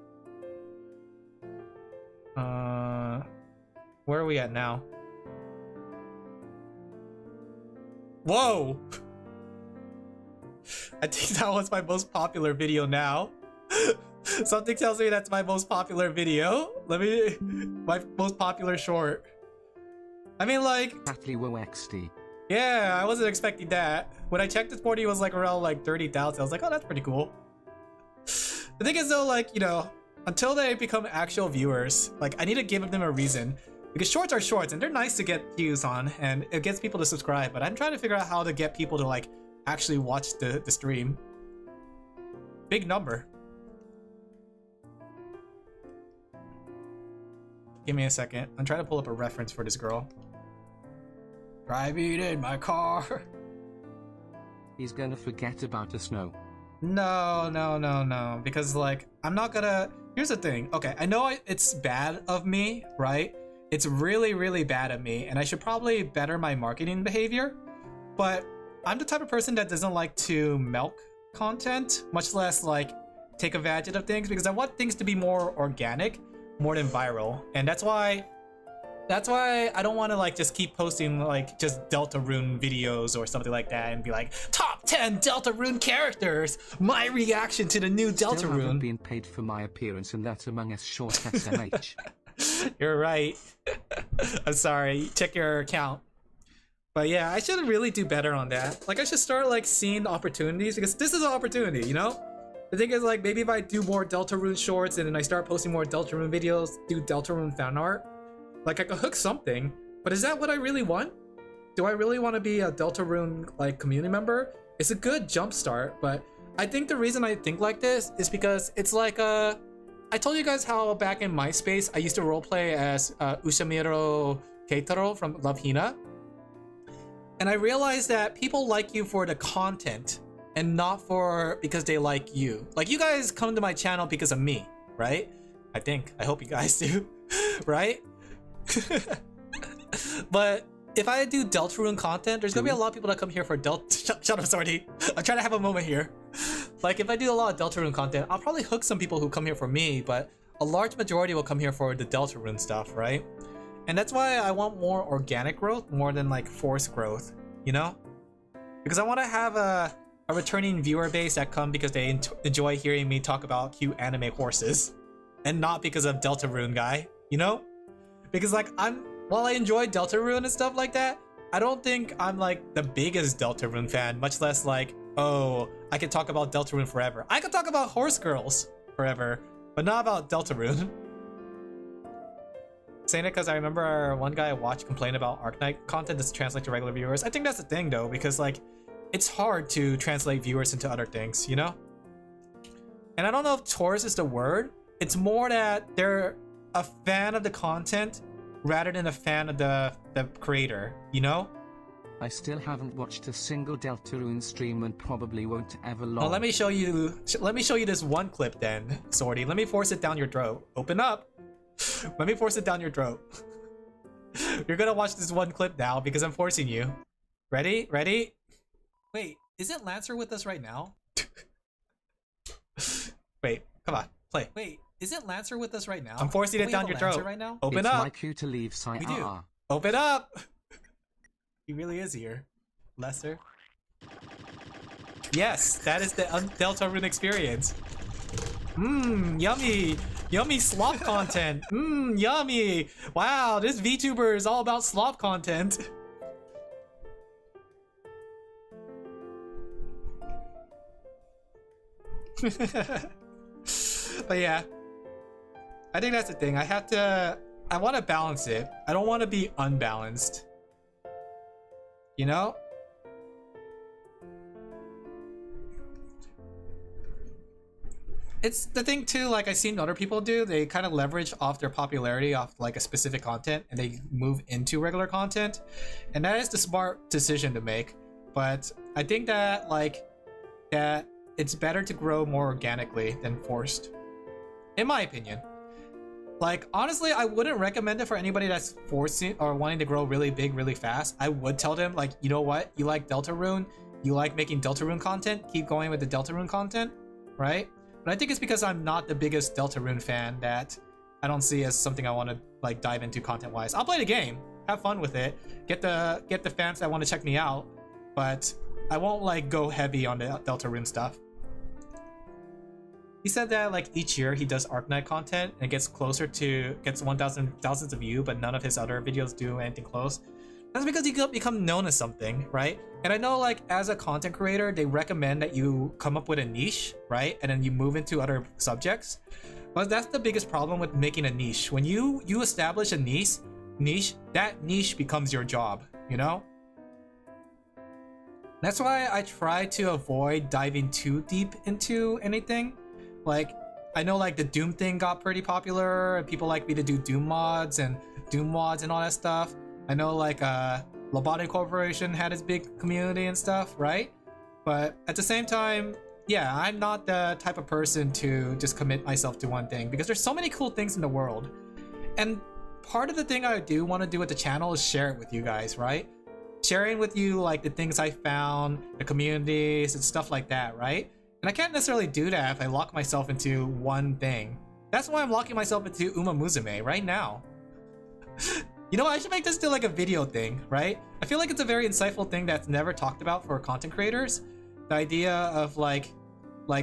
Where are we at now? Whoa! I think that was my most popular video now. Something tells me that's my most popular video. My most popular short. I mean, like... Yeah, I wasn't expecting that. When I checked this morning, it was like around like 30,000. I was like, oh, that's pretty cool. The thing is though, like, you know, until they become actual viewers, like I need to give them a reason. Because shorts are shorts and they're nice to get views on and it gets people to subscribe, but I'm trying to figure out how to get people to like actually watch the stream. Big number. Give me a second. I'm trying to pull up a reference for this girl. Driving in my car. He's gonna forget about the snow. No, because like I'm not gonna. Here's the thing. Okay, I know it's bad of me, right? It's really bad of me, and I should probably better my marketing behavior. But I'm the type of person that doesn't like to milk content, much less like take advantage of things, because I want things to be more organic, more than viral, and that's why I don't want to like just keep posting like just Deltarune videos or something like that and be like top 10 Deltarune characters, my reaction to the new Deltarune. Still haven't been paid for my appearance in that Among Us short SMH. You're right. I'm sorry. Check your account. But yeah, I should really do better on that. Like I should start like seeing the opportunities, because this is an opportunity, you know? The thing is like maybe if I do more Deltarune shorts and then I start posting more Deltarune videos, do Deltarune fan art, like I could hook something. But is that what I really want? Do I really want to be a Deltarune like community member? It's a good jump start, but I think the reason I think like this is because it's like I told you guys how back in MySpace I used to roleplay as Ushamiro Keitaro from Love Hina. And I realized that people like you for the content and not for because they like you. Like you guys come to my channel because of me, right? I think. I hope you guys do, right? But if I do Deltarune content, there's gonna be a lot of people that come here for Shut up, Sorty. I'm trying to have a moment here. Like if I do a lot of Deltarune content, I'll probably hook some people who come here for me, but a large majority will come here for the Deltarune stuff, right? And that's why I want more organic growth more than like forced growth, you know? Because I want to have a returning viewer base that come because they enjoy hearing me talk about cute anime horses, and not because of Deltarune guy, you know? Because like while I enjoy Deltarune and stuff like that, I don't think I'm like the biggest Deltarune fan, much less like, oh, I could talk about Deltarune forever. I could talk about horse girls forever, but not about Deltarune. Saying it because I remember one guy I watched complain about Arknight content doesn't translate to regular viewers. I think that's the thing though, because like it's hard to translate viewers into other things, you know? And I don't know if Taurus is the word. It's more that they're a fan of the content rather than a fan of the creator, you know? I still haven't watched a single Deltarune stream and probably won't ever log. Well, let me show you this one clip then, Sorty. Let me force it down your throat. Open up. Let me force it down your throat. You're gonna watch this one clip now because I'm forcing you. Ready? Ready? Wait, isn't Lancer with us right now? Wait, come on, play. Wait, isn't Lancer with us right now? I'm forcing it down your throat. Right now? Open up. It's my cue to leave site. We do. Open up. He really is here. Lesser. Yes, that is the Deltarune experience. Mmm, yummy. Yummy slop content. Mmm, yummy. Wow, this VTuber is all about slop content. But yeah, I think that's the thing. I want to balance it. I don't want to be unbalanced. You know? It's the thing too, like I've seen other people do, they kind of leverage off their popularity off like a specific content and they move into regular content. And that is the smart decision to make. But I think that it's better to grow more organically than forced. In my opinion. Like, honestly, I wouldn't recommend it for anybody that's forcing or wanting to grow really big, really fast. I would tell them, like, you know what? You like Deltarune, you like making Deltarune content, keep going with the Deltarune content, right? But I think it's because I'm not the biggest Deltarune fan that I don't see as something I want to, like, dive into content-wise. I'll play the game, have fun with it, get the fans that want to check me out, but I won't, like, go heavy on the Deltarune stuff. He said that like each year he does Arknight content and it gets 1,000 of views, but none of his other videos do anything close. That's because you become known as something, right? And I know like as a content creator, they recommend that you come up with a niche, right? And then you move into other subjects. But that's the biggest problem with making a niche. When you establish a niche, that niche becomes your job, you know? That's why I try to avoid diving too deep into anything. Like, I know like the Doom thing got pretty popular and people like me to do Doom mods and all that stuff. I know like Lobotic Corporation had its big community and stuff, right? But at the same time, yeah, I'm not the type of person to just commit myself to one thing because there's so many cool things in the world. And part of the thing I do want to do with the channel is share it with you guys, right? Sharing with you like the things I found, the communities and stuff like that, right? And I can't necessarily do that if I lock myself into one thing. That's why I'm locking myself into Uma Musume right now. You know, I should make this do like a video thing, right? I feel like it's a very insightful thing that's never talked about for content creators. The idea of like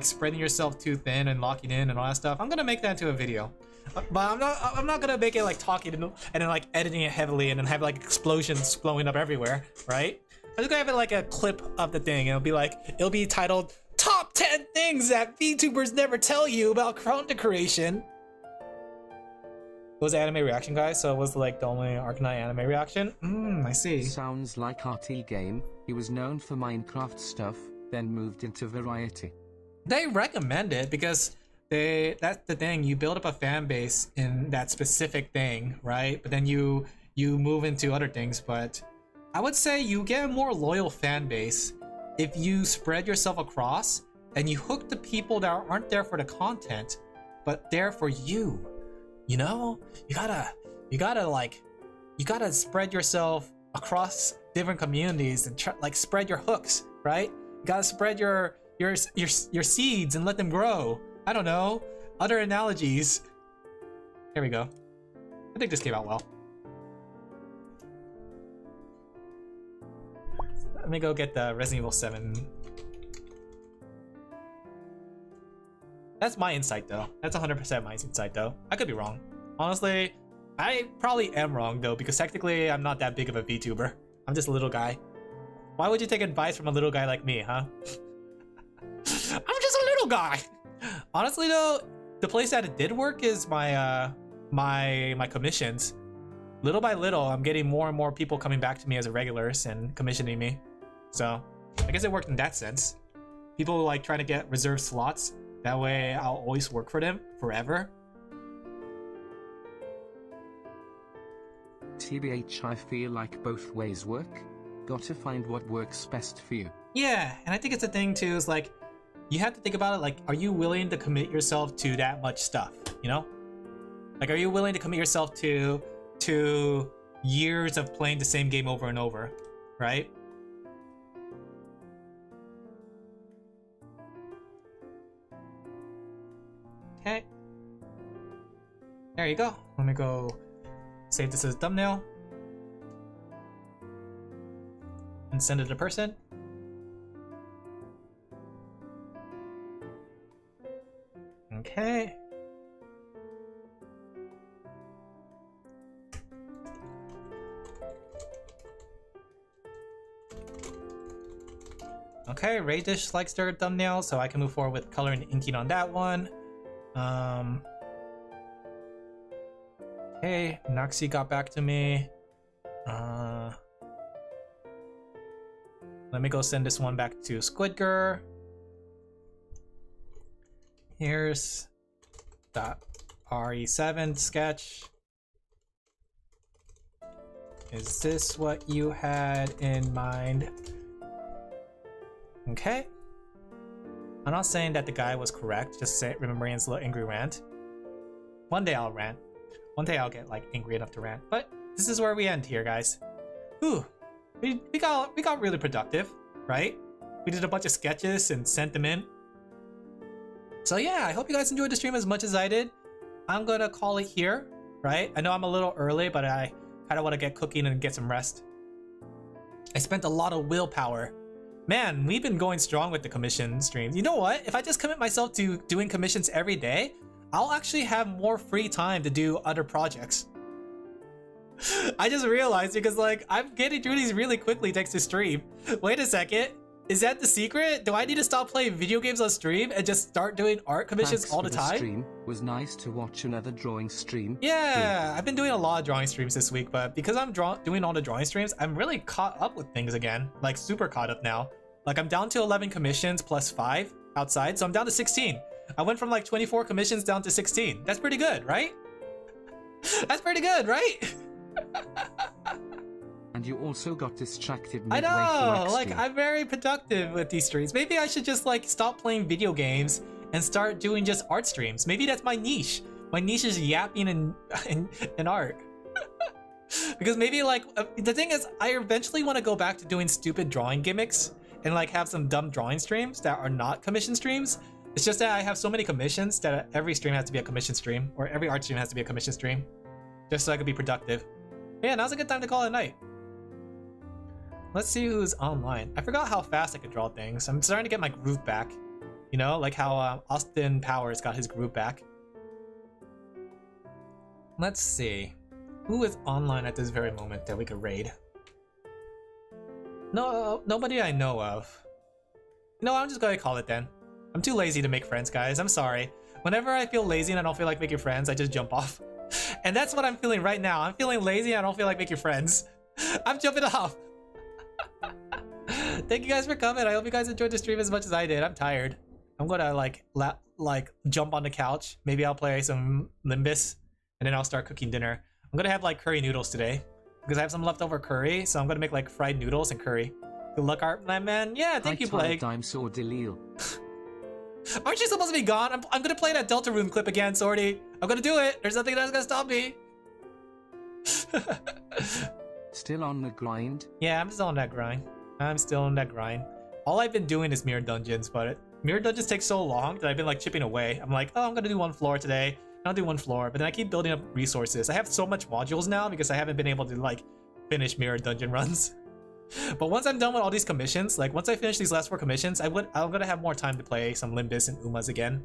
spreading yourself too thin and locking in and all that stuff. I'm gonna make that into a video. But I'm not gonna make it like talking and then like editing it heavily and then have like explosions blowing up everywhere, right? I'm just gonna have it like a clip of the thing. It'll be titled Top 10 Things That VTubers Never Tell You About Content Creation. It was anime reaction, guys, so it was like the only Arcanine anime reaction. I see. Sounds like RT game. He was known for Minecraft stuff, then moved into variety. They recommend it because that's the thing, you build up a fan base in that specific thing, right? But then you move into other things. But I would say you get a more loyal fan base if you spread yourself across and you hook the people that aren't there for the content but there for you. You know, you gotta spread yourself across different communities and like spread your hooks, right? You gotta spread your seeds and let them grow. I don't know, other analogies. Here we go. I think this came out well. Let me go get the Resident Evil 7. That's my insight though. That's 100% my insight though. I could be wrong. Honestly, I probably am wrong though, because technically I'm not that big of a VTuber. I'm just a little guy. Why would you take advice from a little guy like me, huh? I'm just a little guy! Honestly though, the place that it did work is my my commissions. Little by little, I'm getting more and more people coming back to me as regulars and commissioning me. So, I guess it worked in that sense. People like trying to get reserved slots. That way I'll always work for them forever. TBH, I feel like both ways work. Gotta find what works best for you. Yeah, and I think it's a thing too, is like, you have to think about it like, are you willing to commit yourself to that much stuff, you know? Like, are you willing to commit yourself to years of playing the same game over and over, right? Okay. There you go. Let me go save this as a thumbnail. And send it to person. Okay. Okay, Raydish likes their thumbnail, so I can move forward with color and inking on that one. Okay, Noxie got back to me. Let me go send this one back to Squidger. Here's .re7 sketch. Is this what you had in mind? Okay. I'm not saying that the guy was correct, just remembering his little angry rant. One day I'll rant. One day I'll get like angry enough to rant. But this is where we end here, guys. Whew. We got really productive, right? We did a bunch of sketches and sent them in. So yeah, I hope you guys enjoyed the stream as much as I did. I'm gonna call it here, right? I know I'm a little early, but I kind of want to get cooking and get some rest. I spent a lot of willpower. Man, we've been going strong with the commission streams. You know what? If I just commit myself to doing commissions every day, I'll actually have more free time to do other projects. I just realized, because like I'm getting through these really quickly thanks to stream. Wait a second. Is that the secret? Do I need to stop playing video games on stream and just start doing art commissions all the time? Stream was nice to watch another drawing stream. Yeah, I've been doing a lot of drawing streams this week, but because I'm doing all the drawing streams, I'm really caught up with things again. Like super caught up now. Like I'm down to 11 commissions plus 5 outside, so I'm down to 16. I went from like 24 commissions down to 16. That's pretty good, right? That's pretty good, right? And you also got distracted I midway know, through like XD. I'm very productive with these streams. Maybe I should just like stop playing video games and start doing just art streams. Maybe that's my niche. My niche is yapping and art. Because maybe like the thing is, I eventually want to go back to doing stupid drawing gimmicks and like have some dumb drawing streams that are not commission streams. It's just that I have so many commissions that every stream has to be a commission stream, or every art stream has to be a commission stream, just so I could be productive. Yeah, now's a good time to call it a night. Let's see who's online. I forgot how fast I could draw things. I'm starting to get my groove back. You know, like how Austin Powers got his groove back. Let's see. Who is online at this very moment that we could raid? No, nobody I know of. No, I'm just gonna call it then. I'm too lazy to make friends, guys. I'm sorry. Whenever I feel lazy and I don't feel like making friends, I just jump off. And that's what I'm feeling right now. I'm feeling lazy and I don't feel like making friends. I'm jumping off. Thank you guys for coming. I hope you guys enjoyed the stream as much as I did. I'm tired. I'm gonna like jump on the couch. Maybe I'll play some Limbus and then I'll start cooking dinner. I'm gonna have like curry noodles today because I have some leftover curry, so I'm gonna make like fried noodles and curry. Good luck, Artland Man. Yeah, thank you, Blake. Aren't you supposed to be gone? I'm gonna play that Delta Room clip again, Sorty. I'm gonna do it. There's nothing that's gonna stop me. Still on the grind? Yeah, I'm still on that grind. I'm still on that grind. All I've been doing is mirror dungeons, but mirror dungeons take so long that I've been like chipping away. I'm like, oh, I'm gonna do one floor today. I'll do one floor, but then I keep building up resources. I have so much modules now because I haven't been able to like finish mirror dungeon runs. But once I'm done with all these commissions, like once I finish these last 4 commissions, I'm gonna have more time to play some Limbus and Umas again.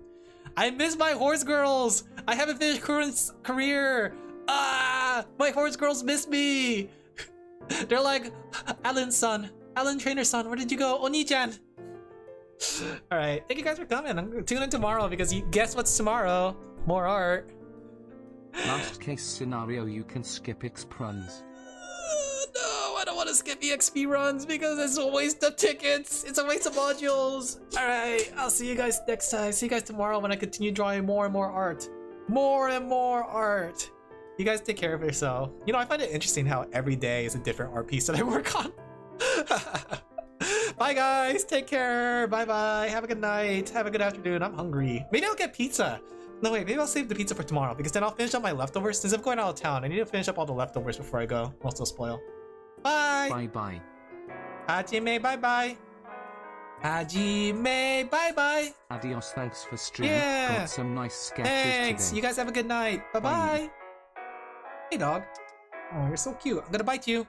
I miss my horse girls. I haven't finished Current's career. Ah, my horse girls miss me. They're like, Alan's son, Alan Trainer's son, where did you go? Oni-chan. All right, thank you guys for coming. I'm gonna tune in tomorrow because guess what's tomorrow? More art. Last case scenario, you can skip XP runs. No, I don't want to skip EXP runs because it's a waste of tickets. It's a waste of modules. All right, I'll see you guys next time. See you guys tomorrow when I continue drawing more and more art. More and more art. You guys take care of yourself. You know, I find it interesting how every day is a different art piece that I work on. Bye guys, take care. Bye bye. Have a good night. Have a good afternoon. I'm hungry. Maybe I'll get pizza. No wait, maybe I'll save the pizza for tomorrow because then I'll finish up my leftovers. Since I'm going out of town, I need to finish up all the leftovers before I go. Or else they'll spoil. Bye. Bye bye. Hajime, bye bye. Hajime, bye bye. Adios, thanks for streaming. Yeah. Got some nice sketches Thanks. today. You guys have a good night. Bye bye. Hey dog. Oh, you're so cute. I'm gonna bite you.